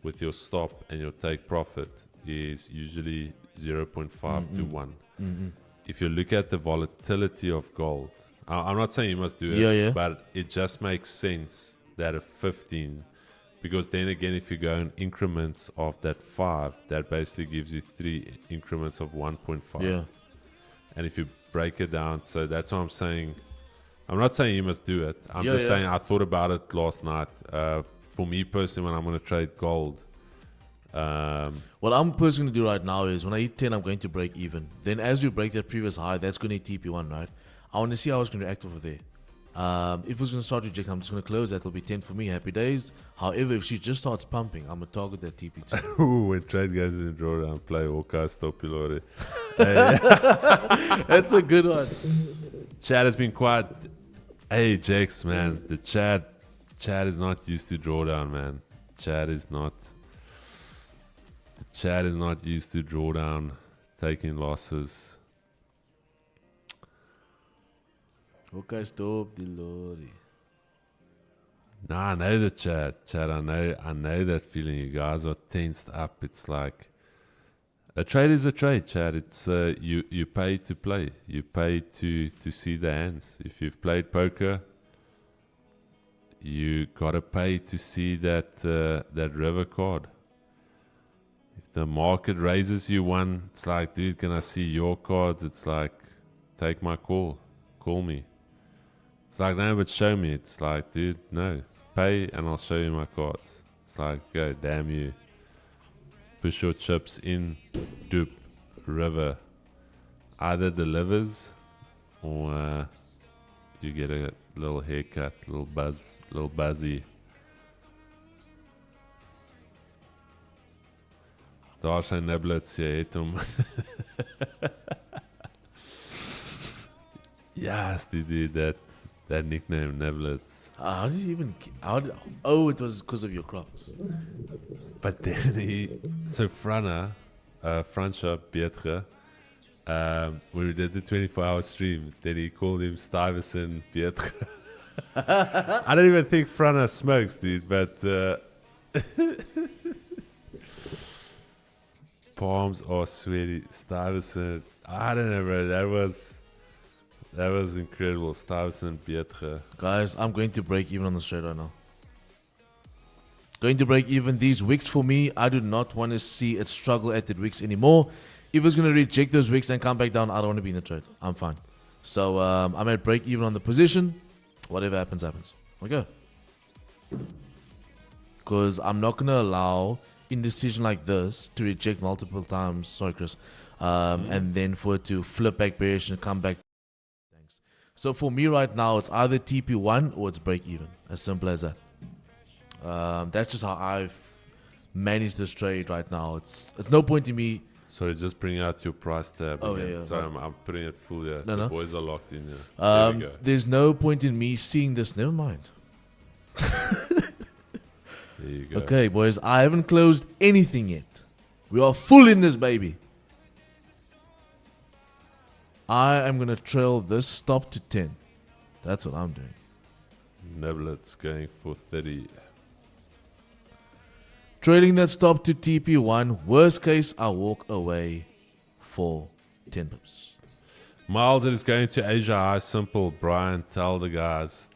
[SPEAKER 1] with your stop and your take profit, is usually 0.5 to 1.
[SPEAKER 2] Mm-hmm.
[SPEAKER 1] If you look at the volatility of gold, I'm not saying you must do it, but it just makes sense that a 15, because then again, if you go in increments of that 5, that basically gives you 3 increments of 1.5.
[SPEAKER 2] Yeah.
[SPEAKER 1] And if you break it down, so that's what I'm saying. I'm not saying you must do it. I'm just saying I thought about it last night. For me personally, when I'm going to trade gold.
[SPEAKER 2] What I'm personally going to do right now is when I hit 10, I'm going to break even. Then as we break that previous high, that's going to TP1, right? I want to see how it's going to react over there. If it's going to start rejecting, I'm just going to close. That will be 10 for me. Happy days. However, if she just starts pumping, I'm going to target that TP2.
[SPEAKER 1] Ooh, when trade goes in drawdown, play Orca, stop Pilore.
[SPEAKER 2] That's a good one.
[SPEAKER 1] Chad has been quite. Hey, Jax, man. The Chad is not used to drawdown, man. Chad is not used to drawdown, taking losses.
[SPEAKER 2] Okay, stop the lorry.
[SPEAKER 1] Nah, I know the Chad, I know that feeling. You guys are tensed up. It's like a trade is a trade, Chad. It's you pay to play. You pay to see the hands. If you've played poker, you gotta pay to see that river card. If the market raises you one, it's like, dude, can I see your cards? It's like, take my call. Call me. It's like, no, but show me. It's like, dude, no. Pay and I'll show you my cards. It's like, go, damn you. Push your chips in, dupe, river. Either delivers or you get a little haircut, little buzzy. Daar zijn niblets, jy het hom. Yes, die that That nickname, Nevlitz.
[SPEAKER 2] How did you even? Oh, it was because of your crops.
[SPEAKER 1] But then so Franscha Pietre, when we did the 24-hour stream, then he called him Stuyvesant Pietre. I don't even think Frana smokes, dude, but palms are sweaty. Stuyvesant, I don't know, bro. That was incredible. Stuyvesant Pietre.
[SPEAKER 2] Guys, I'm going to break even on the trade right now. Going to break even. These wicks for me, I do not want to see it struggle at the wicks anymore. If it's going to reject those wicks and come back down, I don't want to be in the trade. I'm fine. So I'm at break even on the position. Whatever happens, happens. Okay. Because I'm not going to allow indecision like this to reject multiple times. Sorry, Chris. And then for it to flip back bearish and come back. Thanks. So for me right now, it's either TP1 or it's break even. As simple as that. That's just how I've managed this trade right now. It's no point in me.
[SPEAKER 1] Sorry, just bring out your price tab.
[SPEAKER 2] Oh,
[SPEAKER 1] again.
[SPEAKER 2] yeah.
[SPEAKER 1] Sorry, I'm putting it full here.
[SPEAKER 2] No,
[SPEAKER 1] the
[SPEAKER 2] no.
[SPEAKER 1] boys are locked in here. There we go.
[SPEAKER 2] There's no point in me seeing this. Never mind.
[SPEAKER 1] There you go.
[SPEAKER 2] Okay, boys. I haven't closed anything yet. We are full in this, baby. I am going to trail this stop to 10. That's what I'm doing.
[SPEAKER 1] Nevlitz going for 30.
[SPEAKER 2] Trailing that stop to TP1. Worst case, I walk away for 10 pips.
[SPEAKER 1] Miles, it is going to Asia High. Simple. Brian, tell the guys.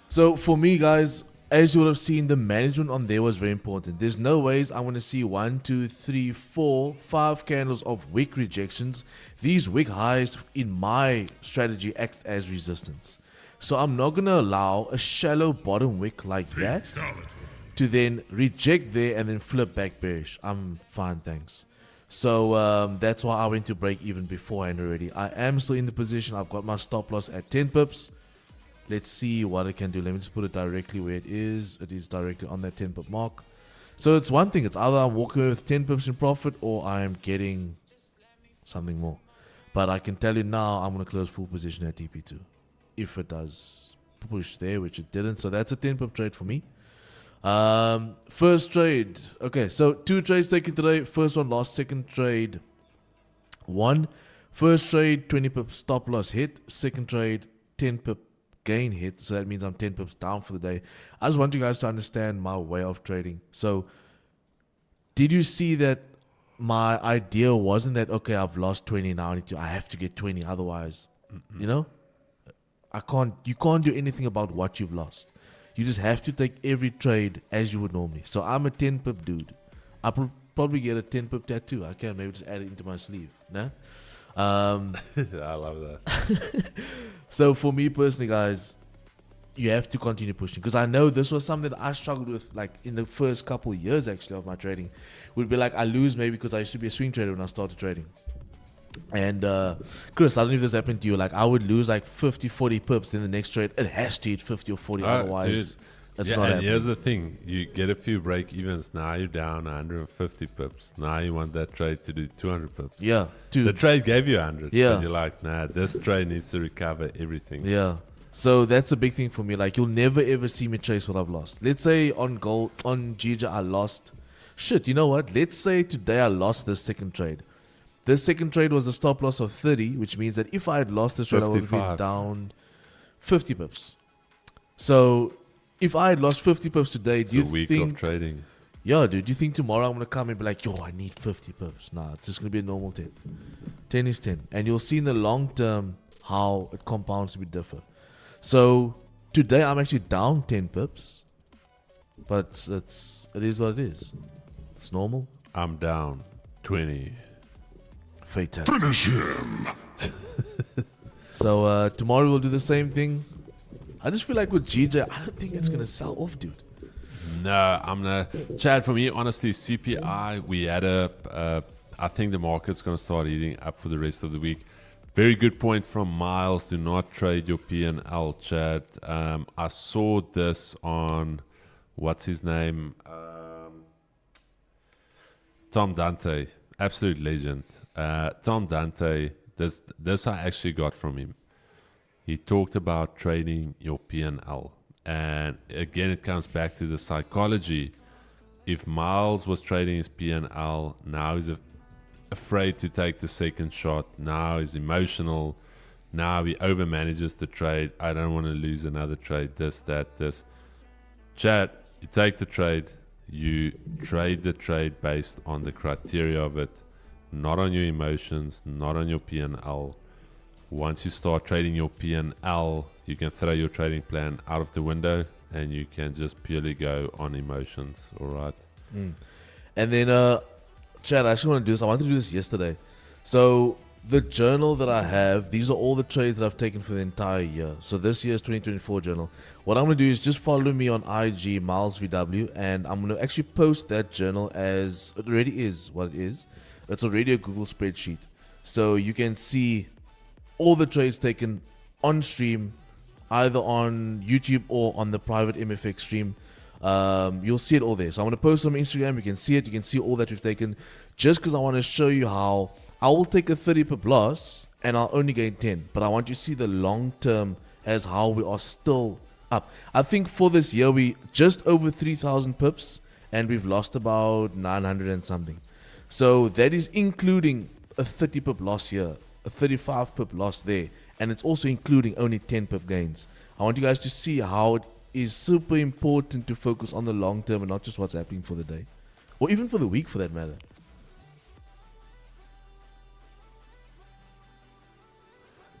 [SPEAKER 2] So for me, guys, as you would have seen, the management on there was very important. There's no ways I want to see 1, 2, 3, 4, 5 candles of wick rejections. These wick highs in my strategy act as resistance. So I'm not going to allow a shallow bottom wick like that to then reject there and then flip back bearish. I'm fine, thanks. So that's why I went to break even beforehand already. I am still in the position. I've got my stop loss at 10 pips. Let's see what I can do. Let me just put it directly where it is. It is directly on that 10 pip mark. So it's one thing. It's either I'm walking away with 10 pips in profit or I am getting something more. But I can tell you now, I'm going to close full position at TP2. If it does push there, which it didn't. So that's a 10 pip trade for me. First trade. Okay, so 2 trades taken today. First one lost. Second trade 1. First trade 20 pip stop loss hit. Second trade 10 pip gain hit. So that means I'm 10 pips down for the day. I just want you guys to understand my way of trading. So did you see that my idea wasn't that, okay, I've lost 20 now, I have to get 20, otherwise, you know, you can't do anything about what you've lost. You just have to take every trade as you would normally. So I'm a 10 pip dude. I'll probably get a 10 pip tattoo. I can maybe just add it into my sleeve. Nah?
[SPEAKER 1] I love that.
[SPEAKER 2] So for me personally, guys, you have to continue pushing, because I know this was something that I struggled with like in the first couple of years actually of my trading. Would be like I lose maybe because I used to be a swing trader when I started trading. And Chris, I don't know if this happened to you. Like I would lose like 50, 40 pips. Then the next trade, it has to hit 50 or 40. Otherwise,
[SPEAKER 1] dude.
[SPEAKER 2] it's
[SPEAKER 1] Yeah,
[SPEAKER 2] not
[SPEAKER 1] and
[SPEAKER 2] happening.
[SPEAKER 1] here's the thing. You get a few break evens. Now you're down 150 pips. Now you want that trade to do 200 pips.
[SPEAKER 2] Yeah,
[SPEAKER 1] The
[SPEAKER 2] dude.
[SPEAKER 1] trade gave you 100.
[SPEAKER 2] Yeah.
[SPEAKER 1] But you're like, nah, this trade needs to recover everything.
[SPEAKER 2] Yeah. So that's a big thing for me. Like you'll never ever see me chase what I've lost. Let's say on gold, on GJ, I lost. Shit, you know what? Let's say today I lost this second trade. This second trade was a stop loss of 30, which means that if I had lost this trade, I would have been
[SPEAKER 1] 55.
[SPEAKER 2] down 50 pips. So if I had lost 50 pips today,
[SPEAKER 1] It's
[SPEAKER 2] do you
[SPEAKER 1] a week
[SPEAKER 2] think?
[SPEAKER 1] of trading.
[SPEAKER 2] Yeah, dude. Do you think tomorrow I'm gonna come and be like, yo, I need 50 pips? Nah, it's just gonna be a normal 10. 10 is 10, and you'll see in the long term how it compounds to be different. So today I'm actually down 10 pips, but it is what it is. It's normal.
[SPEAKER 1] I'm down 20.
[SPEAKER 2] Fatality.
[SPEAKER 3] Finish him.
[SPEAKER 2] So tomorrow we'll do the same thing. I just feel like with GJ, I don't think it's gonna sell off, dude.
[SPEAKER 1] No, I'm gonna Chad. For me, honestly, CPI. We had I think the market's gonna start eating up for the rest of the week. Very good point from Miles. Do not trade your P&L, Chad. I saw this on what's his name, Tom Dante, absolute legend. Tom Dante. This I actually got from him. he talked about trading your P&L. And again, it comes back to the psychology. If Miles was trading his P&L, now he's afraid to take the second shot. Now he's emotional. Now he overmanages the trade. I don't want to lose another trade. This, that, this. Chad, you take the trade. You trade the trade based on the criteria of it, not on your emotions, not on your P&L. Once you start trading your P&L, you can throw your trading plan out of the window and you can just purely go on emotions. All right.
[SPEAKER 2] And then, Chad, I actually want to do this. I wanted to do this yesterday. So the journal that I have, these are all the trades that I've taken for the entire year. So this year's 2024 journal. What I'm going to do is just follow me on IG, Miles VW, and I'm going to actually post that journal as it already is what it is. It's already a Google spreadsheet. So you can see all the trades taken on stream, either on YouTube or on the private MFX stream. You'll see it all there. So I'm going to post it on Instagram. You can see it. You can see all that we've taken. Just because I want to show you how I will take a 30 pip loss and I'll only gain 10. But I want you to see the long term as how we are still up. I think for this year, we just over 3,000 pips and we've lost about 900 and something. So that is including a 30 pip loss here, a 35 pip loss there. And it's also including only 10 pip gains. I want you guys to see how it is super important to focus on the long term and not just what's happening for the day. Or even for the week for that matter.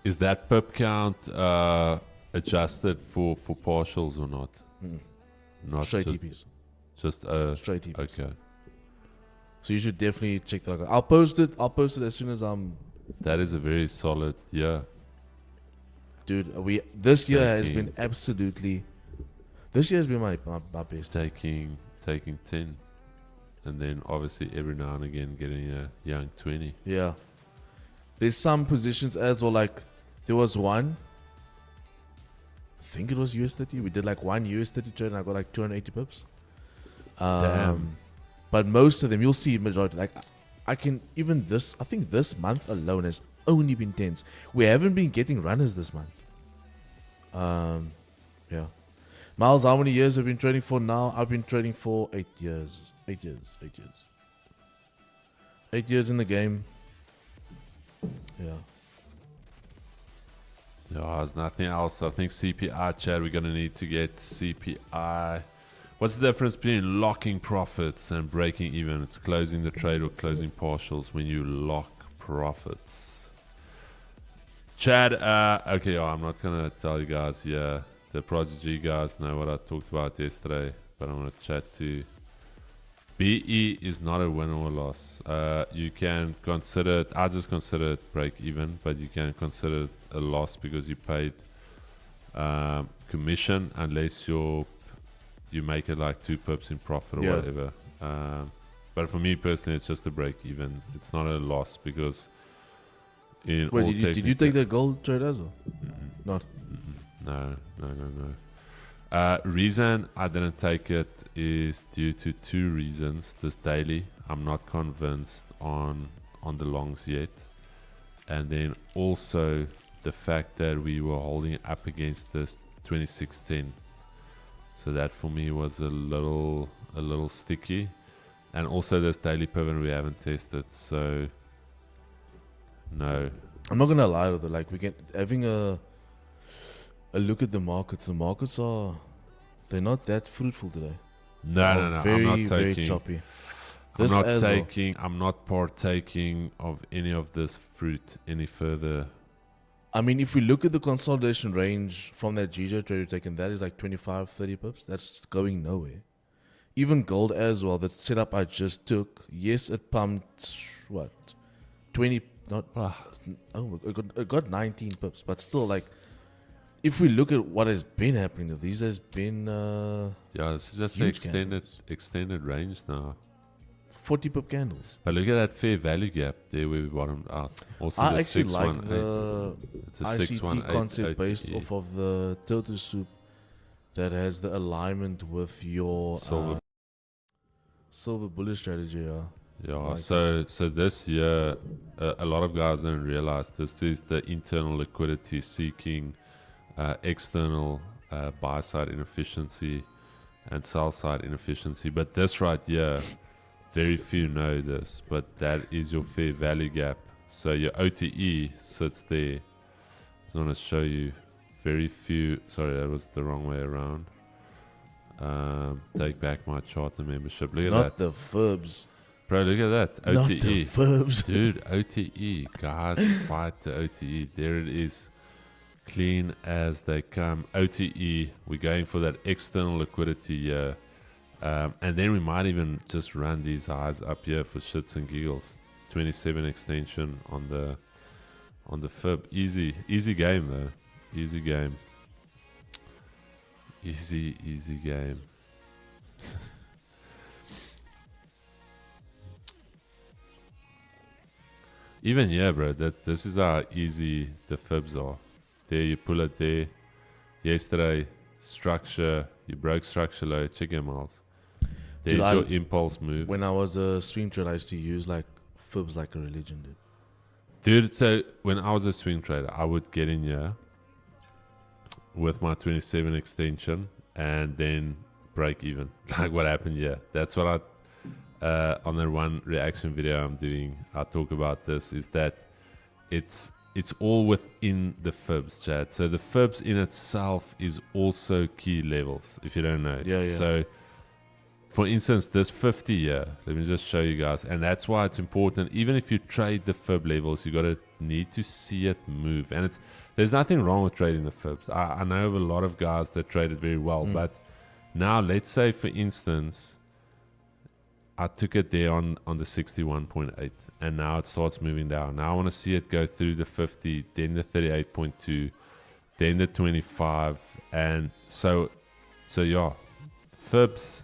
[SPEAKER 1] Is that pip count adjusted for partials or not? Not
[SPEAKER 2] Straight
[SPEAKER 1] just,
[SPEAKER 2] TPs.
[SPEAKER 1] Just
[SPEAKER 2] Straight TPs.
[SPEAKER 1] okay.
[SPEAKER 2] So you should definitely check that out. I'll post it as soon as I'm...
[SPEAKER 1] That is a very solid, yeah.
[SPEAKER 2] Dude, this year has
[SPEAKER 1] Taking-
[SPEAKER 2] been absolutely... This year has been my best.
[SPEAKER 1] Taking 10, and then obviously every now and again getting a young 20.
[SPEAKER 2] Yeah. There's some positions as well, like there was one, I think it was US30. We did like one US30 trade and I got like 280 pips.
[SPEAKER 1] Damn.
[SPEAKER 2] But most of them, you'll see majority. Like I can, even this, I think this month alone has only been 10s. We haven't been getting runners this month. Yeah. Miles, how many years have you been trading for now? I've been trading for 8 years. 8 years. 8 years in the game. Yeah.
[SPEAKER 1] Yeah, there's nothing else. I think CPI, Chad, we're going to need to get CPI. What's the difference between locking profits and breaking even? It's closing the trade or closing partials when you lock profits. Chad, okay, I'm not going to tell you guys here. The Prodigy guys know what I talked about yesterday, but I'm going to chat to BE is not a win or a loss. You can consider it, I just consider it break even, but you can consider it a loss because you paid commission unless you make it like 2 pips in profit or whatever. But for me personally, it's just a break even. It's not a loss because in
[SPEAKER 2] Wait,
[SPEAKER 1] all
[SPEAKER 2] did you take that gold trade as well? Not.
[SPEAKER 1] No. Reason I didn't take it is due to 2 reasons. This daily, I'm not convinced on the longs yet, and then also the fact that we were holding up against this 2610. So that for me was a little sticky, and also this daily pivot we haven't tested. So no,
[SPEAKER 2] I'm not gonna lie though. Like having a look at the markets. The markets they're not that fruitful today.
[SPEAKER 1] No.
[SPEAKER 2] Very,
[SPEAKER 1] I'm not
[SPEAKER 2] very
[SPEAKER 1] taking.
[SPEAKER 2] choppy.
[SPEAKER 1] I'm not partaking of any of this fruit any further.
[SPEAKER 2] I mean, if we look at the consolidation range from that GJ trade we've taken, that is like 25, 30 pips. That's going nowhere. Even gold as well, that setup I just took, yes, it pumped, 20, it got 19 pips, but still, like, if we look at what has been happening, these has been
[SPEAKER 1] This is just the
[SPEAKER 2] huge
[SPEAKER 1] extended range now.
[SPEAKER 2] 40 pip candles.
[SPEAKER 1] But look at that fair value gap there where we bottomed out. Also
[SPEAKER 2] I
[SPEAKER 1] the
[SPEAKER 2] actually like
[SPEAKER 1] 618.
[SPEAKER 2] the
[SPEAKER 1] It's a
[SPEAKER 2] ICT
[SPEAKER 1] 618
[SPEAKER 2] concept based
[SPEAKER 1] OTE.
[SPEAKER 2] off of the total soup that has the alignment with your silver bullet strategy.
[SPEAKER 1] Yeah,
[SPEAKER 2] like
[SPEAKER 1] so this year, a lot of guys don't realize this is the internal liquidity seeking external buy side inefficiency and sell side inefficiency. But this right here, very few know this, but that is your fair value gap. So your OTE sits there. I just want to show you very few. Sorry, that was the wrong way around. Take back my charter membership. Look at
[SPEAKER 2] Not
[SPEAKER 1] that.
[SPEAKER 2] the FUBs.
[SPEAKER 1] Bro, look at that.
[SPEAKER 2] Not
[SPEAKER 1] OTE.
[SPEAKER 2] the FUBs.
[SPEAKER 1] Dude, OTE. Guys, fight the OTE. There it is. Clean as they come. OTE. We're going for that external liquidity here. And then we might even just run these highs up here for shits and giggles. 27 extension on the fib. Easy game though. Easy game. Easy game. Even yeah, bro. This is how easy the fibs are. There you pull it there. Yesterday, structure. You broke structure low. Chicken miles. There's
[SPEAKER 2] Dude,
[SPEAKER 1] your impulse move.
[SPEAKER 2] When I was a swing trader, I used to use like FUBs like a religion, dude.
[SPEAKER 1] Dude, so when I was a swing trader, I would get in here with my 27 extension and then break even. Like what happened here. That's what on the one reaction video I'm doing, I talk about this, is that it's all within the fibs, Chad. So the fibs in itself is also key levels, if you don't know.
[SPEAKER 2] Yeah.
[SPEAKER 1] So for instance, this 50 here, let me just show you guys. And that's why it's important. Even if you trade the fib levels, you need to see it move. And there's nothing wrong with trading the fibs. I know of a lot of guys that trade it very well. But now let's say, for instance, I took it there on the 61.8. And now it starts moving down. Now I want to see it go through the 50, then the 38.2, then the 25. And so yeah, fibs.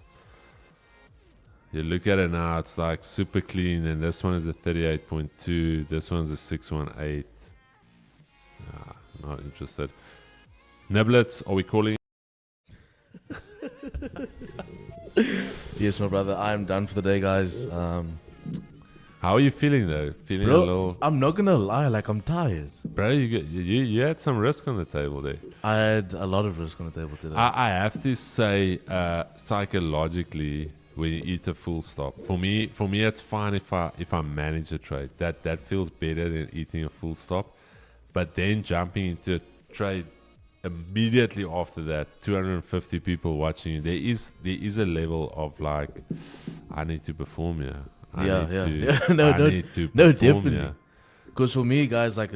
[SPEAKER 1] You look at it now, it's like super clean, and this one is a 38.2, this one's a 618. Not interested. Niblets, are we calling?
[SPEAKER 2] Yes, my brother, I am done for the day, guys.
[SPEAKER 1] How are you feeling though? Feeling
[SPEAKER 2] Bro,
[SPEAKER 1] a little...
[SPEAKER 2] I'm not gonna lie, like I'm tired.
[SPEAKER 1] Bro, you had some risk on the table there.
[SPEAKER 2] I had a lot of risk on the table today.
[SPEAKER 1] I have to say, psychologically, when you eat a full stop, for me it's fine if I manage a trade. That feels better than eating a full stop. But then jumping into a trade immediately after that, 250 people watching you, there is a level of like, I need to perform here.
[SPEAKER 2] Yeah.
[SPEAKER 1] No,
[SPEAKER 2] Definitely. Because for me, guys, like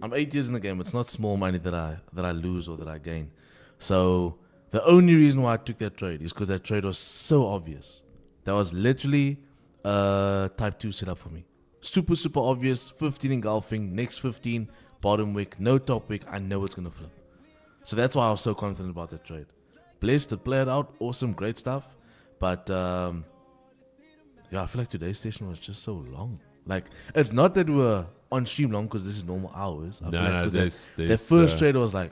[SPEAKER 2] I'm 8 years in the game. It's not small money that I lose or that I gain. So the only reason why I took that trade is because that trade was so obvious. That was literally type 2 setup for me. Super obvious. 15 engulfing, next 15, bottom wick, no top wick. I know it's going to flip. So that's why I was so confident about that trade. Blessed to play it out. Awesome, great stuff. But yeah, I feel like today's session was just so long. Like, it's not that we're on stream long because this is normal hours. I feel like that first trade was like,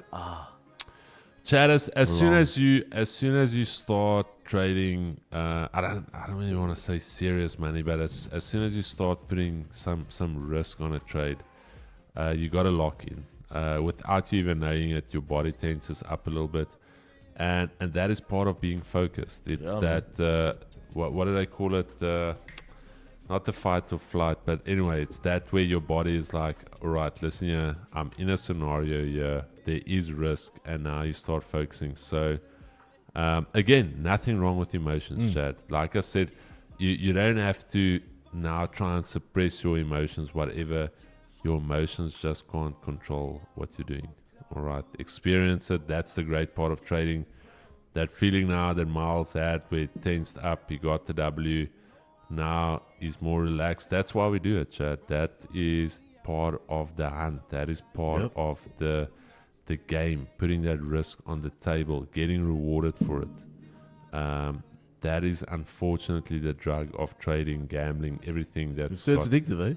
[SPEAKER 1] Chad, as soon as you start trading, I don't really want to say serious money, but as soon as you start putting some risk on a trade, you got to lock in. Without you even knowing it, your body tenses up a little bit, and that is part of being focused. It's what do they call it? Not the fight or flight, but anyway, it's that where your body is like, all right, listen here, I'm in a scenario here, there is risk, and now you start focusing. So again, nothing wrong with emotions, Chad. Like I said, you don't have to now try and suppress your emotions, whatever. Your emotions just can't control what you're doing. All right, experience it. That's the great part of trading. That feeling now that Miles had where it tensed up, he got the W. Now he's more relaxed. That's why we do it, Chad. That is part of the hunt. That is part of the game. Putting that risk on the table, getting rewarded for it. That is unfortunately the drug of trading, gambling, everything. That's
[SPEAKER 2] it's addictive, eh?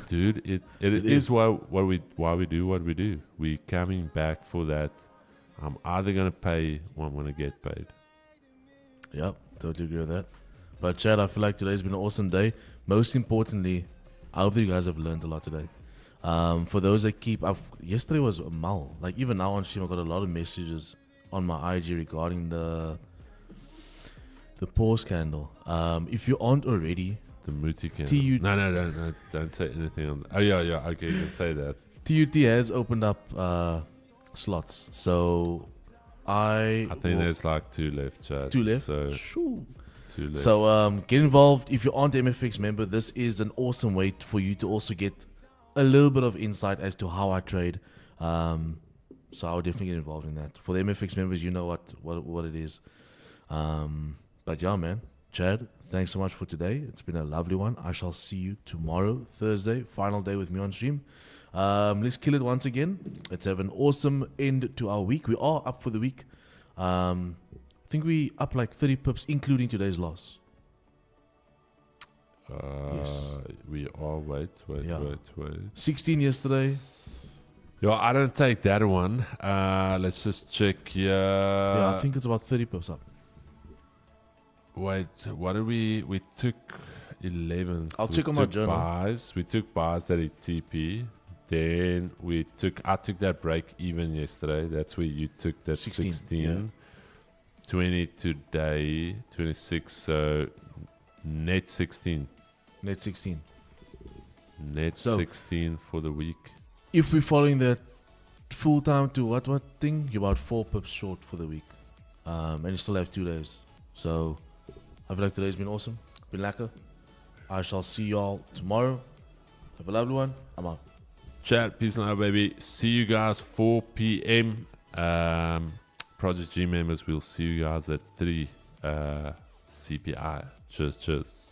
[SPEAKER 1] Dude, it is why we do what we do. We're coming back for that. I'm either gonna pay or I'm gonna get paid.
[SPEAKER 2] Yep, totally agree with that. But Chad, I feel like today's been an awesome day. Most importantly, I hope that you guys have learned a lot today. For those that keep up, yesterday was a mull. Like even now on stream, I got a lot of messages on my IG regarding the pause candle. If you aren't already,
[SPEAKER 1] The Muti can.
[SPEAKER 2] TU
[SPEAKER 1] No, don't say anything on. Oh yeah, okay, you can say that.
[SPEAKER 2] TUT has opened up slots, so I
[SPEAKER 1] think there's like 2 left, Chad.
[SPEAKER 2] 2 left.
[SPEAKER 1] So
[SPEAKER 2] Shoo.
[SPEAKER 1] 2 left.
[SPEAKER 2] So get involved. If you aren't an MFX member, this is an awesome way for you to also get a little bit of insight as to how I trade. So I would definitely get involved in that. For the MFX members, you know what it is. But yeah, man, Chad, thanks so much for today. It's been a lovely one. I shall see you tomorrow, Thursday, final day with me on stream. Let's kill it once again. Let's have an awesome end to our week. We are up for the week. I think we up like 30 pips, including today's loss. Yes.
[SPEAKER 1] We are. Wait.
[SPEAKER 2] Yeah. 16 yesterday.
[SPEAKER 1] Yo, I don't take that one. Let's just check here.
[SPEAKER 2] Yeah, I think it's about 30 pips up.
[SPEAKER 1] Wait, what did we took 11.
[SPEAKER 2] I'll check on my journal.
[SPEAKER 1] Buys. We took buys that at TP. Then I took that break even yesterday. That's where you took that 16.
[SPEAKER 2] Yeah.
[SPEAKER 1] 20 today, 26, so net 16.
[SPEAKER 2] Net 16.
[SPEAKER 1] Net
[SPEAKER 2] So,
[SPEAKER 1] 16 for the week.
[SPEAKER 2] If we're following that full time to what thing, you're about 4 pips short for the week. And you still have 2 days. So I feel like today's been awesome. Been lekker. I shall see y'all tomorrow. Have a lovely one. I'm out.
[SPEAKER 1] Chat, peace and love, baby. See you guys 4 p.m. Project G members, we'll see you guys at 3 CPI. Cheers.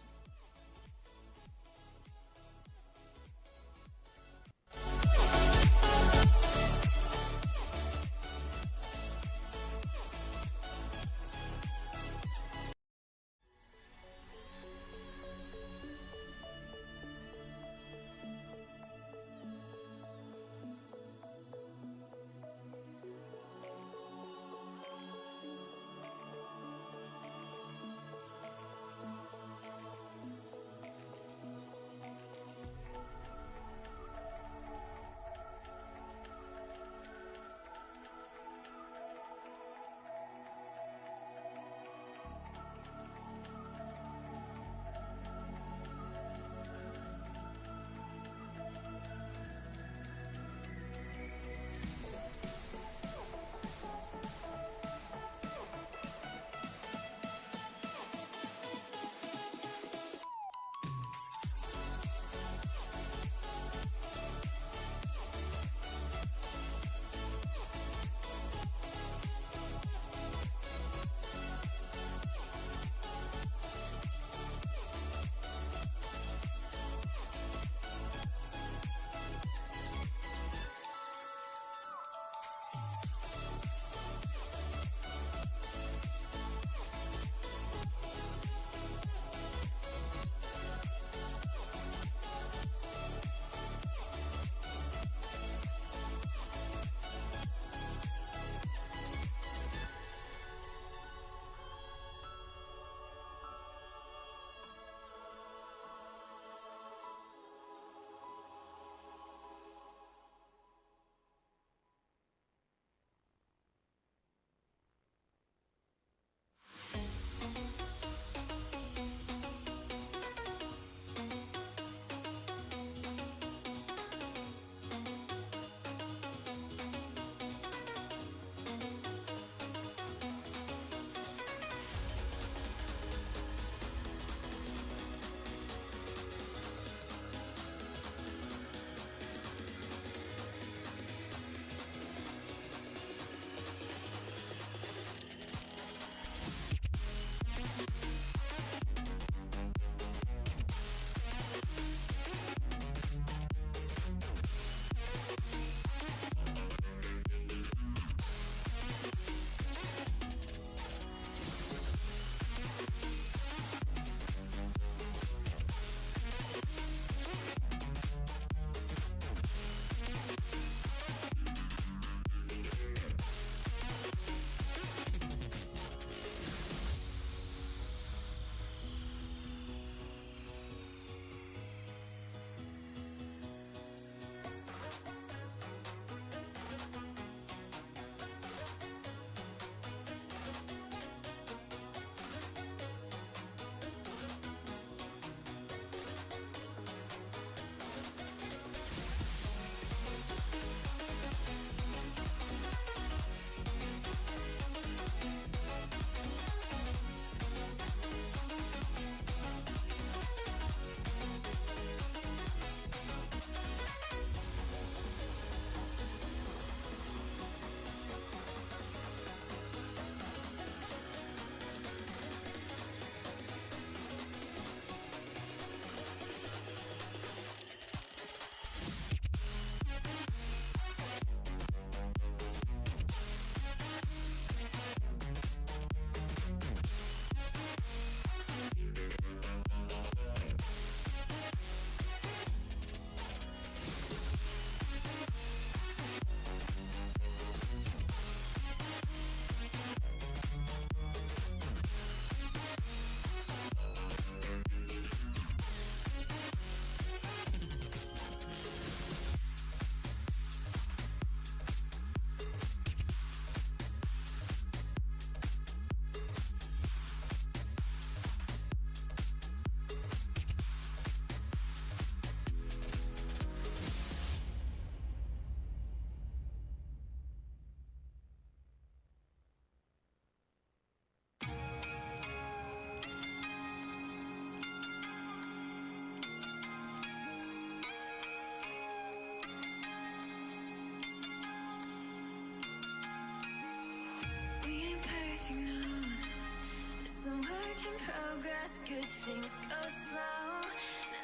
[SPEAKER 4] good things go slow.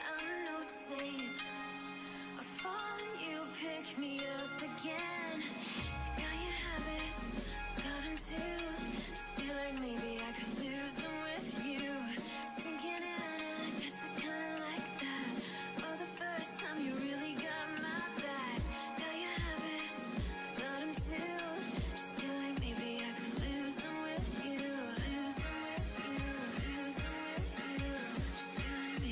[SPEAKER 4] I'm no saint. I fall and you pick me up again. Got your habits, got them too. Just feel like maybe I could lose them with you. Sinking in, and I guess I kinda like that. For the first time, you really got my back. Got your habits, got them too. Just feel like maybe I could lose them with you. Lose them with you, lose them with you. Just feel like maybe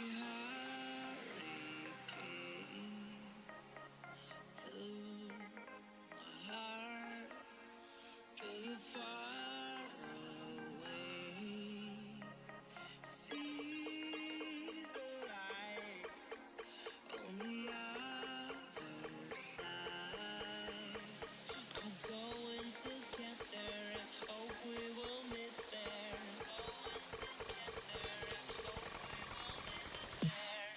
[SPEAKER 4] a hurricane to my heart. Till you're far away. See the lights on the other side. I'm going to get there. I hope we will meet there. Going to get there. I hope we will meet there.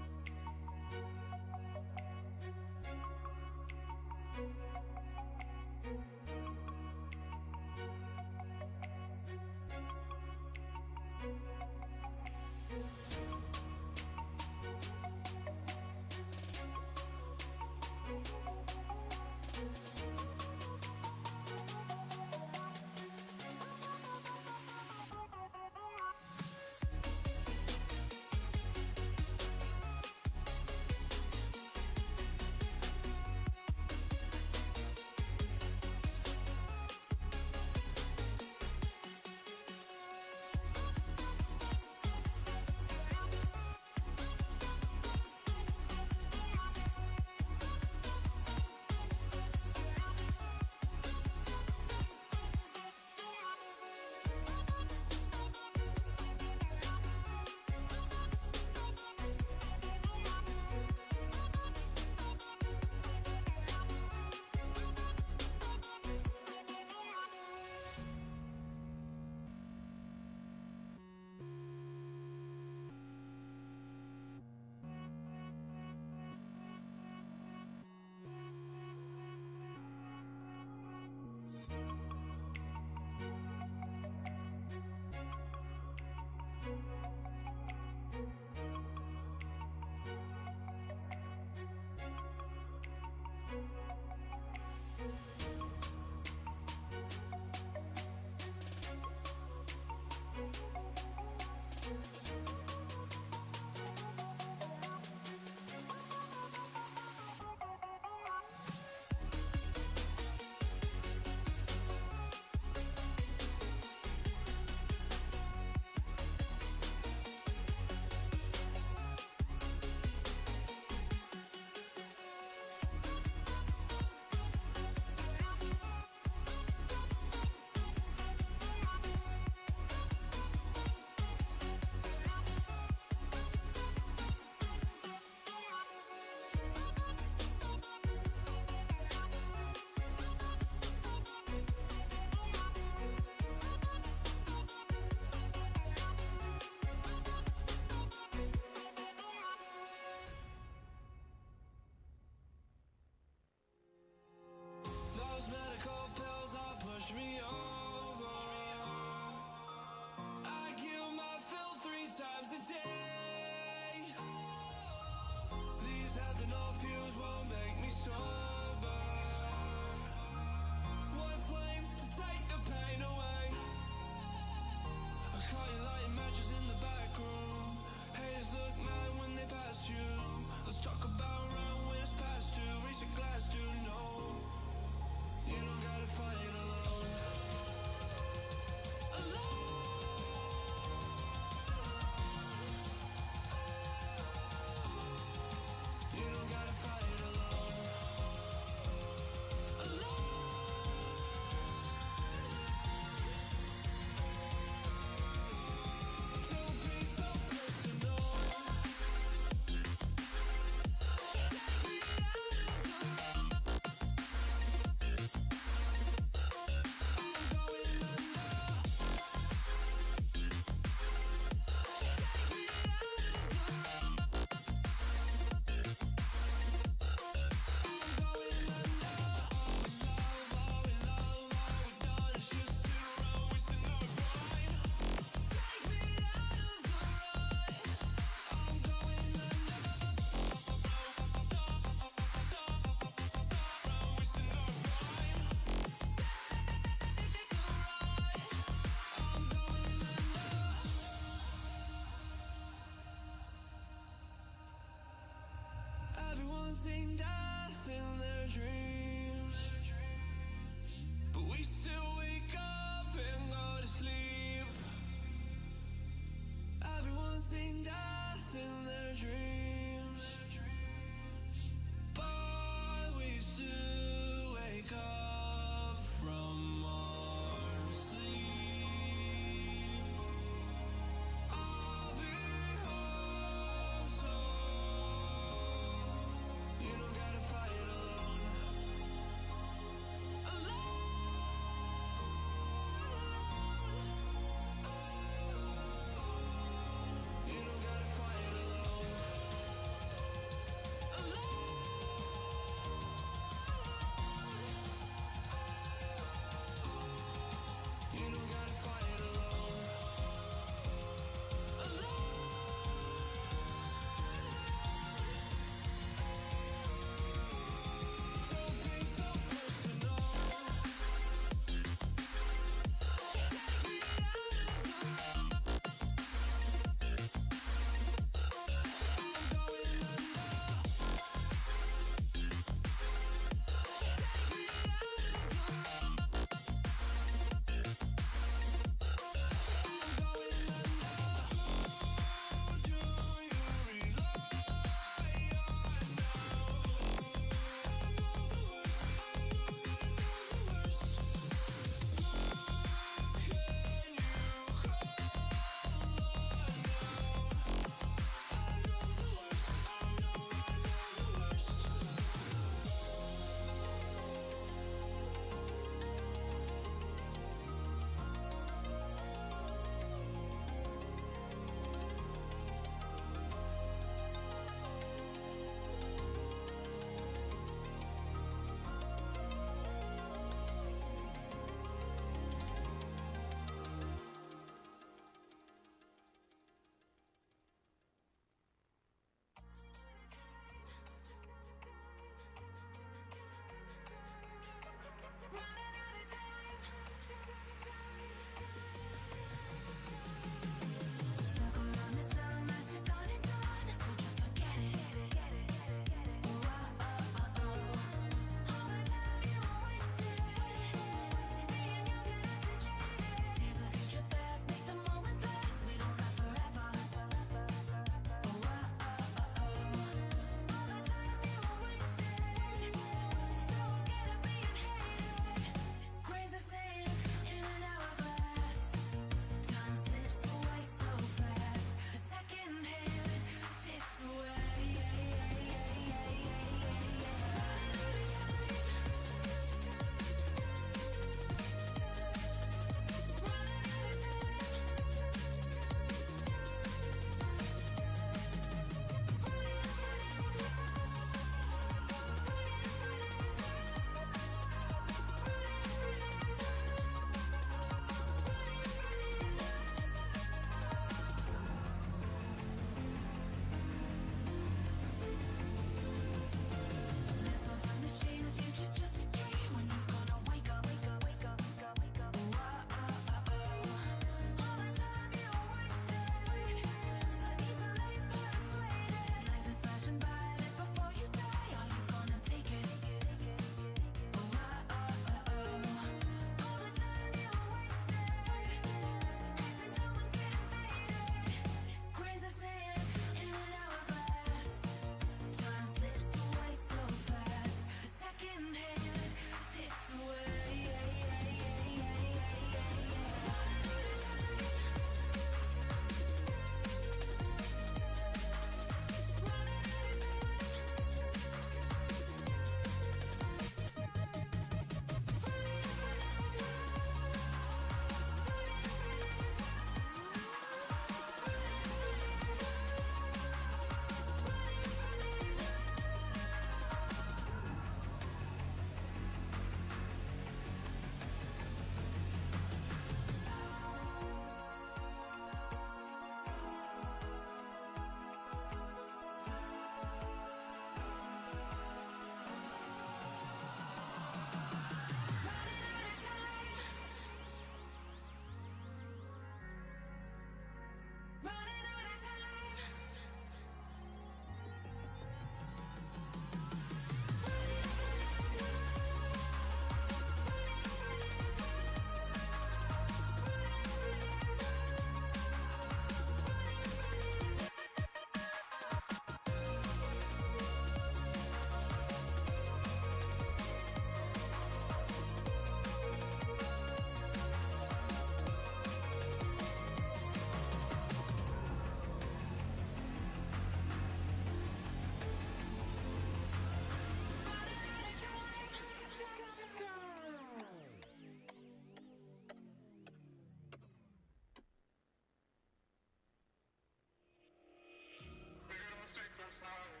[SPEAKER 3] last night.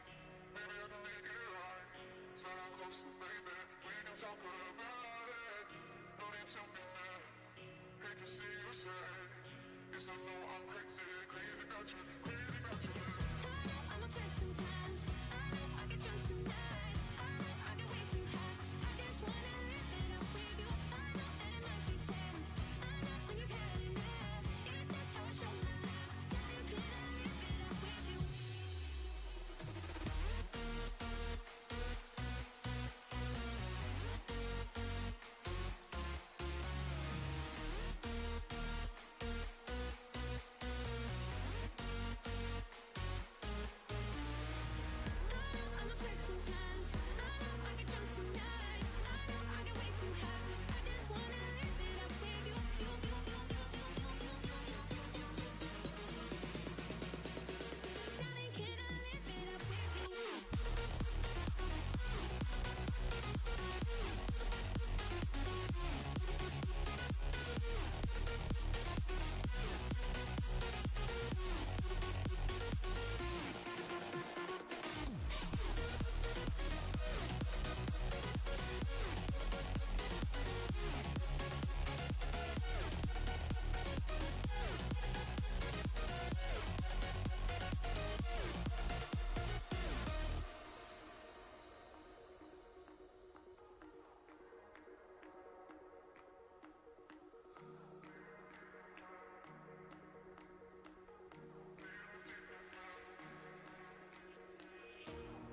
[SPEAKER 3] Maybe I can make it right. Sit down closer, baby. We can talk about it. No need to be mad. Hate to see you say. Yes, I know I'm crazy, crazy about you, crazy about you.
[SPEAKER 4] I know I'm a flirt sometimes. I know I get drunk some nights. I know I get way too high. I just wanna live it up with you. I know that it might be tense. I know when you've had enough. It's just how I show my love. Darling, can I live it up with you? I'm a flirt sometimes. I know I get drunk some nights. I know I get way too high. I just wanna live it up with you. Darling, can I live it up with you?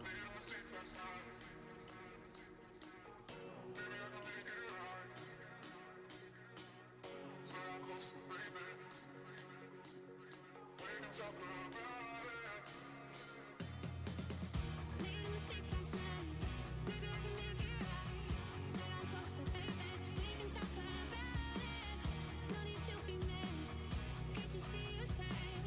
[SPEAKER 3] Made a mistake last night. Maybe I can make it right. Sit down closer, baby. We can talk about it.
[SPEAKER 4] Made a mistake last night. Maybe I can make it right. Sit down closer, baby. We can talk about it. No need to be mad. Hate to see you sad.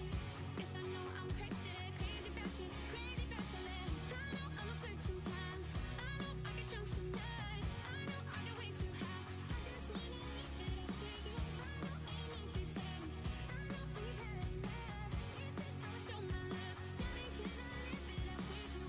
[SPEAKER 4] Yes, I know I'm crazy, crazy about you, crazy about your lips. I know I'm a flirt sometimes. I know I get drunk some nights. I know I get way too high. I just wanna live it up with you. I know that it might be tense. I know when you've had enough. It's just how I show my love. Darling, can I live it up with you?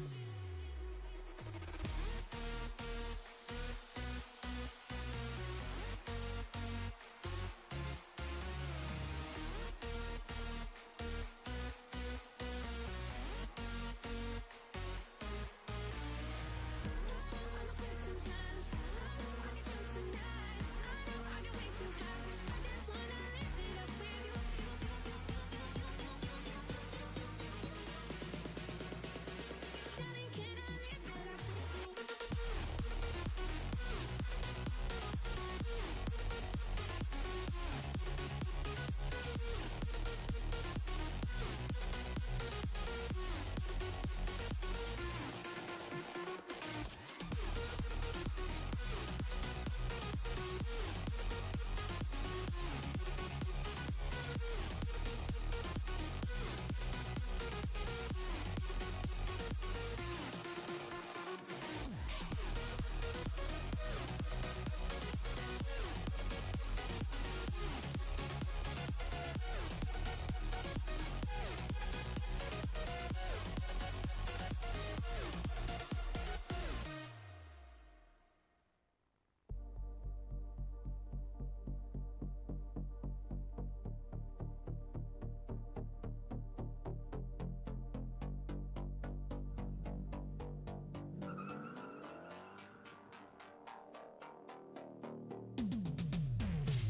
[SPEAKER 4] I'm a flirt sometimes. I know I get drunk some nights. I know I get way too high. I just wanna live it up with you. Darling, can I live it up with you?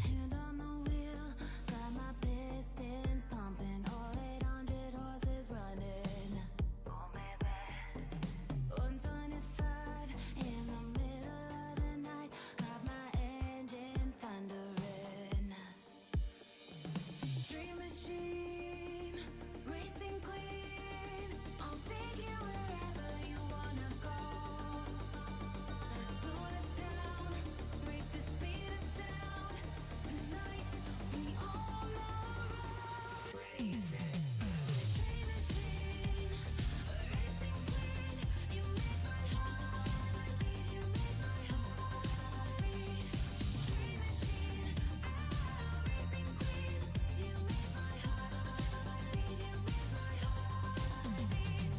[SPEAKER 4] Hand on the wheel, got my pistons pumping, all 800 horses running. Oh, baby. 125 in the middle of the night, got my engine thundering. Dream machine, racing queen, I'll take you wherever you wanna go. Let's blow this down, break the speed of sound. Tonight we all know crazy. Dream machine, racing queen, you make my heart beat. You make my heart beat. Dream machine, racing queen, you make my heart beat. You make my heart beat.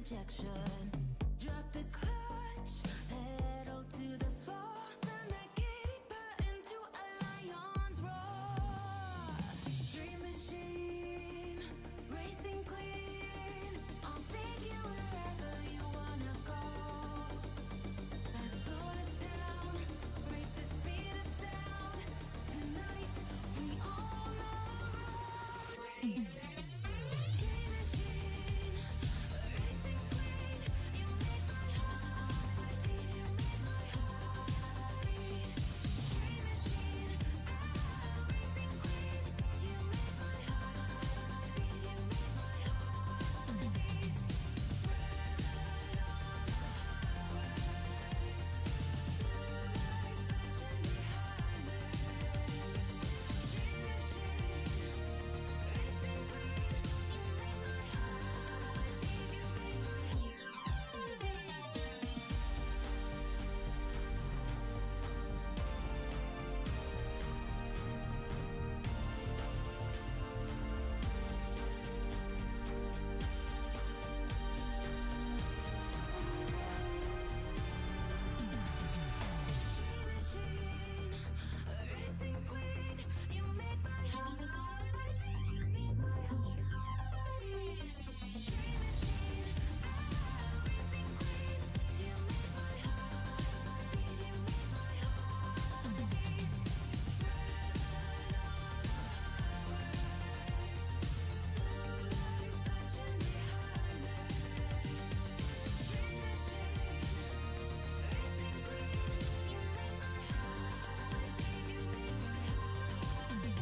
[SPEAKER 4] injection. Drop the clutch, pedal to the floor. Turn that kitty butt into a lion's roar. Dream machine, racing queen. I'll take you wherever you wanna go. Let's slow this down, break the speed of sound. Tonight we all know dream machine, racing queen. You make my heart beat. You make my heart beat. Dream machine, racing queen. You make my heart beat. You make my heart beat. Red light on the highway, blue lights flashing behind me. Dream machine, racing queen. You make my heart beat. You make my heart beat. Dream machine, racing queen. You make my heart beat. You make my heart beat. Dream machine, racing queen. You make my heart beat. You make my heart beat. Red light on the highway, blue lights flashing behind me. Dream machine, racing queen. You make my heart beat. You make my heart beat.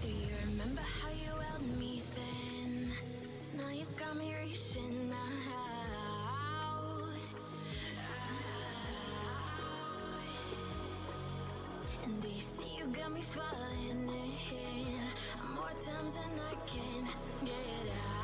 [SPEAKER 4] Do you remember how you held me then? Now you got me reaching out. And do you see you got me falling in more times than I can get out?